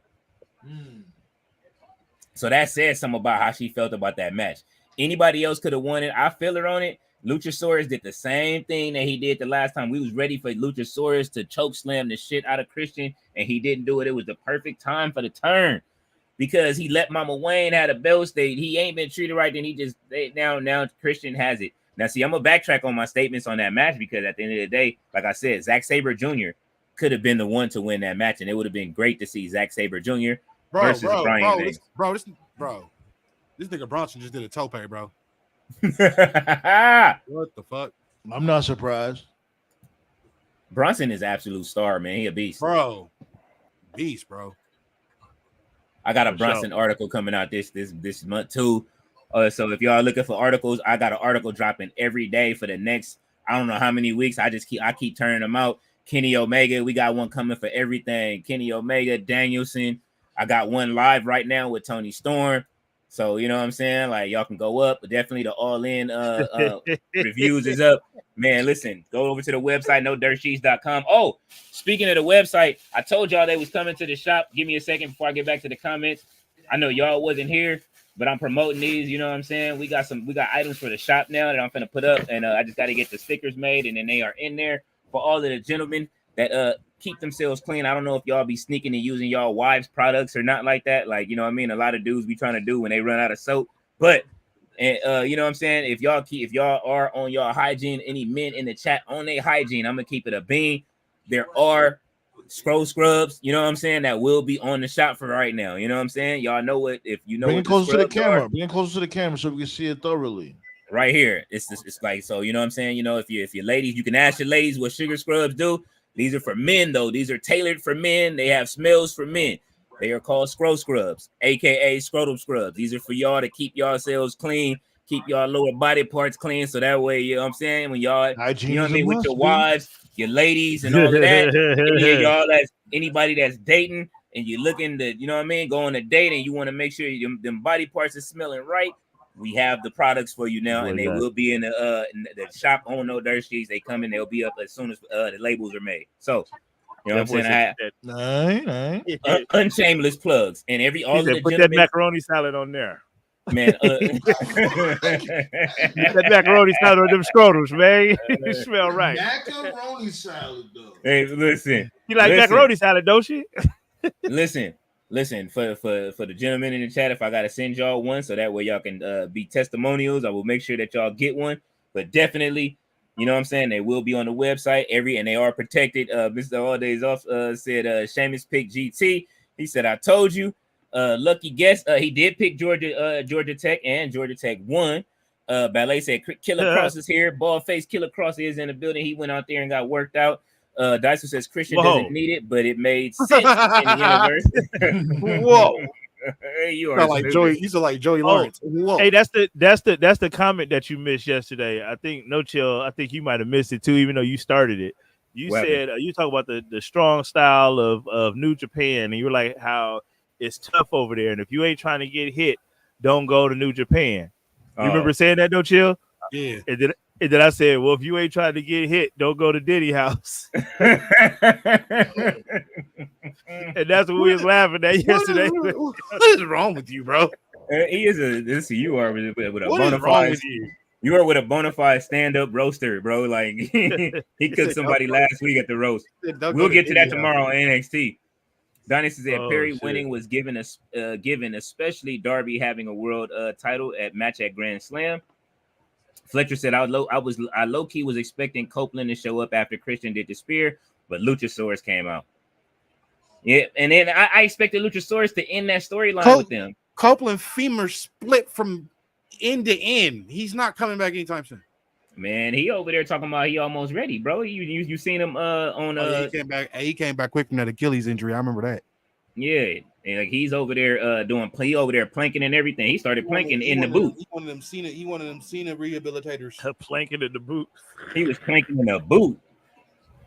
So that says something about how she felt about that match. Anybody else could have won it. I feel her on it. Luchasaurus did the same thing that he did the last time. We was ready for Luchasaurus to choke slam the shit out of Christian, and he didn't do it. It was the perfect time for the turn because he let Mama Wayne have a belt state. He ain't been treated right. Then now Christian has it. Now, see, I'm going to backtrack on my statements on that match because at the end of the day, like I said, Zack Sabre Jr. could have been the one to win that match, and it would have been great to see Zack Sabre Jr. versus Brian Banks. This nigga Bronson just did a tope, bro. What the fuck? I'm not surprised. Bronson is absolute star, man. He a beast. Bro. Beast, bro. I got a Bronson article coming out this month too. So if y'all looking for articles, I got an article dropping every day for the next, I don't know how many weeks. I keep turning them out. Kenny Omega, we got one coming for everything. Kenny Omega, Danielson. I got one live right now with Tony Storm. So, you know what I'm saying? Like, y'all can go up. Definitely the all-in reviews is up. Man, listen, go over to the website, nodirtsheets.com. Oh, speaking of the website, I told y'all they was coming to the shop. Give me a second before I get back to the comments. I know y'all wasn't here, but I'm promoting these. You know what I'm saying? We got items for the shop now that I'm finna put up, and I just got to get the stickers made, and then they are in there for all of the gentlemen that keep themselves clean. I don't know if y'all be sneaking and using y'all wives' products or not like that. Like, you know what I mean? A lot of dudes be trying to do when they run out of soap. But you know what I'm saying? If y'all are on y'all hygiene, any men in the chat on their hygiene, I'm gonna keep it a bean. There are scroll scrubs, you know what I'm saying, that will be on the shop for right now. You know what I'm saying? Y'all know what, if you know, bring it closer to the camera. Bring it closer to the camera so we can see it thoroughly. Right here. It's like, so you know what I'm saying? You know, if you're ladies, you can ask your ladies what sugar scrubs do. These are for men, though. These are tailored for men. They have smells for men. They are called scroll scrubs, aka scrotum scrubs. These are for y'all to keep yourselves clean, keep y'all lower body parts clean, so that way, you know what I'm saying, when y'all, hygiene, you know what I mean, with your wives, your ladies, and all of that, and y'all, that's anybody that's dating and you're looking to, you know what I mean, go on a date and you want to make sure them body parts are smelling right. We have the products for you now, and they will be in the shop on No Dirt Sheets. They come in, they'll be up as soon as the labels are made. So, you know what I'm saying? Unshameless plugs, and all of the put that macaroni salad on there, man. That macaroni salad on them scrotums, man. You smell right. Macaroni salad, though. Hey, listen. You like macaroni salad, don't you? Listen, for the gentlemen in the chat, if I gotta send y'all one so that way y'all can be testimonials, I will make sure that y'all get one. But definitely, you know what I'm saying, they will be on the website and they are protected. Mr. All Days Off said Seamus picked GT. He said, I told you. Lucky guess, he did pick Georgia Tech, and Georgia Tech won. Ballet said Killer Cross is here. Bald face Killer Cross is in the building. He went out there and got worked out. Dyson says Christian doesn't need it, but it made sense in the universe. Whoa. You are like Joey. You sound like Joey Lawrence. Whoa. Hey, that's the comment that you missed yesterday. I think No Chill. I think you might have missed it too, even though you started it. You said you talk about the strong style of New Japan, and you were like how it's tough over there, and if you ain't trying to get hit, don't go to New Japan. You remember saying that, No Chill? Yeah. And then I said, well, if you ain't trying to get hit, don't go to Diddy house. And that's what we was laughing at yesterday. What is wrong with you, bro? He is you are with a bona fide. You are with a bona fide stand-up roaster, bro. Like he cooked somebody last week at the roast. We'll get to that tomorrow on NXT. Dynasty said Perry winning was given, especially Darby having a world title at match at Grand Slam. Fletcher said I low key was expecting Copeland to show up after Christian did the spear, but Luchasaurus came out. Yeah, and then I expected Luchasaurus to end that storyline with them. Copeland femur split from end to end. He's not coming back anytime soon. Man, he over there talking about he almost ready, bro. You seen him on he came back. He came back quick from that Achilles injury. I remember that. Yeah, and like he's over there he over there planking and everything. He started planking in the boot. He wanted them Cena rehabilitators. Planking in the boot. He was planking in the boot.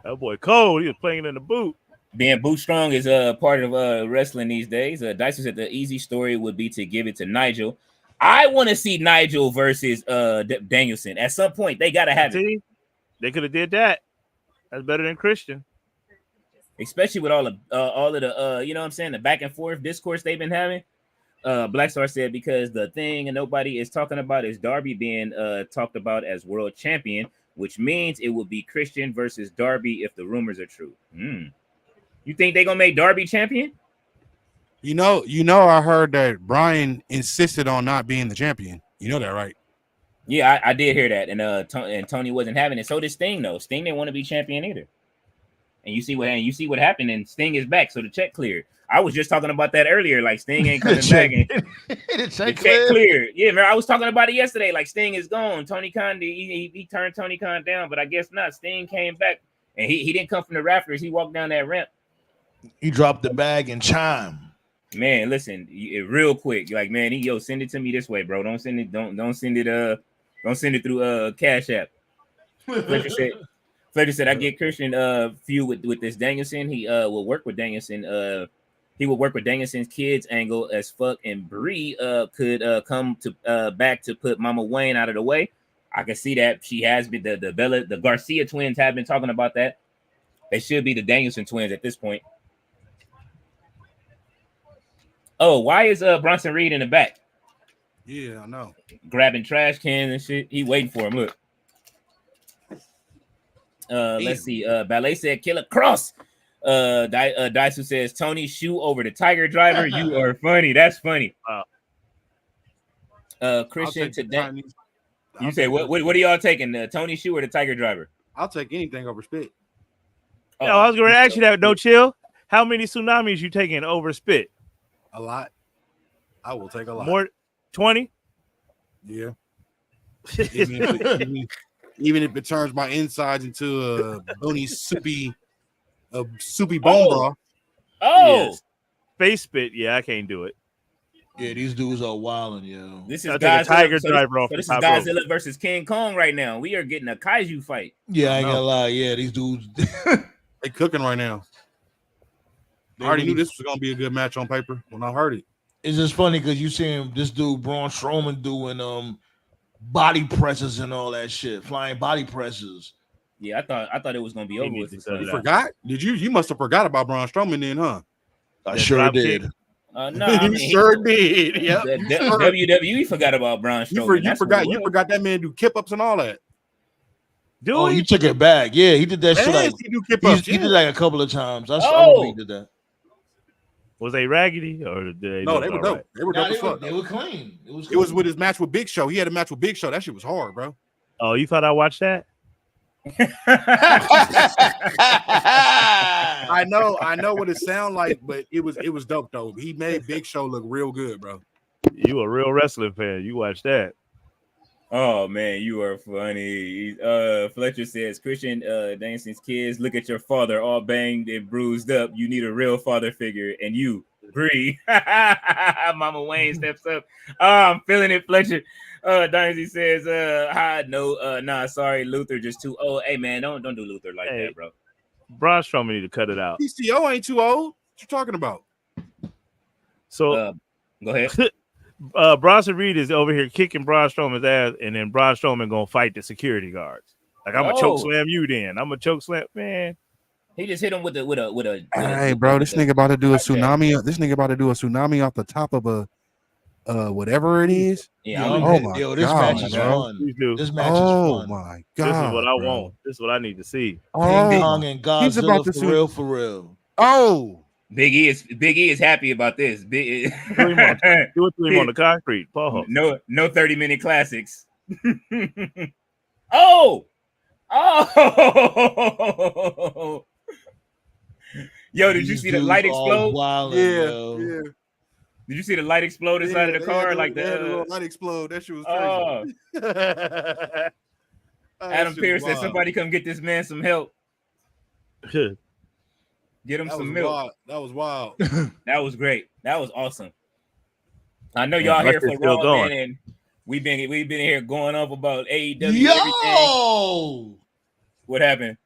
That boy cold. He was planking in the boot. Being boot strong is part of wrestling these days. Dyson said the easy story would be to give it to Nigel. I want to see Nigel versus Danielson at some point. They gotta have it. They could have did that. That's better than Christian, especially with all of the you know what I'm saying, the back and forth discourse they've been having. Black Star said because the thing and nobody is talking about is Darby being talked about as world champion, which means it will be Christian versus Darby if the rumors are true. You think they're gonna make Darby champion? You know, I heard that Brian insisted on not being the champion. You know that, right? Yeah, I did hear that, and Tony wasn't having it. So did Sting, though. Sting didn't want to be champion either. And you see what happened, and Sting is back, so the check cleared. I was just talking about that earlier, like Sting ain't coming back, and the check cleared. Yeah, man, I was talking about it yesterday. Like Sting is gone. Tony Khan, he turned Tony Khan down, but I guess not. Sting came back, and he didn't come from the rafters. He walked down that ramp. He dropped the bag and chime. Man, listen, real quick, like man, send it to me this way, bro. Don't send it. Don't send it through Cash App. Fletcher said I get Christian feud with this Danielson. He will work with Danielson. He will work with Danielson's kids angle as fuck, and Bree could come to back to put Mama Wayne out of the way. I can see that. She has been the Garcia twins have been talking about that. They should be the Danielson twins at this point. Oh, why is Bronson Reed in the back? Yeah, I know. Grabbing trash cans and shit. He waiting for him. Look. Let's see. Ballet said Killer Cross. Daisu says Tony shoe over the Tiger Driver. You are funny. That's funny. Christian today. You say what are y'all taking? The Tony shoe or the Tiger Driver? I'll take anything over Spit. Oh, I was going to ask you that. No chill. How many tsunamis you taking over Spit? A lot. I will take a lot. More 20? Yeah. Even if it turns my insides into a bony soupy bone broth. Oh, yes. Face Spit. Yeah, I can't do it. Yeah, these dudes are wilding, yo. This is Tiger Driver off. So this is Godzilla versus King Kong right now. We are getting a kaiju fight. Yeah, I ain't gonna lie. Yeah, these dudes they cooking right now. I already knew this was gonna be a good match on paper when I heard it. It's just funny because you see this dude Braun Strowman doing body presses and all that shit, flying body presses. Yeah, I thought it was gonna be over with. You forgot? Did you? You must have forgot about Braun Strowman then, huh? I sure did. No, I mean, sure did. Yep. WWE forgot about Braun Strowman. You forgot that man do kip ups and all that. He took it back. Yeah, he did that shit. Like, he did like a couple of times. I remember he did that. Was they raggedy or did they? No, they were dope. Right? They were dope as fuck. They were clean. It was with his match with Big Show. He had a match with Big Show. That shit was hard, bro. Oh, you thought I watched that? I know what it sound like, but it was dope though. He made Big Show look real good, bro. You a real wrestling fan. You watch that. Oh man, you are funny. Fletcher says Christian Danielson's kids, look at your father all banged and bruised up. You need a real father figure, and you, Bree. Mama Wayne steps up. Oh, I'm feeling it, Fletcher. Dynasty says, hi, no, nah, sorry, Luther just too old. Hey man, don't do Luther like that, bro. Braun Strowman need to cut it out. PCO ain't too old. What you talking about? So go ahead. Bronson Reed is over here kicking Braun Strowman's ass, and then Braun Strowman gonna fight the security guards. Like I'm gonna choke slam you. Then I'm gonna choke slam, man. He just hit him with a. Hey, bro, this nigga about to do a tsunami. This nigga about to do a tsunami off the top of a whatever it is. Yeah. Oh my god, this match is fun. This match is fun. Oh my god, this is what I want. This is what I need to see. King Kong and Godzilla for real. Oh. Big E is happy about this. Do it to him on the concrete. Paul. No 30-minute classics. Oh. Yo, did you see the light explode? Yeah. Did you see the light explode inside of the car? Like the light explode. That shit was crazy. Adam Pearce said, "Somebody come get this man some help. Get him some milk." Wild. That was wild. That was great. That was awesome. I know y'all here for Raw, man, and we've been here going up about AEW. Everything. What happened?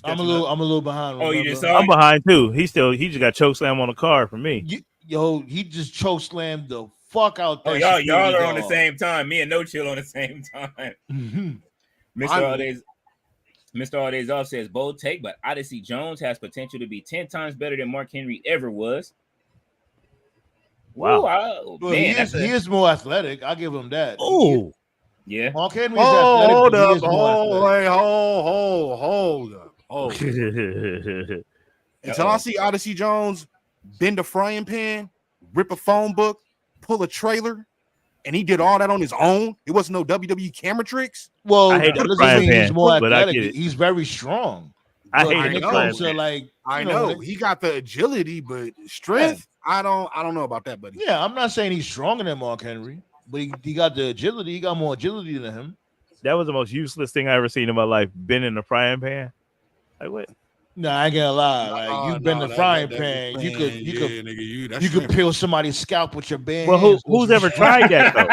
I'm a little behind. Remember? Oh, you just saw I'm behind too. He just got chokeslam on the card for me. He just chokeslammed the fuck out that. Oh, y'all are on the same time. Me and No Chill on the same time. Mr. All Days Off says bold take, but Odyssey Jones has potential to be 10 times better than Mark Henry ever was. Wow. Well, he is more athletic. I'll give him that. Oh. Yeah. Mark Henry is athletic. Hold up. Hold up. Until I see Odyssey Jones bend a frying pan, rip a phone book, pull a trailer, and he did all that on his own. It wasn't no WWE camera tricks. Well, I hate the frying pan, he's more but athletic. He's very strong. I hate the frying pan. I know he got the agility, but strength, I don't know about that, buddy. Yeah, I'm not saying he's stronger than Mark Henry, but he got the agility. He got more agility than him. That was the most useless thing I ever seen in my life. Bending the frying pan. Like what? Nah, I ain't gonna lie. Like you bend the frying pan, you could peel somebody's scalp with your band. Well, who's ever tried that though?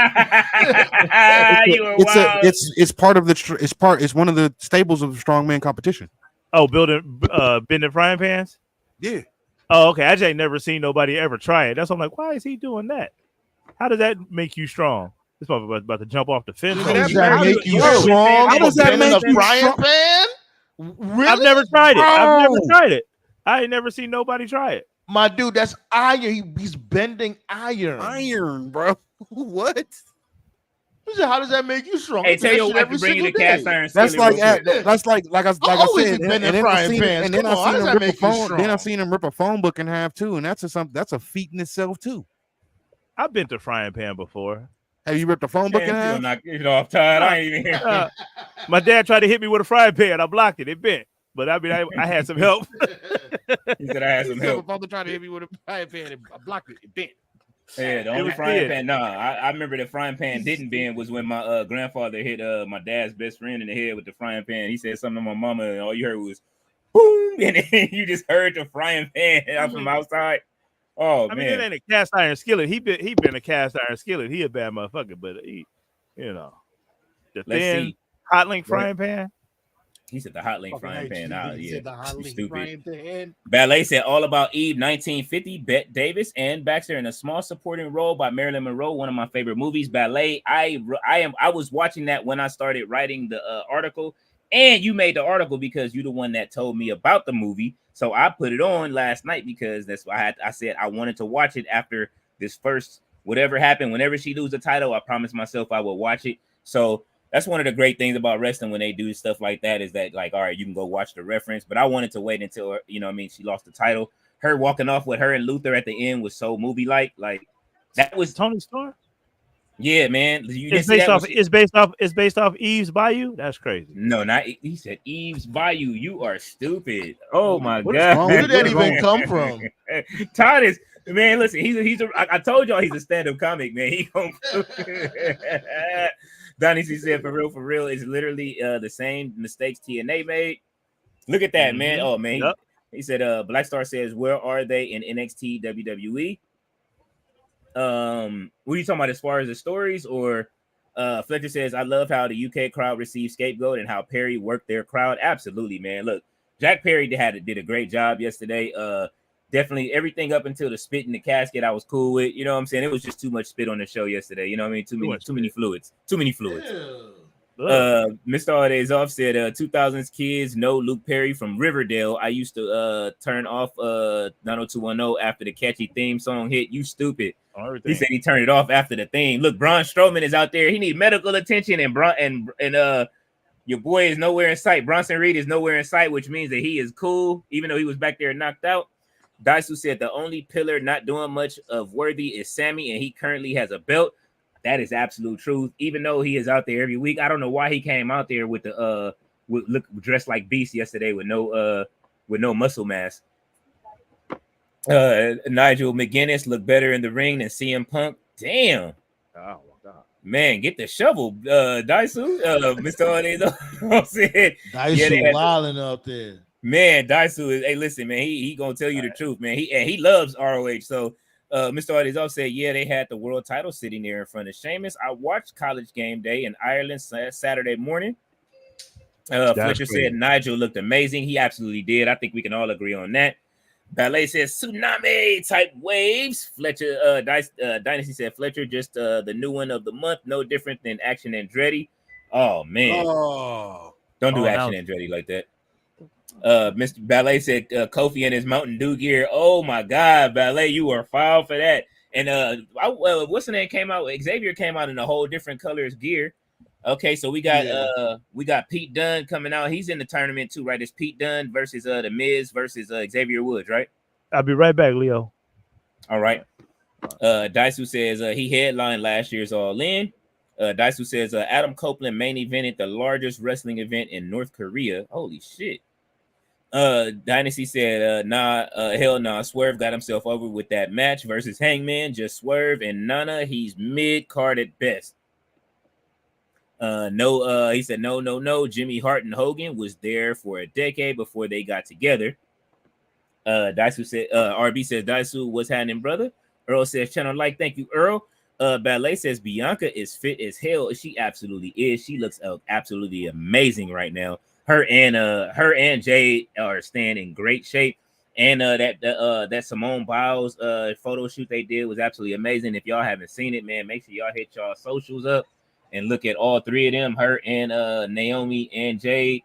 It's part of the it's one of the staples of the strongman competition. Oh, bending frying pans? Yeah. Oh, okay. I just ain't never seen nobody ever try it. That's why I'm like, why is he doing that? How does that make you strong? This motherfucker's about to jump off the fence. How does that make you strong? How does that make you frying pan? Really? I've never tried it. I ain't never seen nobody try it. My dude, that's iron. He's bending iron. Iron, bro. What? How does that make you strong? Hey, tell your wife to bring you the cast iron. That's like I said. Then I seen him rip a phone book in half too, and that's a feat in itself too. I've bent a frying pan before. Have you ripped a phone book in half? Knock it off, Todd. I ain't even here. My dad tried to hit me with a frying pan. I blocked it. It bent. But I mean, I had some help. He said I had some help. My father tried to hit me with a frying pan. I blocked it. It bent. Yeah, the only frying pan. Nah, I remember the frying pan didn't bend was when my grandfather hit my dad's best friend in the head with the frying pan. He said something to my mama, and all you heard was boom, and then you just heard the frying pan out from outside. Oh, I mean, it ain't a cast iron skillet. He been a cast iron skillet. He a bad motherfucker, but the thin hot link frying pan. He said the hot link frying pan. Stupid. Ballet said all about Eve 1950. Bette Davis and Baxter in a small supporting role by Marilyn Monroe. One of my favorite movies. Ballet. I was watching that when I started writing the article, and you made the article because you're the one that told me about the movie. So I put it on last night because that's why I said I wanted to watch it after this first whatever happened. Whenever she lose the title, I promised myself I would watch it. So that's one of the great things about wrestling when they do stuff like that is that, like, all right, you can go watch the reference. But I wanted to wait until, she lost the title. Her walking off with her and Luther at the end was so movie-like. Like, that was Tony Stark. Yeah, man. It's based off Eve's Bayou. That's crazy. No, not he said Eve's Bayou. You are stupid. Oh my god. Where did that even come from? Todd is, man. Listen, I told y'all he's a stand-up comic, man. He Donnie C said for real, it's literally the same mistakes TNA made. Look at that, man. Oh man. Yep. He said Black Star says, where are they in NXT WWE? What are you talking about as far as the stories? Or Fletcher says, I love how the UK crowd received Scapegoat and how Perry worked their crowd. Absolutely, man. Look, Jack Perry did a great job yesterday. Definitely everything up until the spit in the casket I was cool with. You know what I'm saying? It was just too much spit on the show yesterday. You know what I mean? Too many fluids. Mr. All Days Off said 2000s kids know Luke Perry from Riverdale. I used to turn off 90210 after the catchy theme song hit. You stupid. He said he turned it off after the theme. Look, Braun Strowman is out there. He needs medical attention, and your boy is nowhere in sight. Bronson Reed is nowhere in sight, which means that he is cool, even though he was back there knocked out. Daisu said the only pillar not doing much of worthy is Sammy, and he currently has a belt. That is absolute truth. Even though he is out there every week, I don't know why he came out there with the dressed like Beast yesterday with no muscle mass. Nigel McGuinness looked better in the ring than CM Punk. Damn. Oh my god. Man, get the shovel, Daisu, Mr. Odezo. I'm saying, Daisu wilding out there. Man, Daisu is. Hey, listen, man. He gonna tell you the truth, man. He loves ROH. So, Mr. Odezo said, yeah, they had the world title sitting there in front of Sheamus. I watched College Game Day in Ireland Saturday morning. Fletcher said Nigel looked amazing. He absolutely did. I think we can all agree on that. Ballet says tsunami type waves. Fletcher Dynasty said Fletcher just the new one of the month, no different than Action Andretti. Oh man, don't do Action Andretti like that. Mr. Ballet said Kofi and his Mountain Dew gear. Oh my God, Ballet, you are foul for that. And what's the name came out? Xavier came out in a whole different colors gear. Okay, so we got Pete Dunne coming out. He's in the tournament too, right? It's Pete Dunne versus the Miz versus Xavier Woods, right? I'll be right back, Leo. All right. Daisu says he headlined last year's All In. Daisu says Adam Copeland main evented the largest wrestling event in North Korea. Holy shit. Dynasty said hell nah. Swerve got himself over with that match versus Hangman. Just Swerve and Nana. He's mid-card at best. He said no. Jimmy Hart and Hogan was there for a decade before they got together. Daisu said RB says Daisu, what's happening, brother? Earl says channel like, thank you, Earl. Ballet says Bianca is fit as hell. She absolutely is. She looks absolutely amazing right now. Her and Jade are staying in great shape. And that Simone Biles photo shoot they did was absolutely amazing. If y'all haven't seen it, man, make sure y'all hit y'all socials up and look at all three of them, her and Naomi and Jade,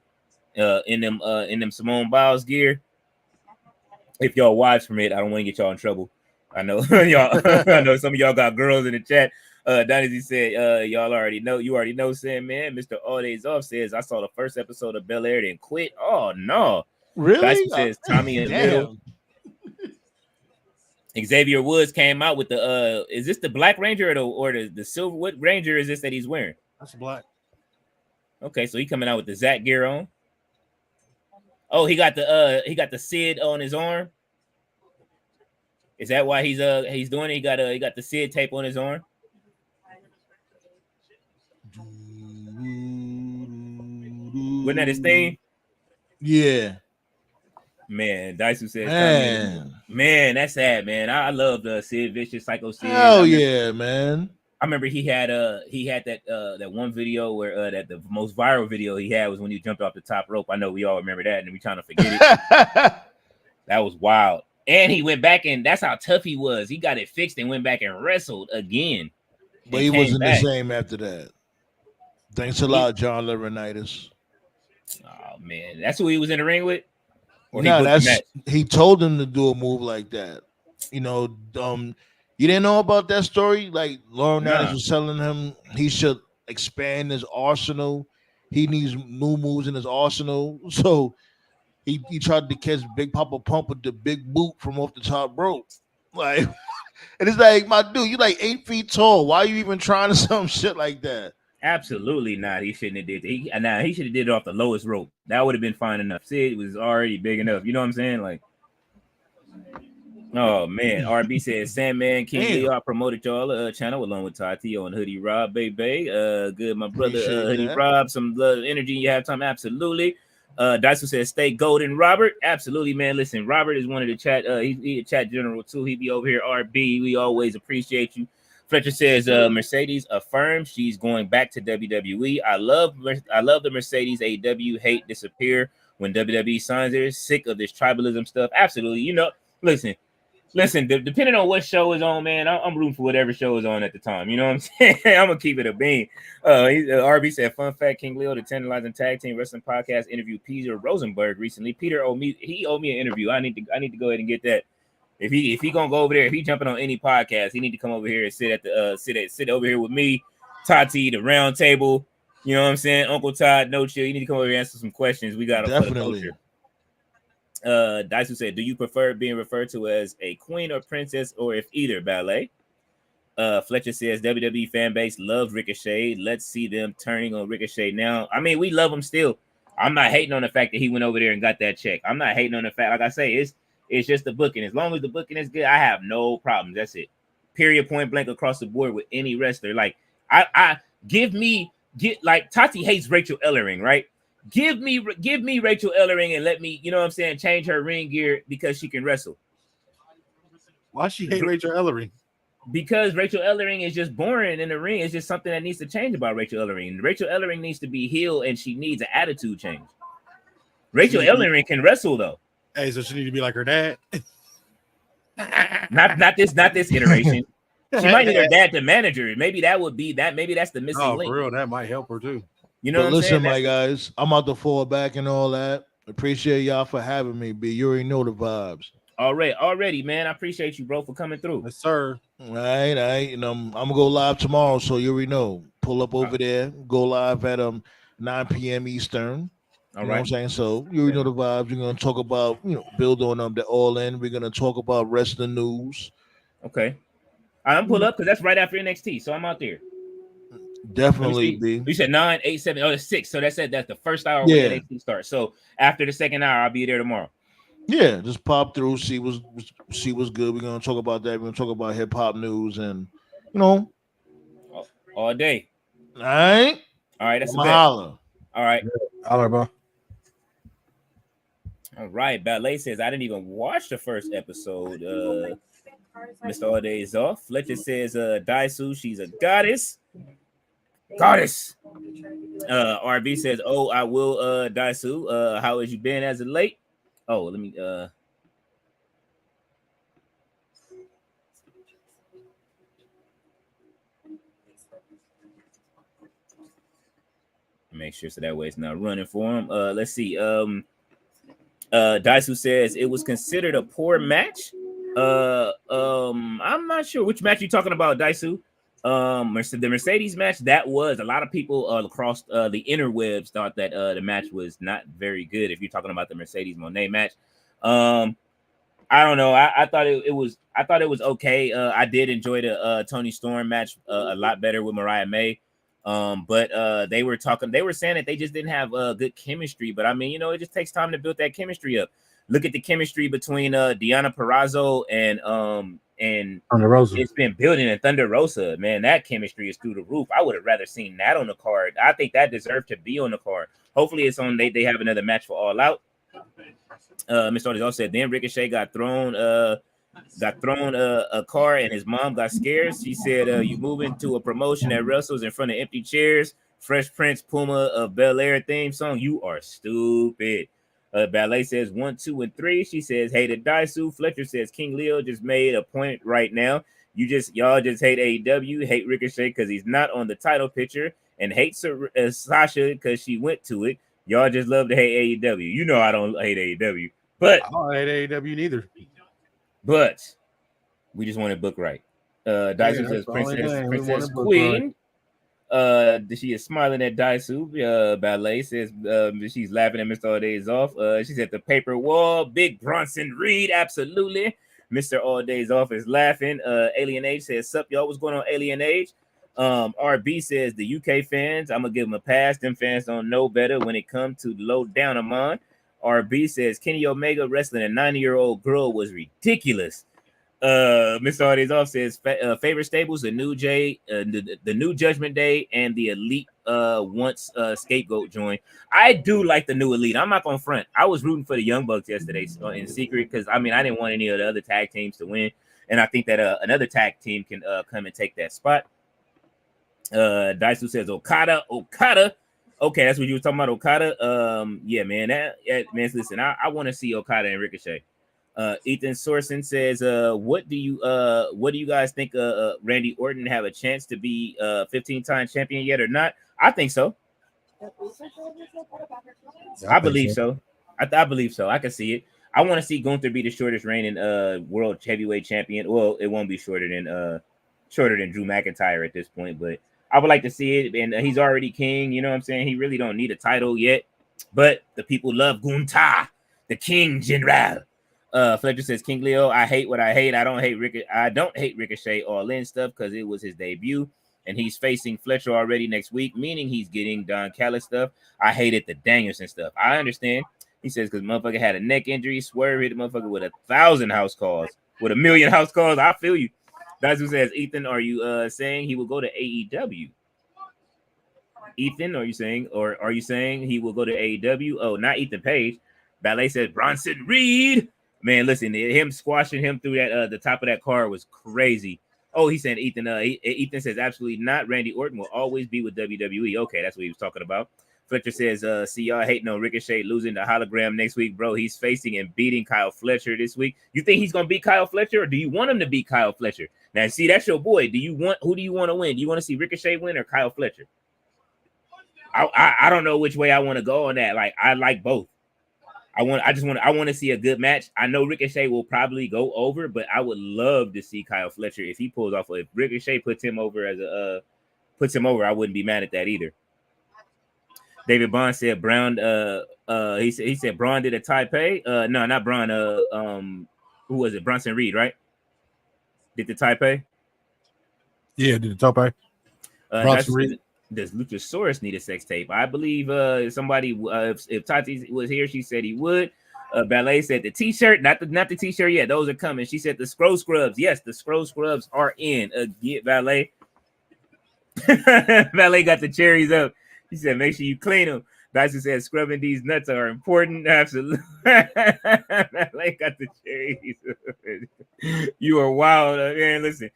in them Simone Biles gear. If y'all wives permit, I don't want to get y'all in trouble. I know y'all. I know some of y'all got girls in the chat. Dynasty said, y'all already know. You already know, saying, man. Mr. All Days Off says, I saw the first episode of Bel Air and quit. Oh no, really? Dynasty says Tommy in the middle. Xavier Woods came out with the is this the Black Ranger or the silver? What Ranger is this that he's wearing? That's black. Okay, so he coming out with the Zach gear on. Oh, he got the Sid on his arm. Is that why he's doing it? He got the Sid tape on his arm. Wasn't that his thing? Yeah. Man, Daisu says, man, that's sad, man. I love the Sid Vicious, Psycho Sid. Hell yeah, man. I remember he had that one video where that the most viral video he had was when he jumped off the top rope. I know we all remember that, and we trying to forget it. That was wild. And he went back, and that's how tough he was. He got it fixed and went back and wrestled again. But he wasn't the same after that. Thanks a lot, John Laurinaitis. Oh man, that's who he was in the ring with. No, he told him to do a move like that. You know, you didn't know about that story. Like Laurinaitis was telling him he should expand his arsenal. He needs new moves in his arsenal. So he tried to catch Big Papa Pump with the big boot from off the top rope. Like, and it's like, my dude, you like 8 feet tall. Why are you even trying to some shit like that? Absolutely not. He shouldn't have did it. He should have did it off the lowest rope. That would have been fine enough. Sid was already big enough. You know what I'm saying? Like, oh man. RB says Sandman King Leo promoted y'all channel along with Tati on Hoodie Rob, baby. Good, my brother. Hoodie Rob, some energy you have time. Absolutely. Dyson says stay golden, Robert. Absolutely, man. Listen, Robert is one of the chat. He a chat general too. He be over here. RB, we always appreciate you. Fletcher says Mercedes affirms she's going back to WWE. I love the Mercedes AEW hate disappear when WWE signs her. Sick of this tribalism stuff. Absolutely. You know, listen. Depending on what show is on, man, I'm rooting for whatever show is on at the time. You know what I'm saying? I'm gonna keep it a bean. RB said, "Fun fact: King Leo, the Tantalizing Tag Team Wrestling Podcast, interviewed Peter Rosenberg recently. Peter owed me an interview. I need to go ahead and get that. If he gonna go over there, if he jumping on any podcast, he need to come over here and sit at the sit over here with me, Tati, the round table. You know what I'm saying? Uncle Todd, No Chill. You need to come over here and answer some questions. We got definitely. Daisu said, do you prefer being referred to as a queen or princess, or if either, Ballet? Fletcher says WWE fan base loves Ricochet. Let's see them turning on Ricochet now. I mean, we love him still. I'm not hating on the fact that he went over there and got that check. I'm not hating on the fact, like I say, it's just the booking. As long as the booking is good, I have no problems. That's it. Period, point blank across the board with any wrestler. Like, I get like Tati hates Rachel Ellering, right? Give me Rachel Ellering and let me, you know what I'm saying, change her ring gear because she can wrestle. Why she hate Rachel Ellering? Because Rachel Ellering is just boring in the ring. It's just something that needs to change about Rachel Ellering. Rachel Ellering needs to be healed and she needs an attitude change. Rachel Ellering can wrestle though. Hey, so she need to be like her dad. Not this iteration. She might need her dad to manage her. Maybe that would be that. Maybe that's the missing link. For real, that might help her too. You know, but listen, my guys, I'm out to fall back and all that. Appreciate y'all for having me. B, you already know the vibes. Already, man. I appreciate you, bro, for coming through. Yes, sir. All right. You know, I'm gonna go live tomorrow, so you already know. Pull up over there. Go live at 9 p.m. Eastern. You know what I'm saying? So you already know the vibes. We're gonna talk about, build on them. The All In. We're gonna talk about wrestling news. Okay. I'm pull up because that's right after NXT, so I'm out there. Definitely, B. You said 9, 8, 7, it's 6. So that's the first hour when NXT starts. So after the second hour, I'll be there tomorrow. Yeah, just pop through, see what's good. We're gonna talk about that. We're gonna talk about hip hop news and all day. All right, that's a bet. All right, bro. All right, Ballet says I didn't even watch the first episode. Mr. All Days Off. Fletcher says Daisu, she's a goddess. RB says, oh, I will Daisu. How has you been as of late? Oh, let me make sure so that way it's not running for him. Let's see. Daisu says it was considered a poor match. I'm not sure which match you're talking about, Daisu. The Mercedes match, that was a lot of people across the interwebs thought that the match was not very good. If you're talking about the Mercedes Monet match, I don't know. I thought it was okay. I did enjoy the Toni Storm match a lot better with Mariah May. But they were saying that they just didn't have good chemistry. But I mean, it just takes time to build that chemistry up. Look at the chemistry between Deonna Purrazzo and Thunder Rosa. It's been building in Thunder Rosa. Man, that chemistry is through the roof. I would have rather seen that on the card. I think that deserved to be on the card. Hopefully it's on. They have another match for All Out. Mr. Otis also said then Ricochet got thrown a car and his mom got scared. She said you move into a promotion that wrestles in front of empty chairs. Fresh Prince Puma of Bel Air theme song. You are stupid. Ballet says 1, 2, and 3. She says hated Daisu. Fletcher says King Leo just made a point right now. Y'all just hate AEW, hate Ricochet because he's not on the title picture, and hate Sasha because she went to it. Y'all just love to hate AEW. I don't hate AEW, but I don't hate AEW neither. But we just want to book right. Daisu says Princess Queen. She is smiling at Daisu. Ballet says she's laughing at Mr. All Days Off. She said the paper wall, Big Bronson Reed, absolutely. Mr. All Days Off is laughing. Alien Age says, sup, y'all, what's going on, Alien Age? RB says the UK fans, I'm gonna give them a pass. Them fans don't know better when it comes to low down among. RB says Kenny Omega wrestling a 90-year-old girl was ridiculous. Mr. All Days Off says favorite stables, the New Judgment Day, and the Elite once Scapegoat joined. I do like the new Elite. I'm not gonna front. I was rooting for the Young Bucks yesterday in secret because I didn't want any of the other tag teams to win, and I think that another tag team can come and take that spot. Daisu says Okada. Okay, that's what you were talking about, Okada. Yeah, man. Man, listen, I want to see Okada and Ricochet. Ethan Sorson says, what do you guys think Randy Orton have a chance to be 15-time champion yet or not? I think so. I believe so. I believe so. I can see it. I want to see Gunther be the shortest reigning world heavyweight champion. Well, it won't be shorter than Drew McIntyre at this point, but I would like to see it. And he's already king. You know what I'm saying? He really don't need a title yet, but the people love Gunther, the King General. Fletcher says King Leo, I hate what I hate. I don't hate Ricochet All In stuff because it was his debut, and he's facing Fletcher already next week, meaning he's getting Don Callis stuff. I hated the Danielson stuff. I understand. He says because motherfucker had a neck injury, Swerve hit the motherfucker with 1,000 house calls, with 1,000,000 house calls. I feel you. That's who says, Ethan, are you saying he will go to AEW? Ethan, are you saying he will go to AEW? Oh, not Ethan Page. Ballet says Bronson Reed. Man, listen, him squashing him through that the top of that car was crazy. Oh, he's saying Ethan. Ethan says absolutely not. Randy Orton will always be with WWE. Okay, that's what he was talking about. Fletcher says, see y'all hating on Ricochet losing the hologram next week, bro. He's facing and beating Kyle Fletcher this week. You think he's gonna beat Kyle Fletcher, or do you want him to beat Kyle Fletcher? Now, see, that's your boy. Who do you want to win? Do you want to see Ricochet win or Kyle Fletcher? I don't know which way I want to go on that. Like, I like both. I want to see a good match. I know Ricochet will probably go over, but I would love to see Kyle Fletcher if he pulls off. If Ricochet puts him over, I wouldn't be mad at that either. David Bond said Brown. He said Braun did a Taipei. No, not Braun. Who was it? Bronson Reed, right? Did the Taipei? Yeah, did the Taipei. Bronson Reed. Does Luchasaurus need a sex tape? I believe somebody if Tati was here, she said he would. Ballet said the t-shirt, not the t-shirt yet. Those are coming. She said the scroll scrubs. Yes, the scroll scrubs are in. Get Ballet. Ballet got the cherries up. She said make sure you clean them. Dyson said scrubbing these nuts are important. Absolutely. Ballet got the cherries. You are wild, man. Listen.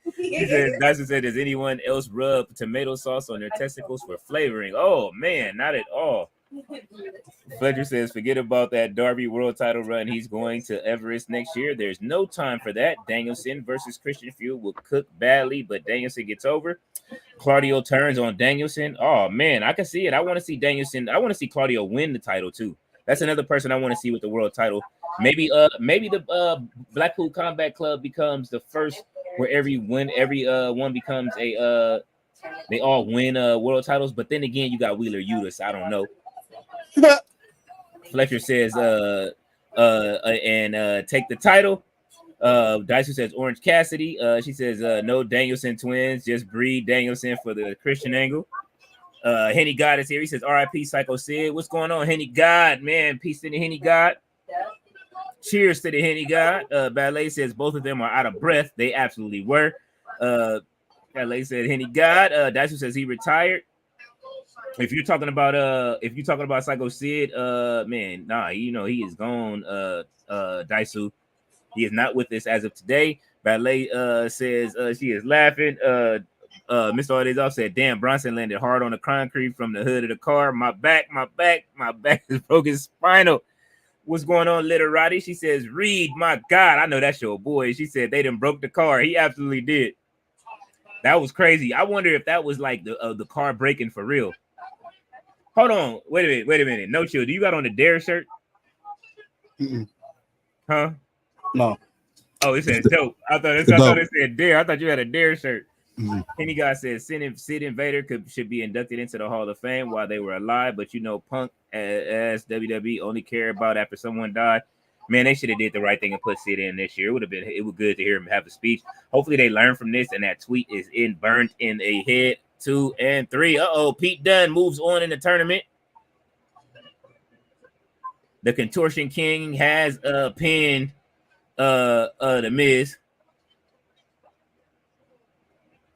Dyson said, does anyone else rub tomato sauce on their testicles for flavoring? Oh man, not at all. Fletcher says, forget about that Darby world title run. He's going to Everest next year. There's no time for that. Danielson versus Christian Fuel will cook badly, but Danielson gets over. Claudio turns on Danielson. Oh man, I can see it. I want to see Danielson. I want to see Claudio win the title too. That's another person I want to see with the world title. Maybe the Blackpool Combat Club becomes the first where every one becomes a they all win world titles. But then again, you got Wheeler Yuta. I don't know. Fletcher says take the title. Dyson says Orange Cassidy. She says no Danielson twins, just breed Danielson for the Christian angle. Henny God is here. He says RIP Psycho Sid. What's going on, Henny God? Man, peace to the Henny God. Cheers to the Henny God. Ballet says both of them are out of breath. They absolutely were. Ballet said Henny God. Dyson says he retired. If you're talking about Psycho Sid, man, nah, he is gone. Daisu, he is not with us as of today. Ballet says she is laughing. Mr. Odezov said, damn, Bronson landed hard on the concrete from the hood of the car. My back is broken spinal. What's going on, Literati? She says, Reed, my God, I know that's your boy. She said they done broke the car. He absolutely did. That was crazy. I wonder if that was like the car breaking for real. Hold on. Wait a minute. No chill. Do you got on the Dare shirt? Mm-mm. Huh? No. Oh, it said dope. I thought it said Dare. I thought you had a Dare shirt. Mm-hmm. Any guy said Sid and Vader should be inducted into the Hall of Fame while they were alive, but Punk as WWE only care about after someone died. Man, they should have did the right thing and put Sid in this year. It was good to hear him have a speech. Hopefully they learn from this and that tweet is burnt in a head. 2 and 3. Pete Dunne moves on in the tournament. The Contortion King has pinned the Miz.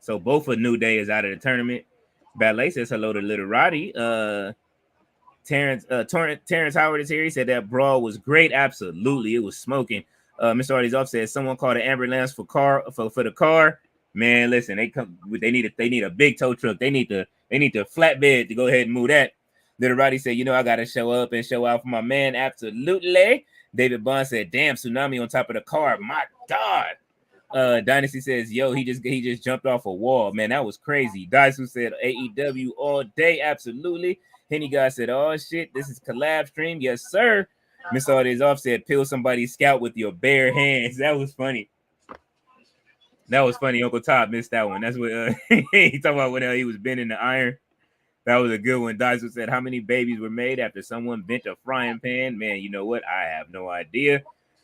So both of New Day is out of the tournament. Ballet says hello to Literati. Terrence Howard is here. He said that brawl was great. Absolutely, it was smoking. Mr. Artizov says someone called an ambulance for the car. Man, listen, they need a big tow truck. They need the flatbed to go ahead and move that. Literati said, I gotta show up and show out for my man. Absolutely. David Bond said, damn, tsunami on top of the car. My God. Dynasty says, yo, he just jumped off a wall. Man, that was crazy. Daisu said AEW all day. Absolutely. Henny guy said, oh shit, this is collab stream. Yes, sir. Miss Artizov said, peel somebody's scalp with your bare hands. That was funny. Uncle Todd missed that one. That's what he talking about when he was bending the iron. That was a good one. Daisu said, how many babies were made after someone bent a frying pan? Man, you know what? I have no idea.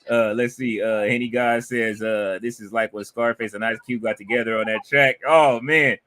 Let's see. Henny guy says, this is like when Scarface and Ice Cube got together on that track. Oh, man.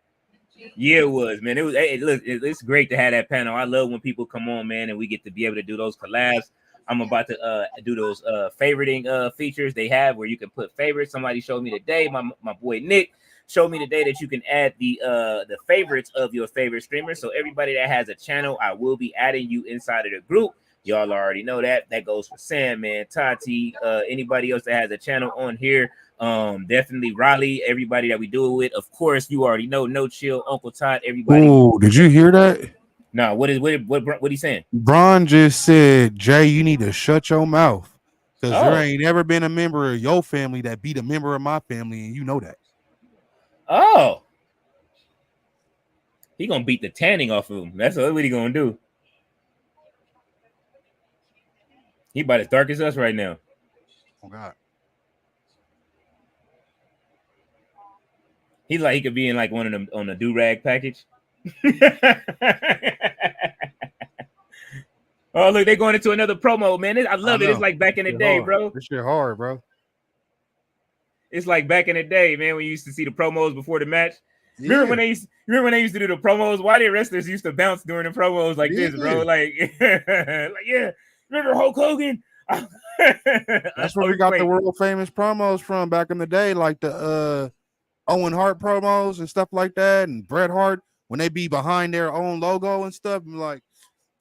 Yeah, it was, man. It's great to have that panel. I love when people come on, man, and we get to be able to do those collabs. I'm about to do those favoriting features they have where you can put favorites. Somebody showed me today, my boy Nick showed me today that you can add the favorites of your favorite streamers. So everybody that has a channel, I will be adding you inside of the group. Y'all already know that. That goes for Sandman, Tati, anybody else that has a channel on here. Definitely Raleigh, everybody that we do it with. Of course, you already know No Chill, Uncle Todd, everybody. Oh, did you hear that? No, what he saying? Bron just said, Jay, you need to shut your mouth. Because there Oh. ain't never been a member of your family that beat a member of my family, and you know that. Oh. He gonna beat the tanning off of him. That's what he gonna do. He about as dark as us right now. Oh God. He's like he could be in like one of them on a do-rag package. Oh, look, they're going into another promo, man. I love it. It's like back in the day, bro. This shit hard, bro. It's like back in the day, man, when you used to see the promos before the match. Yeah. Remember when they used to do the promos? Why did wrestlers used to bounce during the promos like this, bro? Like, yeah. Remember Hulk Hogan? That's where we got the world famous promos from back in the day, like the Owen Hart promos and stuff like that, and Bret Hart when they be behind their own logo and stuff. I'm like,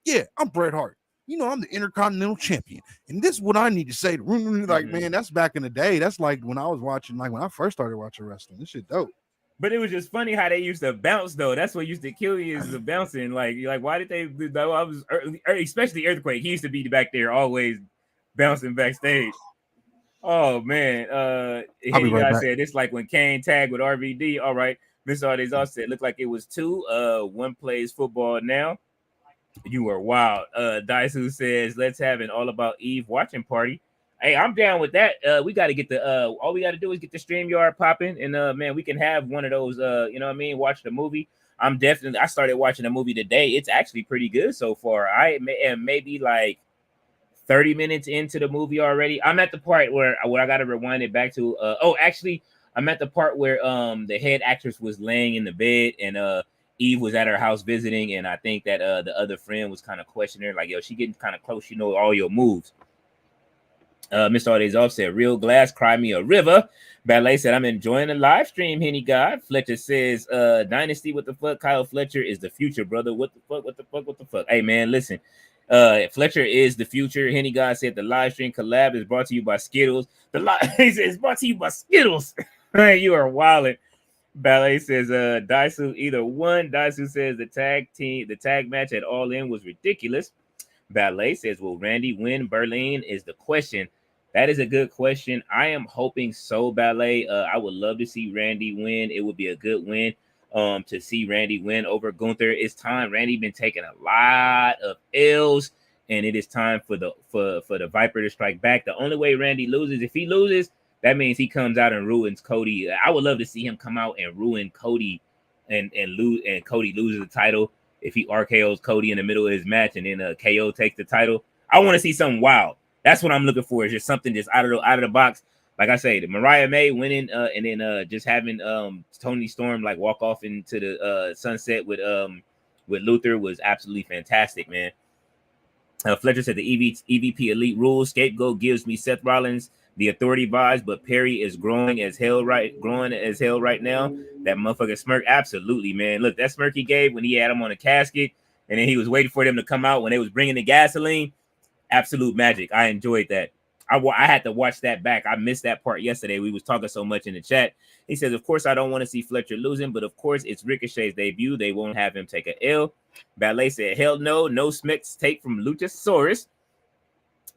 yeah, I'm Bret Hart. You know, I'm the Intercontinental Champion, and this is what I need to say. Like, man, that's back in the day. That's like when I was watching, like when I first started watching wrestling. This shit dope. But it was just funny how they used to bounce, though. That's what used to kill you is the bouncing. Like why did they do that? I was especially Earthquake. He used to be back there always bouncing backstage. Oh man. You guys said it's like when Kane tagged with RVD. All right. Mr. Ardes also said looked like it was 2. One plays football now. You were wild. Daisu says, let's have an All About Eve watching party. Hey, I'm down with that. We got to get all we got to do is get the StreamYard popping, and man, we can have one of those, you know what I mean, watch the movie. I started watching the movie today. It's actually pretty good so far. I am maybe like 30 minutes into the movie already. I'm at the part where I got to rewind it back to, actually, I'm at the part where the head actress was laying in the bed, and Eve was at her house visiting, and I think that the other friend was kind of questioning her, like, yo, she getting kind of close, you know, all your moves. Mr. Odezov said, real glass, cry me a river. Ballet said, I'm enjoying the live stream, Henny God. Fletcher says, Dynasty, what the fuck? Kyle Fletcher is the future, brother. What the fuck? Hey, man, listen. Fletcher is the future. Henny God said, the live stream collab is brought to you by Skittles. He says, it's brought to you by Skittles. You are wildin'. Ballet says Daisu either won. Daisu says the tag match at All In was ridiculous. Ballet says, will Randy win Berlin is the question. That is a good question. I am hoping so, Ballet. I would love to see Randy win. It would be a good win to see Randy win over Gunther. It's time. Randy been taking a lot of L's, and it is time for the Viper to strike back. The only way Randy loses, if he loses, that means he comes out and ruins Cody. I would love to see him come out and ruin Cody and lose, and Cody loses the title. If he RKOs Cody in the middle of his match and then KO takes the title, I want to see something wild. That's what I'm looking for. Is just something just out of the box. Like I say, the Mariah May winning and then just having Tony Storm like walk off into the sunset with Luther was absolutely fantastic, man. Fletcher said the EVP Elite rules scapegoat gives me Seth Rollins the authority vibes, but Perry is growing as hell right now. That motherfucking smirk, absolutely, man. Look, that smirk he gave when he had him on a casket, and then he was waiting for them to come out when they was bringing the gasoline. Absolute magic. I enjoyed that. I had to watch that back. I missed that part yesterday. We was talking so much in the chat. He says, of course, I don't want to see Fletcher losing, but of course, it's Ricochet's debut. They won't have him take an L. Ballet said, hell no Smith's take from Luchasaurus.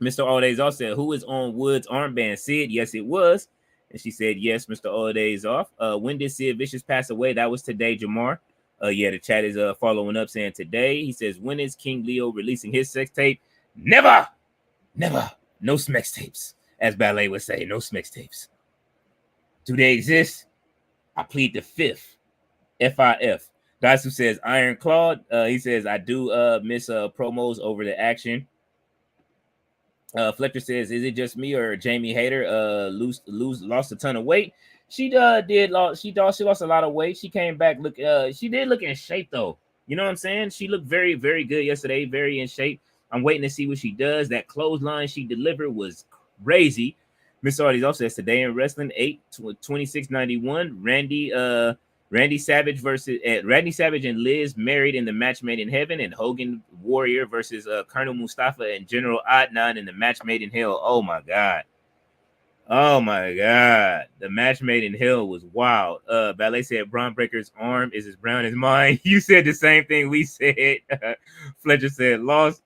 Mr. Aldezoff said, who is on Wood's armband? Sid? Yes, it was. And she said, yes, Mr. Aldezoff. When did Sid Vicious pass away? That was today, Jamar. Yeah, the chat is following up saying today. He says, when is King Leo releasing his sex tape? Never. No Smex tapes. As Ballet would say, no Smex tapes. Do they exist? I plead the fifth. FIF. Daisu says, Iron Claude. He says, I do miss promos over the action. Fletcher says, is it just me or Jamie Hayter lost a ton of weight? She lost a lot of weight. She came back she did look in shape though. You know what I'm saying? She looked very, very good yesterday, very in shape. I'm waiting to see what she does. That clothesline she delivered was crazy. Miss Arties also says today in wrestling 8/26/91, Randy Savage versus Randy Savage and Liz married in the match made in heaven, and Hogan Warrior versus Colonel Mustafa and General Adnan in the match made in hell. Oh my god. Oh my god. The match made in hell was wild. Ballet said Braun Breaker's arm is as brown as mine. You said the same thing we said. Fletcher said lost.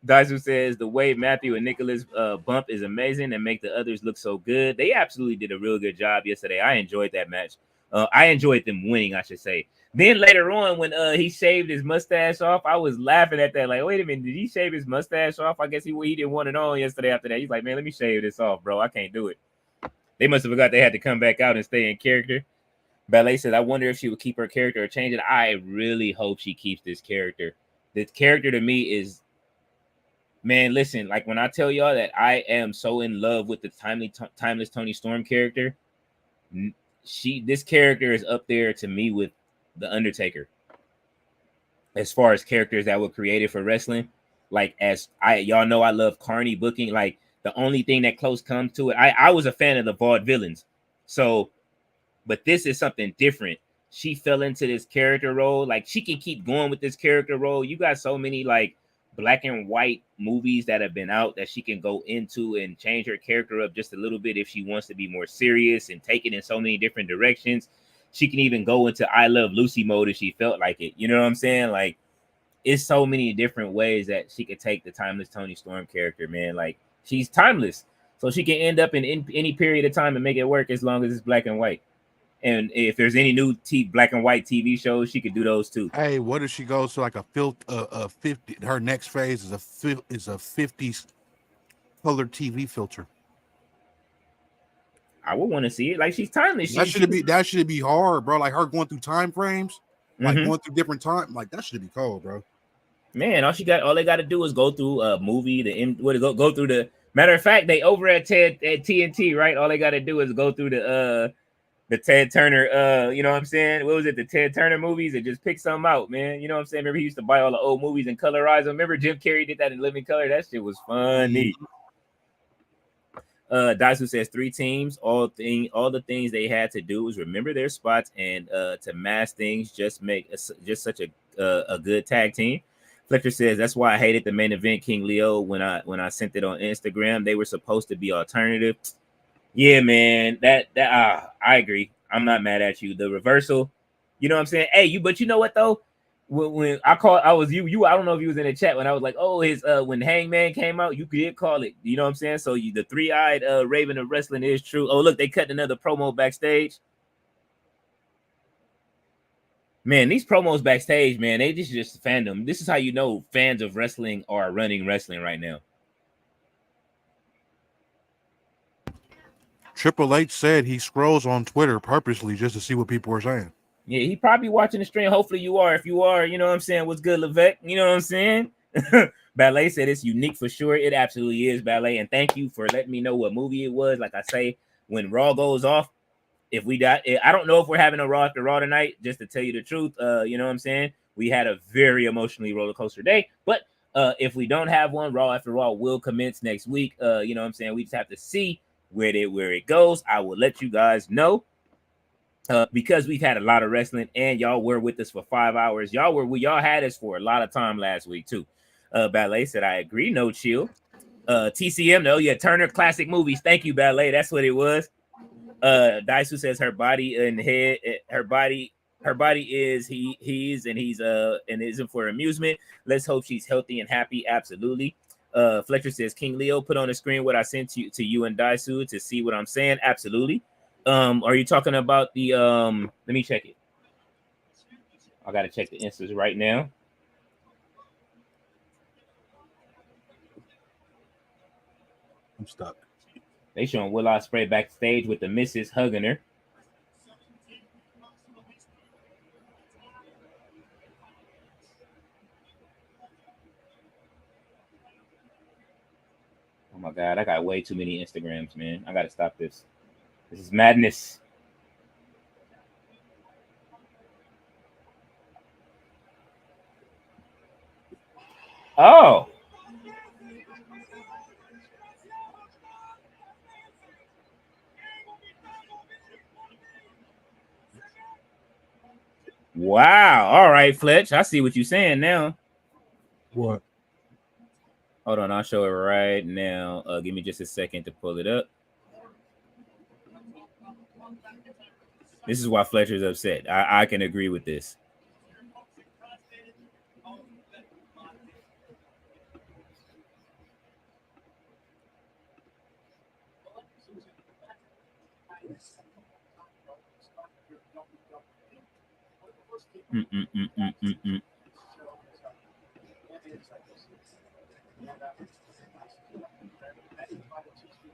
Daisu says the way Matthew and Nicholas bump is amazing and make the others look so good. They absolutely did a real good job yesterday. I enjoyed that match. I enjoyed them winning, I should say. Then later on, when he shaved his mustache off, I was laughing at that. Like, wait a minute, did he shave his mustache off? I guess he didn't want it on yesterday after that. He's like, man, let me shave this off, bro. I can't do it. They must have forgot they had to come back out and stay in character. Ballet said, I wonder if she would keep her character or change it. I really hope she keeps this character. The character to me is, man, listen, like when I tell y'all that I am so in love with the timeless Toni Storm character, this character is up there to me with the Undertaker. As far as characters that were created for wrestling, like y'all know I love Carney booking. Like the only thing that close comes to it, I was a fan of the Vaudevillains. So, but this is something different. She fell into this character role. Like she can keep going with this character role. You got so many like black and white movies that have been out that she can go into and change her character up just a little bit if she wants to be more serious and take it in so many different directions. She can even go into I Love Lucy mode if she felt like it. You know what I'm saying? Like, it's so many different ways that she could take the timeless Toni Storm character, man. Like, she's timeless. So she can end up in any period of time and make it work as long as it's black and white. And if there's any new black and white TV shows, she could do those too. Hey, what if she goes to like a 50? Her next phase is a 50s color TV filter. I would want to see it. Like she's timeless. That should be hard, bro. Like her going through time frames, like going through different time. Like that should be cold, bro. Man, all they got to do is go through a movie. Go through the. Matter of fact, they over at TNT, right? All they got to do is go through the Ted Turner, you know what I'm saying? What was it? The Ted Turner movies and just pick some out, man. You know what I'm saying? Remember he used to buy all the old movies and colorize them. Remember Jim Carrey did that in living color? That shit was funny. Daisu says 3 teams. All the things they had to do was remember their spots and to mass things. Just make just such a good tag team. Fletcher says that's why I hated the main event King Leo when I sent it on Instagram. They were supposed to be alternative. Yeah, man. I agree. I'm not mad at you. The reversal, you know what I'm saying? Hey, but you know what though? When I was you. I don't know if you was in the chat when I was like, oh, his when Hangman came out, you could call it. You know what I'm saying? So the 3-eyed Raven of wrestling is true. Oh, look, they cut another promo backstage. Man, these promos backstage, man, they just fandom. This is how you know fans of wrestling are running wrestling right now. Triple H said he scrolls on Twitter purposely just to see what people are saying. Yeah, he probably watching the stream. Hopefully you are. If you are, you know what I'm saying? What's good, Levesque? You know what I'm saying? Ballet said it's unique for sure. It absolutely is, Ballet. And thank you for letting me know what movie it was. Like I say, when Raw goes off, if we got, I don't know if we're having a Raw after Raw tonight, just to tell you the truth. You know what I'm saying? We had a very emotionally roller coaster day. But if we don't have one, Raw after Raw will commence next week. You know what I'm saying? We just have to see where it goes. I will let you guys know. Because we've had a lot of wrestling and y'all were with us for 5 hours. Y'all had us for a lot of time last week too. Ballet said, I agree. No chill. TCM, no, yeah, Turner Classic Movies. Thank you, Ballet. That's what it was. Daisu says her body and head, her body is he's and isn't for amusement. Let's hope she's healthy and happy. Absolutely. Fletcher says King Leo, put on the screen what I sent to you and Daisu to see what I'm saying. Absolutely. Are you talking about the let me check it. I gotta check the instance right now. I'm stuck. They showing Will Ospreay backstage with the missus hugging her. Oh my god, I got way too many Instagrams, man. I gotta stop this. This is madness. Oh. Wow. All right, Fletch. I see what you're saying now. What? Hold on, I'll show it right now. Give me just a second to pull it up. This is why Fletcher's upset. I can agree with this.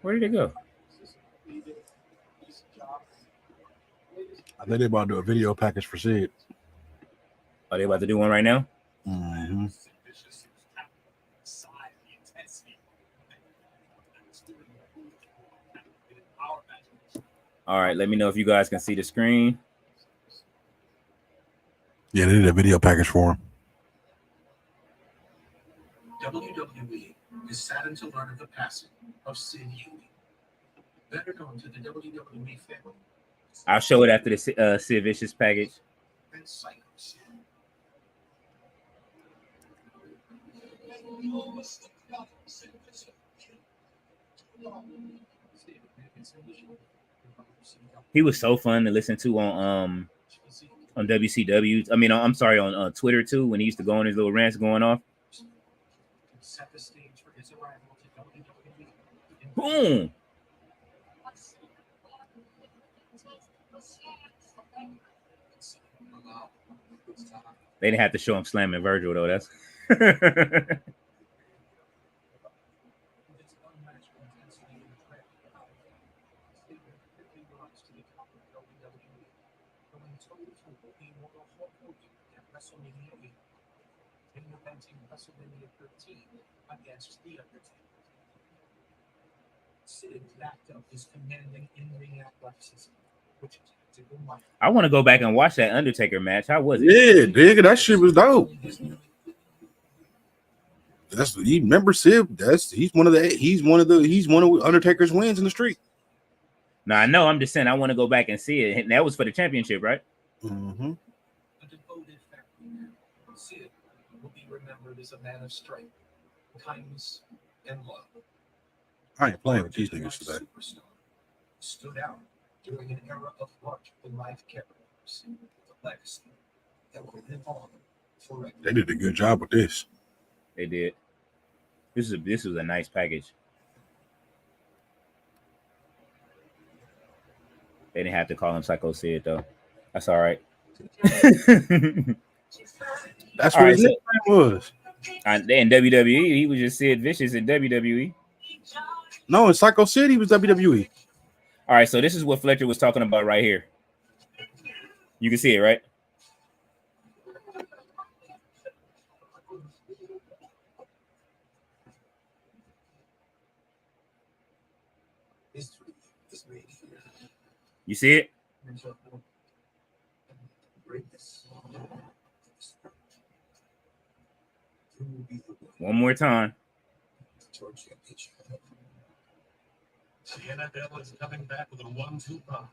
Where did it go? I think they're about to do a video package for Sid. Are they about to do one right now? Mm-hmm. All right, let me know if you guys can see the screen. Yeah, they did a video package for him. WWE is saddened to learn of the passing of Sid Huey, better known to the WWE family. I'll show it after the Sid Vicious package. And Psycho Sid. He was so fun to listen to on WCW. I mean, I'm sorry, on Twitter too, when he used to go on his little rants going off. Set the stage for his arrival to WWE. Boom. They didn't have to show him slamming Virgil though. That's against the Undertaker. Sid backed up his commanding in-ring athleticism, which is tactical might. I want to go back and watch that Undertaker match. How was it? Yeah, nigga, that shit was dope. You remember Sid? He's one of Undertaker's wins in the streak. No, I know. I'm just saying I want to go back and see it. And that was for the championship, right? Mm-hmm. A devoted family man, Sid will be remembered as a man of strength, kindness, and love. I ain't playing with these niggas today. Superstar stood out during an era of larger-than-life characters, a legacy that will live on forever. They did a good job with this. They did. This was a nice package. They didn't have to call him Psycho Sid though. That's all right. That's All what right, his name was. In WWE, he was just Sid Vicious in WWE. No, in Psycho Sid, he was WWE. All right, so this is what Fletcher was talking about right here. You can see it, right? You see it? One more time. The NFL is coming back with a 1-2 bomb.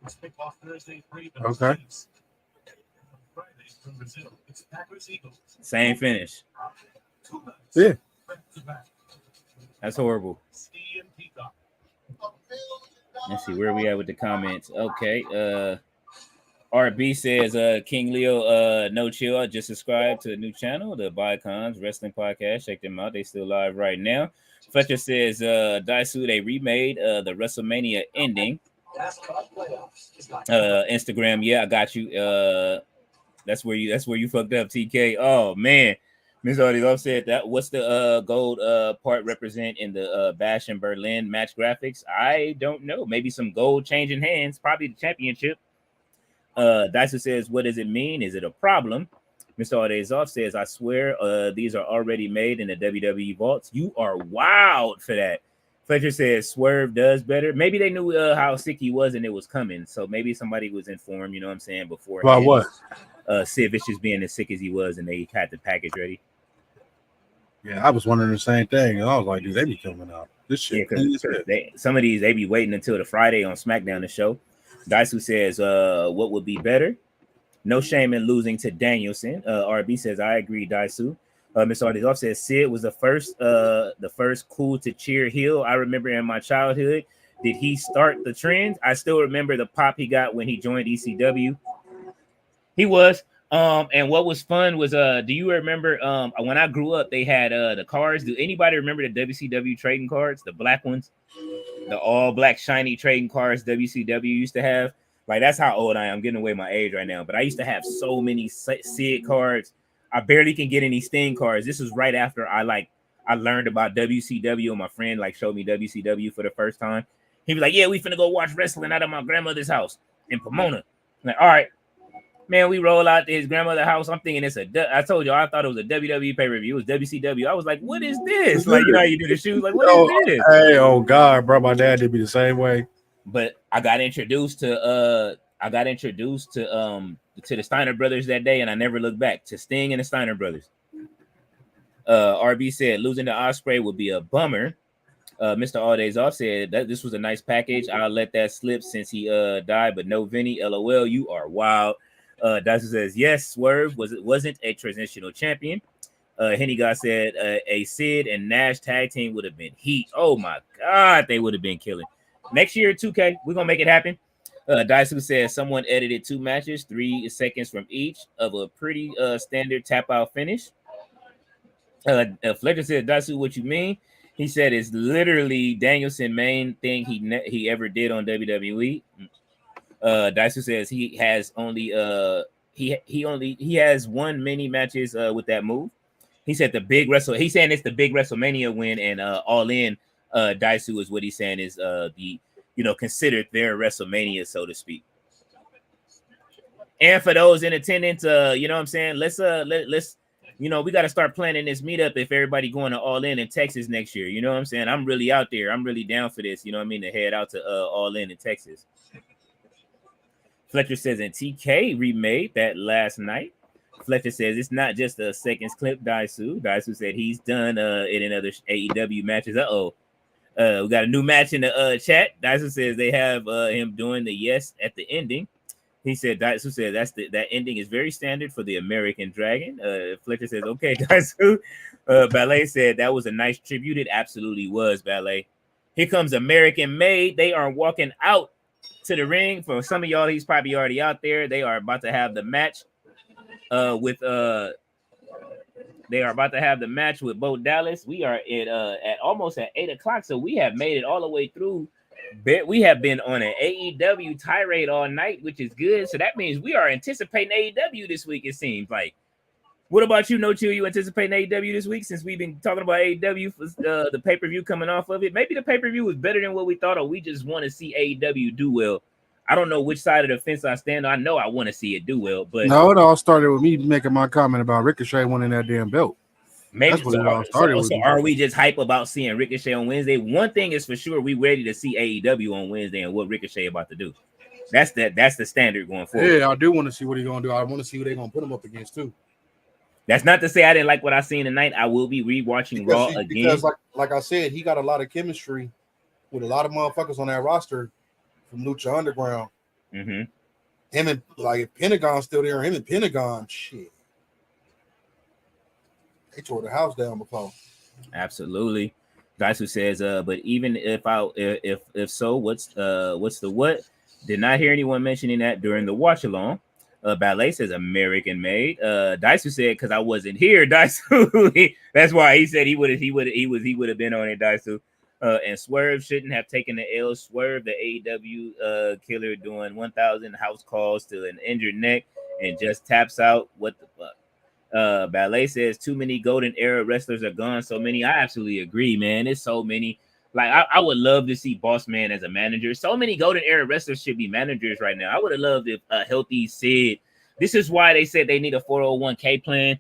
Let's kick off Thursday free. Okay. Friday from Brazil. It's Packers Eagles. Same finish. Yeah. That's horrible. Let's see where we at with the comments. Okay. RB says King Leo no chill. I just subscribed to the new channel, the Bycons Wrestling Podcast. Check them out. They still live right now. Fletcher says Daisu, they remade the WrestleMania ending. Instagram, yeah, I got you. That's where you fucked up, TK. Oh man. Miss Artie's upset that what's the gold part represent in the Bash in Berlin match graphics? I don't know. Maybe some gold changing hands, probably the championship. Dyson says, what does it mean? Is it a problem? Mr. Artie's says, I swear these are already made in the WWE vaults. You are wild for that. Fletcher says Swerve does better. Maybe they knew how sick he was and it was coming. So maybe somebody was informed, you know what I'm saying, before. About what? Sid Vicious being as sick as he was and they had the package ready. Yeah, I was wondering the same thing. And I was like, dude, they be coming out. This shit. Yeah, some of these, they be waiting until the Friday on SmackDown to show. Daisu says, what would be better? No shame in losing to Danielson. RB says, I agree, Daisu. Mr. Artizoff says Sid was the first cool to cheer heel. I remember in my childhood. Did he start the trend? I still remember the pop he got when he joined ECW. He was. And what was fun was do you remember when I grew up, they had the cards. Do anybody remember the WCW trading cards, the black ones? The all black shiny trading cards WCW used to have. Like, that's how old I am. I'm getting away my age right now. But I used to have so many Sid cards. I barely can get any Sting cards. This was right after I learned about WCW, and my friend showed me WCW for the first time. He was like, yeah, we finna go watch wrestling out of my grandmother's house in Pomona. I'm like, all right. Man, we roll out to his grandmother's house. I'm thinking I told you, I thought it was a WWE pay-per-view. It was WCW. I was like, what is this? Like, you know how you do the shoes? Like, what is this? Hey, oh God, bro. My dad did be the same way. But I got introduced to the Steiner brothers that day, and I never looked back. To Sting and the Steiner brothers. RB said losing to Ospreay would be a bummer. Mr. All Days Off said that this was a nice package. I'll let that slip since he died, but no Vinny. LOL, you are wild. Dyson says yes. Swerve wasn't a transitional champion. Henny God said a Sid and Nash tag team would have been heat. Oh my God, they would have been killing. Next year, 2K, we're gonna make it happen. Daisu says someone edited 2 matches, 3 seconds from each of a pretty standard tap out finish. Fletcher said, Daisu, what you mean? He said it's literally Danielson main thing he ever did on WWE. Daisu says he has only he has won many matches with that move. He said he's saying it's the big WrestleMania win, and All In Daisu is what he's saying is the considered their WrestleMania, so to speak. And for those in attendance, you know what I'm saying, let's we got to start planning this meetup if everybody going to All In Texas next year. You know what I'm saying? I'm really out there. I'm really down for this. You know what I mean? To head out to All In Texas. Fletcher says, and TK remade that last night. Fletcher says it's not just a seconds clip. Daisu said he's done it in other AEW matches. We got a new match in the chat. Daisu says they have him doing the yes at the ending. He said, Daisu said that ending is very standard for the American Dragon. Fletcher says, okay, Daisu. Ballet said that was a nice tribute. It absolutely was, Ballet. Here comes American Made. They are walking out to the ring. For some of y'all, he's probably already out there. They are about to have the match with Bo Dallas. We are at almost at 8:00, so we have made it all the way through. We have been on an AEW tirade all night, which is good. So that means we are anticipating AEW this week, it seems like. What about you, No Chill? You anticipating AEW this week, since we've been talking about AEW for the pay-per-view coming off of it? Maybe the pay-per-view was better than what we thought, or we just want to see AEW do well. I don't know which side of the fence I stand on. I know I want to see it do well, but no, it all started with me making my comment about Ricochet winning that damn belt. Maybe that's what it all started with. So are we just hype about seeing Ricochet on Wednesday? One thing is for sure, we ready to see AEW on Wednesday and what Ricochet about to do. That's the standard going forward. Yeah, I do want to see what he's gonna do. I want to see who they're gonna put him up against too. That's not to say I didn't like what I seen tonight. I will be rewatching Raw again. Because like I said, he got a lot of chemistry with a lot of motherfuckers on that roster from Lucha Underground. Mm-hmm. Him and if Pentagon's still there, him and Pentagon, shit. They tore the house down before. Absolutely. Daisu says, but even if so, what's the what? Did not hear anyone mentioning that during the watch along. Ballet says American Made. Daisu said because I wasn't here. Daisu, that's why he said he would have been on it. Daisu. And Swerve shouldn't have taken the L. Swerve, the AEW killer, doing 1,000 house calls to an injured neck and just taps out. What the fuck? Ballet says too many golden era wrestlers are gone. So many. I absolutely agree, man. It's so many. Like I would love to see Boss Man as a manager. So many golden era wrestlers should be managers right now. I would have loved if a healthy Sid. This is why they said they need a 401k plan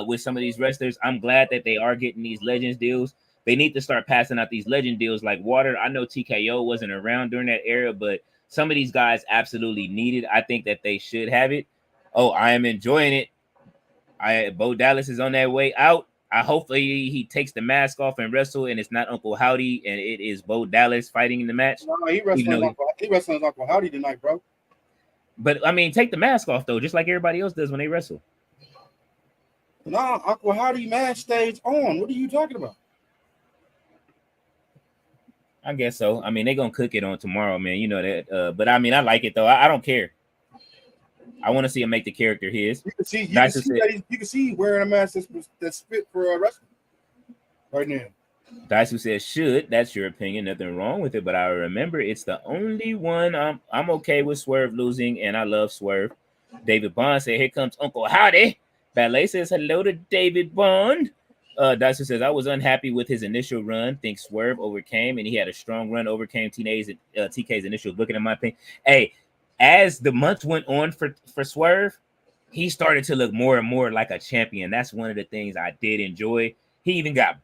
with some of these wrestlers. I'm glad that they are getting these Legends deals. They need to start passing out these legend deals like water. I know TKO wasn't around during that era, but some of these guys absolutely need it. I think that they should have it. Oh, I am enjoying it. Bo Dallas is on that way out. Hopefully he takes the mask off and wrestle, and it's not Uncle Howdy, and it is Bo Dallas fighting in the match. No, he wrestling Uncle Howdy tonight, bro. But I mean, take the mask off though, just like everybody else does when they wrestle. Nah, Uncle Howdy mask stays on. What are you talking about? I guess so. I mean, they're gonna cook it on tomorrow, man. You know that. But I mean, I like it though. I don't care. I want to see him make the character his. You can see wearing a mask that's fit for wrestling right now. Daisu says, should. That's your opinion. Nothing wrong with it. But I remember it's the only one I'm okay with Swerve losing, and I love Swerve. David Bond said, here comes Uncle Howdy. Ballet says, hello to David Bond. Daisu says, I was unhappy with his initial run. Think Swerve overcame, and he had a strong run, overcame TK's initial booking, in my opinion. Hey, as the months went on for Swerve, he started to look more and more like a champion. That's one of the things I did enjoy. He even got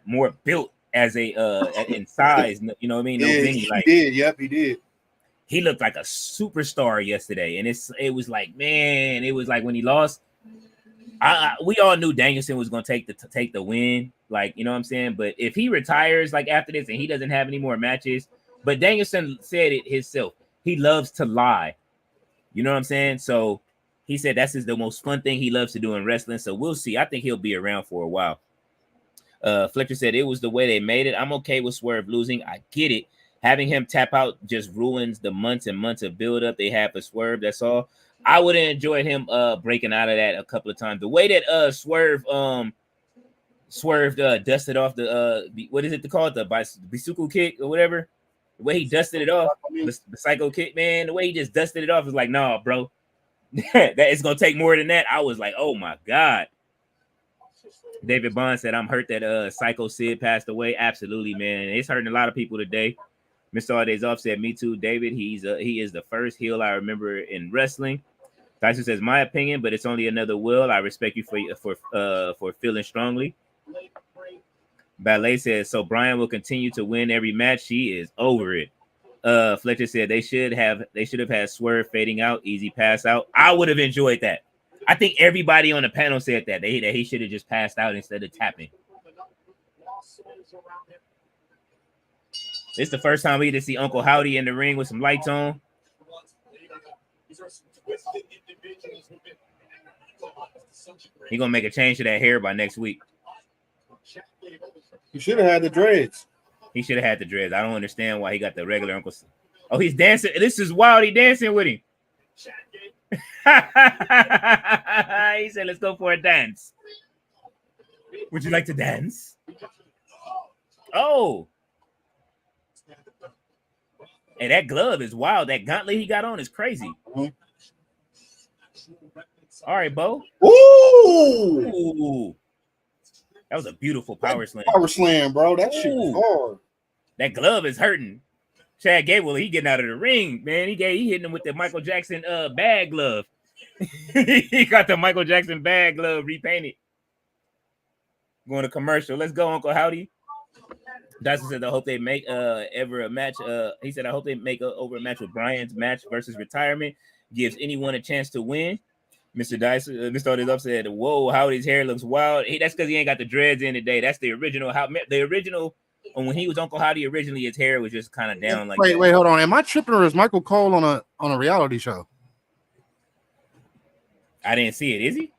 more built as a in size. You know what I mean? No Vinny, he did. Yep, he did. He looked like a superstar yesterday, and it was like, man, it was like when he lost. We all knew Danielson was going to take the win, like, you know what I'm saying. But if he retires like after this and he doesn't have any more matches, but Danielson said it himself, he loves to lie. You know what I'm saying? So he said that's the most fun thing he loves to do in wrestling. So we'll see. I think he'll be around for a while. Fletcher said it was the way they made it. I'm okay with Swerve losing. I get it. Having him tap out just ruins the months and months of build-up they have for Swerve. That's all. I would have enjoyed him breaking out of that a couple of times. The way that Swerve dusted off the what is it called? The Bisuku kick or whatever. The way he dusted it off, the psycho kick, man. The way he just dusted it off is like, nah, bro. That it's gonna take more than that. I was like, oh my God. David Bond said, I'm hurt that Psycho Sid passed away. Absolutely, man. It's hurting a lot of people today. Mr. All Days Off said, me too, David. He is the first heel I remember in wrestling. Tyson says, my opinion, but it's only another will. I respect you for feeling strongly. Ballet says, so Brian will continue to win every match. She is over it. Fletcher said they should have had Swerve fading out, easy pass out. I would have enjoyed that. I think everybody on the panel said that he should have just passed out instead of tapping. It's the first time we get to see Uncle Howdy in the ring with some lights on. He's gonna make a change to that hair by next week. He should have had the dreads. He should have had the dreads. I don't understand why he got the regular Uncle. Oh, he's dancing. This is wild. He dancing with him. He said, let's go for a dance. Would you like to dance? Oh. And that glove is wild. That gauntlet he got on is crazy. Mm-hmm. All right, Bo. Ooh. That was a beautiful power slam. Power slam, bro. That shit was hard. That glove is hurting. Chad Gable, he getting out of the ring, man. He hitting him with the Michael Jackson bag glove. He got the Michael Jackson bag glove repainted. Going to commercial. Let's go, Uncle Howdy. Dyson said, I hope they make ever a match. He said, I hope they make over a match with Brian's match versus retirement. Gives anyone a chance to win. Mr. Dyson, Mr. Otis up said, whoa, Howdy's hair looks wild. That's because he ain't got the dreads in today. That's the original. When he was Uncle Howdy originally, his hair was just kind of down like that. Wait, hold on. Am I tripping or is Michael Cole on a reality show? I didn't see it. Is he?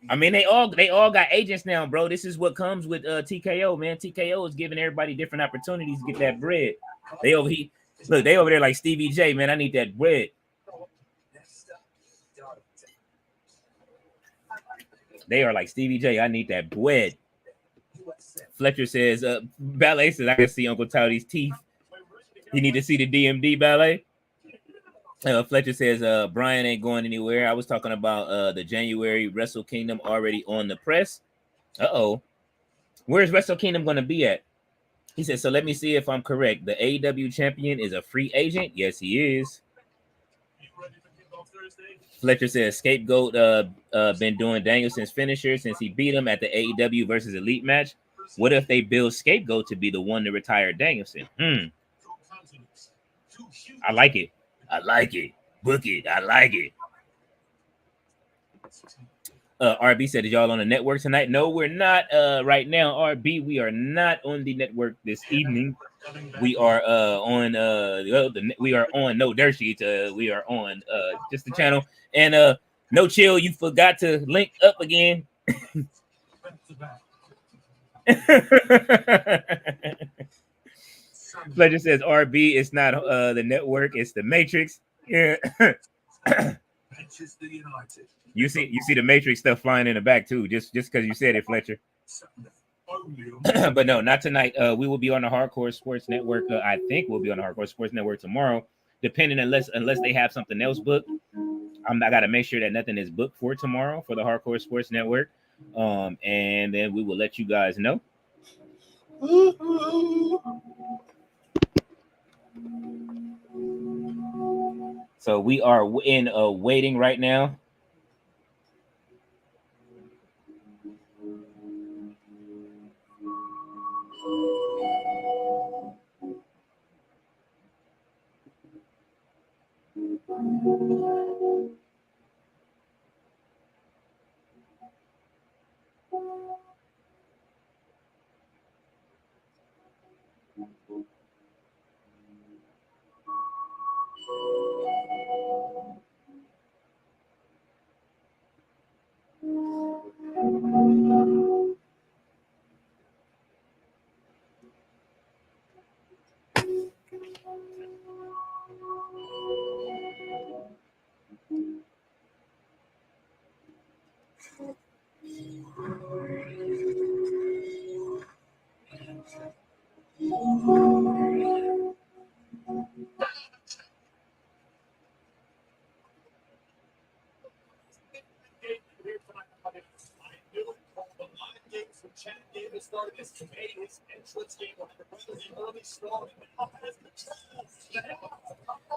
I mean, they all got agents now, bro. This is what comes with TKO, man. TKO is giving everybody different opportunities to get that bread. They over there like Stevie J, man. I need that bread. They are like Stevie J. I need that bread. Fletcher says, Ballet says, I can see Uncle Towdy's teeth. You need to see the DMD, Ballet. Fletcher says, Brian ain't going anywhere. I was talking about the January Wrestle Kingdom already on the press. Uh-oh. Where's Wrestle Kingdom going to be at? He said, so let me see if I'm correct. The AEW champion is a free agent? Yes, he is. Fletcher says, Scapegoat been doing Danielson's finisher since he beat him at the AEW versus Elite match. What if they build Scapegoat to be the one to retire Danielson? I like it. Book it. I like it. RB said, "Is y'all on the network tonight?" No, we're not. Right now, RB, we are not on the network this evening. We are we are on No Dirt Sheets. We are on just the channel. And No Chill, you forgot to link up again. Fletcher says RB, it's not the network, it's the Matrix. Yeah. You see the Matrix stuff flying in the back too, just because you said it, Fletcher. But no, not tonight. We will be on the Hardcore Sports Network. I think we'll be on the Hardcore Sports Network tomorrow, depending unless they have something else booked. I got to make sure that nothing is booked for tomorrow for the Hardcore Sports Network, and then we will let you guys know. So we are in waiting right now.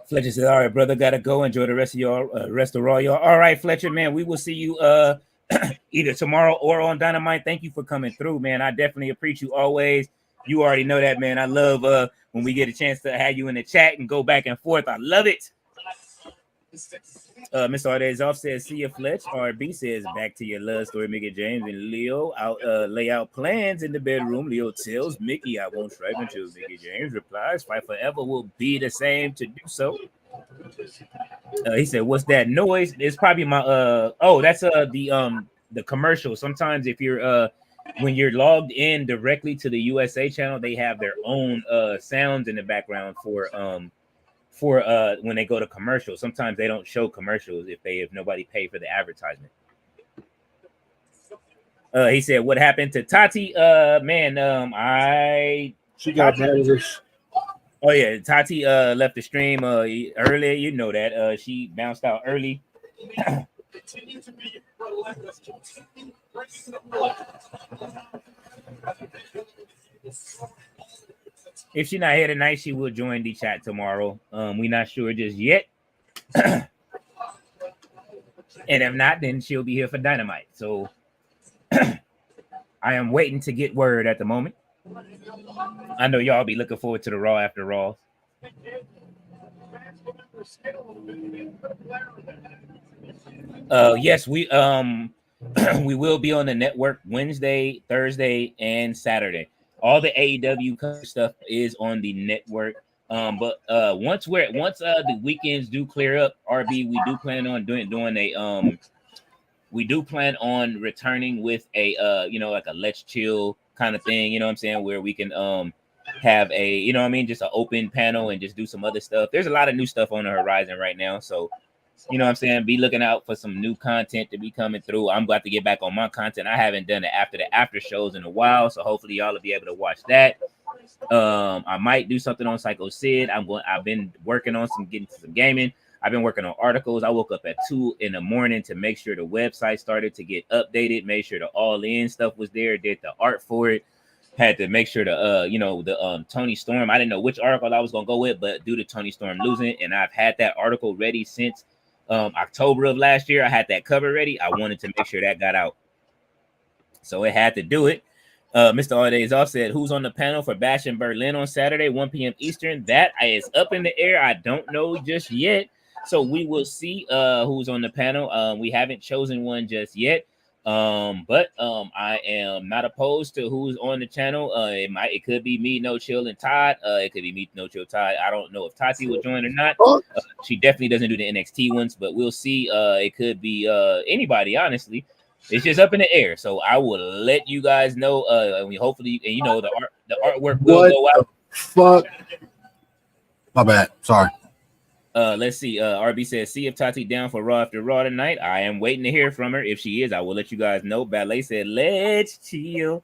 Fletcher said, "All right, brother, gotta go. Enjoy the rest of Raw, y'all. All right, Fletcher, man, we will see you either tomorrow or on Dynamite. Thank you for coming through, man. I definitely appreciate you always. You already know that, man. I love when we get a chance to have you in the chat and go back and forth. I love it." Mr. Ardezoff says, "See you, Fletch." RB says, "Back to your love story, Mickey James and Leo out lay out plans in the bedroom." Leo tells Mickey, "I won't strike until Mickey James replies, fight forever will be the same to do so." He said, "What's that noise?" It's probably my that's the commercial. Sometimes if you're when you're logged in directly to the USA channel, they have their own sounds in the background for when they go to commercials. Sometimes they don't show commercials if nobody paid for the advertisement. He said, "What happened to Tati?" She got managers. Oh yeah, Tati left the stream early. You know that she bounced out early. If she's not here tonight, she will join the chat tomorrow. We're not sure just yet. And if not, then she'll be here for Dynamite. So I am waiting to get word at the moment. I know y'all be looking forward to the Raw after Raw. Yes, we we will be on the network Wednesday, Thursday, and Saturday. All the AEW stuff is on the network. But once the weekends do clear up, RB, we do plan on we do plan on returning with a like a Let's Chill kind of thing, you know what I'm saying, where we can have a just an open panel and just do some other stuff. There's a lot of new stuff on the horizon right now, so you know what I'm saying, be looking out for some new content to be coming through. I'm about to get back on my content. I haven't done it after the after shows in a while, so hopefully y'all will be able to watch that. I might do something on Psycho Sid. I've been working on getting some gaming. I've been working on articles. I woke up at 2 a.m. to make sure the website started to get updated, made sure the All In stuff was there, did the art for it. Had to make sure the Tony Storm. I didn't know which article I was gonna go with, but due to Tony Storm losing, and I've had that article ready since October of last year. I had that cover ready. I wanted to make sure that got out, so it had to do it. Mr. Ardezoff said, "Who's on the panel for Bash in Berlin on Saturday, 1 p.m. Eastern?" That is up in the air. I don't know just yet. So we will see who's on the panel. We haven't chosen one just yet. I am not opposed to who's on the channel. It could be me, No Chill, and Todd. It could be me, No Chill, Todd. I don't know if Tati will join or not. She definitely doesn't do the NXT ones, but we'll see. It could be anybody, honestly. It's just up in the air. So I will let you guys know. And we hopefully, and the artwork will go out. Fuck. My bad. Sorry. Let's see. RB says, see if Tati down for Raw after Raw tonight. I am waiting to hear from her. If she is, I will let you guys know. Ballet said, let's chill.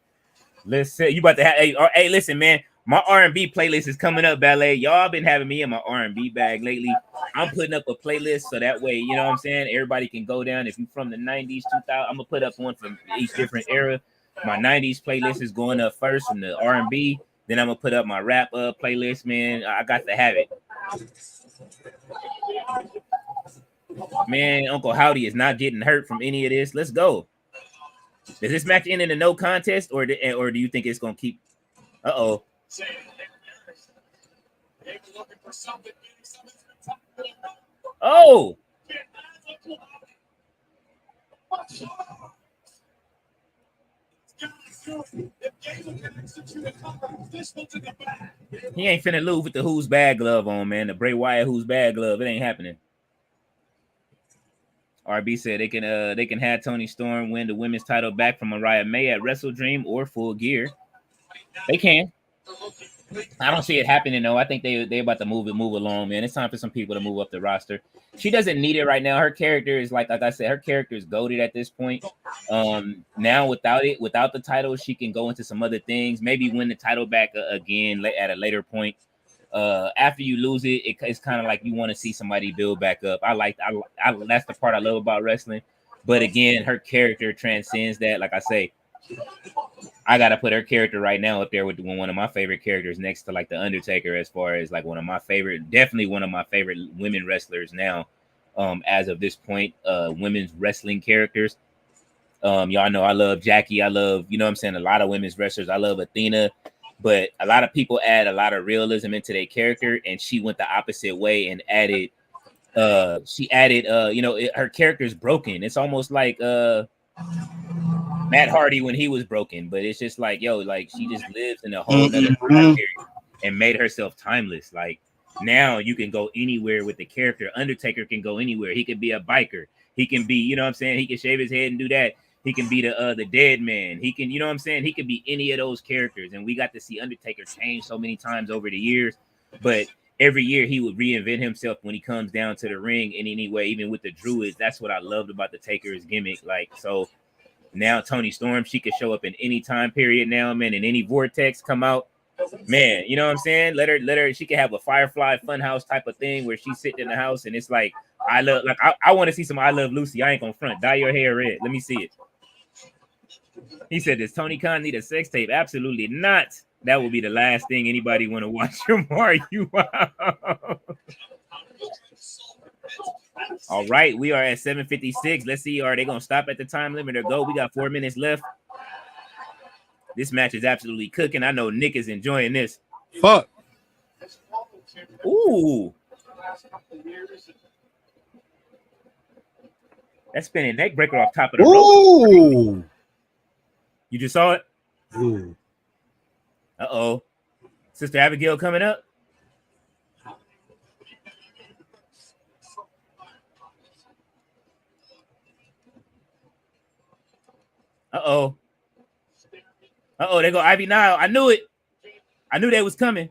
Let's say you about to have. Hey, listen, man. My R&B playlist is coming up, Ballet. Y'all been having me in my R&B bag lately. I'm putting up a playlist so that way, you know what I'm saying? Everybody can go down. If you're from the 90s, 2000, I'm gonna put up one from each different era. My 90s playlist is going up first from the R&B. Then I'm gonna put up my rap playlist, man. I got to have it. Man, Uncle Howdy is not getting hurt from any of this. Let's go. Does this match end in a no contest, or do you think it's gonna keep? Uh-oh. Oh. He ain't finna lose with the Who's Bad glove on, man. The Bray Wyatt Who's Bad glove. It ain't happening. RB said they can have Toni Storm win the women's title back from Mariah May at Wrestle Dream or Full Gear. They can. I don't see it happening though. I think they about to move along, man. It's time for some people to move up the roster. She doesn't need it right now. Her character is like I said, her character is goated at this point. Now without the title, she can go into some other things. Maybe win the title back again at a later point. After you lose it's kind of like you want to see somebody build back up. I that's the part I love about wrestling. But again, her character transcends that. Like I say, I gotta put her character right now up there with one of my favorite characters next to like the Undertaker, as far as like definitely one of my favorite women wrestlers now. As of this point, women's wrestling characters. Y'all know I love Jackie. I love, you know what I'm saying, a lot of women's wrestlers. I love Athena, but a lot of people add a lot of realism into their character, and she went the opposite way and added. Her character is broken. It's almost like Matt Hardy when he was broken, but it's just like, like she just lives in a whole nother time period and made herself timeless. Like now you can go anywhere with the character. Undertaker can go anywhere. He can be a biker. He can be, you know what I'm saying? He can shave his head and do that. He can be the dead man. He can, you know what I'm saying? He can be any of those characters. And we got to see Undertaker change so many times over the years, but every year he would reinvent himself when he comes down to the ring in any way, even with the Druids. That's what I loved about the Taker's gimmick. Like, so now Toni Storm, she could show up in any time period now, man, in any vortex, come out, man, you know what I'm saying? Let her, she could have a Firefly Funhouse type of thing where she's sitting in the house and it's like, I want to see some I Love Lucy. I ain't gonna front. Dye your hair red. Let me see it. He said, does Tony Khan need a sex tape? Absolutely not. That will be the last thing anybody want to watch him argue. All right, we are at 7:56. Let's see, are they gonna stop at the time limit or go? We got 4 minutes left. This match is absolutely cooking. I know Nick is enjoying this. Fuck. Ooh. That spinning neck breaker off top of the rope. You just saw it? Ooh. Uh-oh. Sister Abigail coming up. Uh-oh. Uh-oh, there go Ivy Nile. I knew it. I knew they was coming.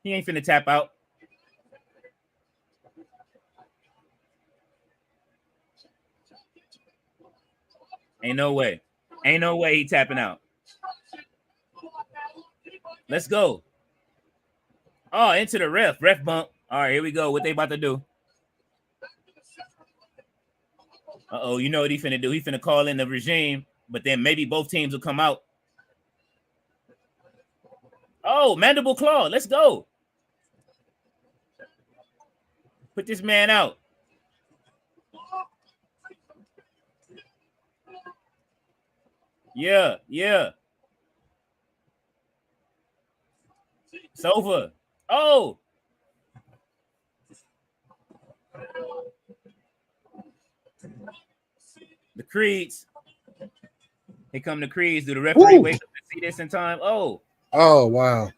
He ain't finna tap out. Ain't no way. Ain't no way he tapping out. Let's go. Oh, into the ref. Ref bump. All right, here we go. What they about to do? Uh-oh, you know what he finna do? He finna call in the regime, but then maybe both teams will come out. Oh, mandible claw. Let's go. Put this man out. Yeah, yeah. It's over. Oh. The Creeds. Here come the Creeds. Do the referee wake up to see this in time? Oh. Oh, wow.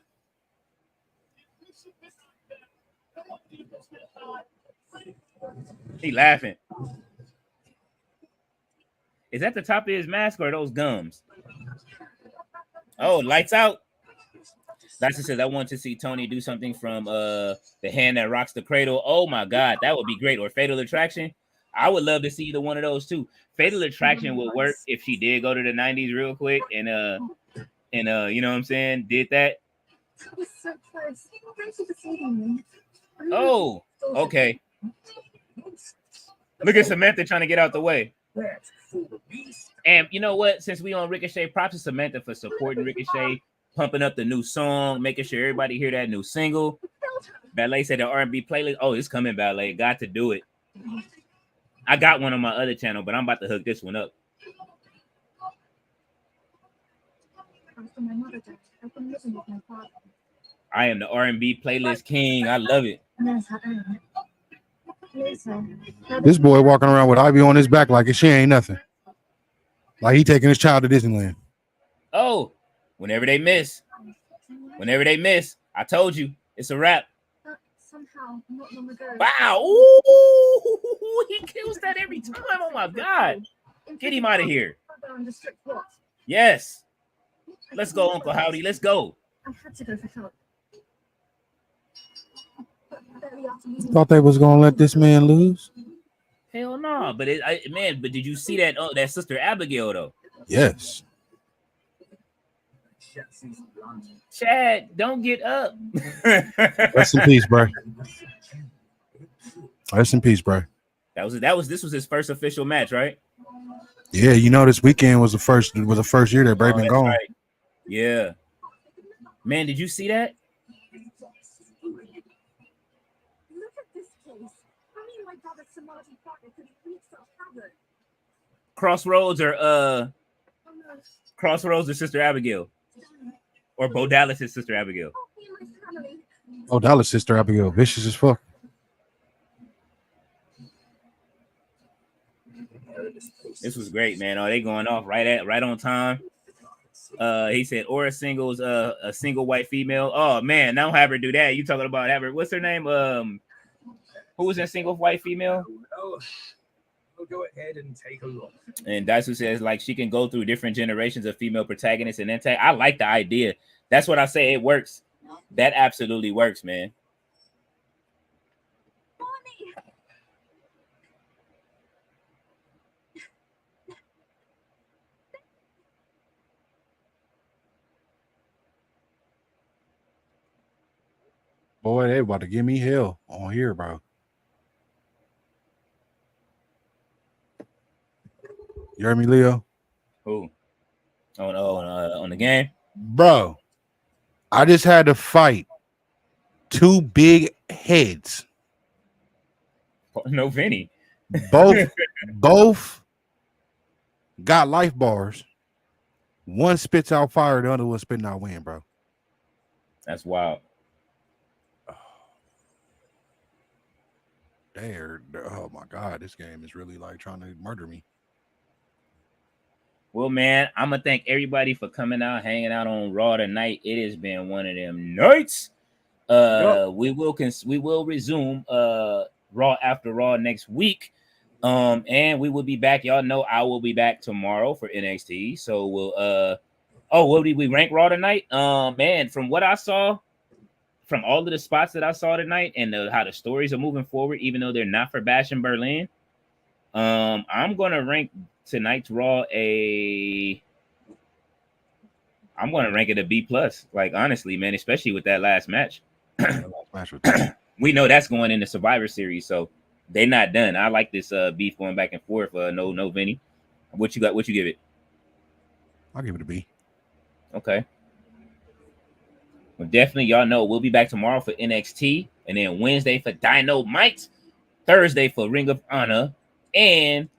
He laughing. Is that the top of his mask or those gums? Oh, lights out. Dyson says, I want to see Tony do something from the hand that rocks the cradle. Oh my God, that would be great. Or Fatal Attraction. I would love to see either one of those too. Fatal Attraction would work if she did go to the 90s real quick and you know what I'm saying, did that. Oh, okay. Look at Samantha trying to get out the way. And you know what? Since we on Ricochet, props to Samantha for supporting Ricochet, pumping up the new song, making sure everybody hear that new single. Ballet said the R&B playlist. Oh, it's coming, Ballet. Got to do it. I got one on my other channel, but I'm about to hook this one up. I am the R&B playlist king. I love it. This boy walking around with Ivy on his back like she ain't nothing. Like he taking his child to Disneyland. Oh, whenever they miss, I told you, it's a wrap. Wow. Ooh, he kills that every time. Oh, my God. Get him out of here. Yes. Let's go, Uncle Howdy. Let's go. Thought they was going to let this man lose? Hell no. But, but did you see that that Sister Abigail, though? Yes. Chad, don't get up. Rest in peace, bro. Rest in peace, bro. This was his first official match, right? Yeah, you know this weekend was the first year that Bray been gone. Right. Yeah. Man, did you see that? Crossroads or Sister Abigail. Or Bo Dallas' Sister Abigail. Oh, Dallas' Sister Abigail, vicious as fuck. This was great, man. Oh, they going off right on time. He said, or a singles, a single white female. Oh man, don't have her do that. You talking about have her? What's her name? Who was in single white female? We'll go ahead and take a look. And Daisu says like she can go through different generations of female protagonists and then tag. I like the idea. That's what I say. It works. That absolutely works, man. Boy, they about to give me hell on here, bro. You heard me, Leo? Who? On the game? Bro, I just had to fight two big heads. No Vinny. Both got life bars. One spits out fire, the other one spitting out wind, bro. That's wild. Oh my God, this game is really like trying to murder me. Well, man, I'm gonna thank everybody for coming out, hanging out on Raw tonight. It has been one of them nights. We will resume Raw after Raw next week. And we will be back. Y'all know I will be back tomorrow for NXT. So we'll what did we rank Raw tonight? Man, from what I saw, from all of the spots that I saw tonight and how the stories are moving forward, even though they're not for Bash in Berlin, I'm gonna rank tonight's Raw I'm gonna rank it a B+. Like honestly, man, especially with that last match. We know that's going into Survivor Series, so they're not done. I like this beef going back and forth. No, Vinny. What you got? What you give it? I'll give it a B. Okay. Well, definitely, y'all know we'll be back tomorrow for NXT, and then Wednesday for Dynamite, Thursday for Ring of Honor, and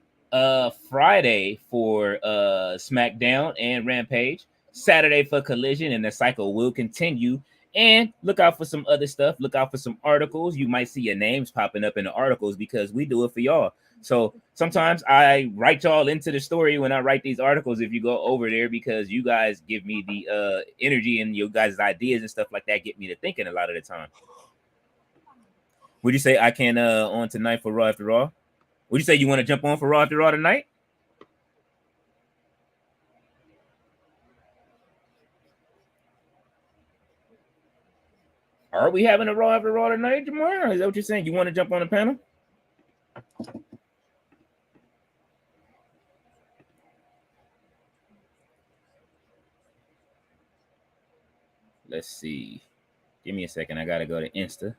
Friday for SmackDown and Rampage, Saturday for Collision, and the cycle will continue And look out for some other stuff. Look out for some articles. You might see your names popping up in the articles because we do it for y'all. So sometimes I write y'all into the story when I write these articles. If you go over there, because you guys give me the energy and your guys' ideas and stuff like that get me to thinking a lot of the time. Would you say I can on tonight for Raw After Raw? Would you say you want to jump on for Raw After Raw tonight? Are we having a Raw After Raw tonight, Jamar? Is that what you're saying? You want to jump on the panel? Let's see. Give me a second. I got to go to Insta.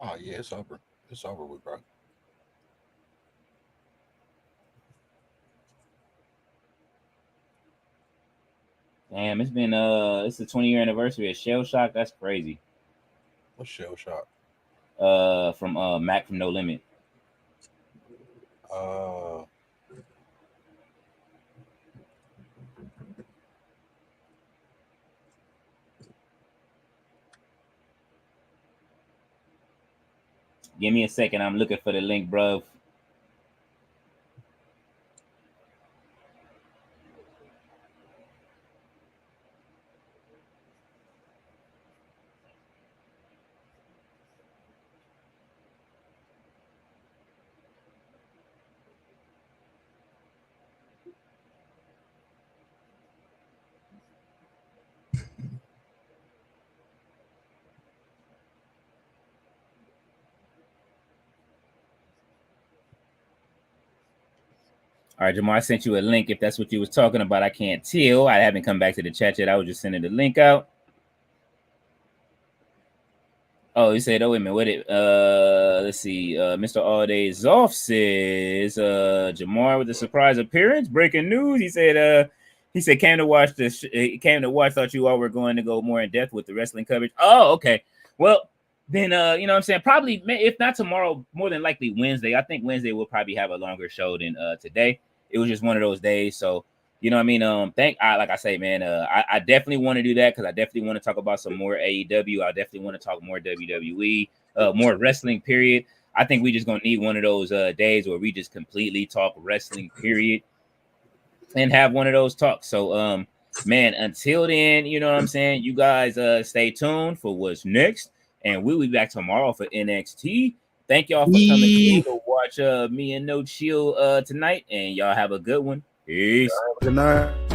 Oh yeah, it's over. It's over with, bro. Damn, it's been it's the 20-year anniversary of Shell Shock. That's crazy. What's Shell Shock? From Mac from No Limit. Give me a second. I'm looking for the link, bro. All right, Jamal, I sent you a link if that's what you was talking about. I can't tell. I haven't come back to the chat yet. I was just sending the link out. Oh, he said, oh, wait a minute. What it? Let's see. Mr. All Days Off says, Jamar with a surprise appearance. Breaking news. He said, came to watch thought you all were going to go more in depth with the wrestling coverage. Oh, okay. Well, then, you know what I'm saying? Probably, if not tomorrow, more than likely Wednesday. I think Wednesday we'll probably have a longer show than today. It was just one of those days. So, you know what I mean? Like I say, man, I definitely want to do that because I definitely want to talk about some more AEW. I definitely want to talk more WWE, more wrestling, period. I think we just going to need one of those days where we just completely talk wrestling, period, and have one of those talks. So, man, until then, you know what I'm saying? You guys stay tuned for what's next. And we'll be back tomorrow for NXT. Thank y'all for coming through to watch me and No Chill tonight. And y'all have a good one. Peace. Good night.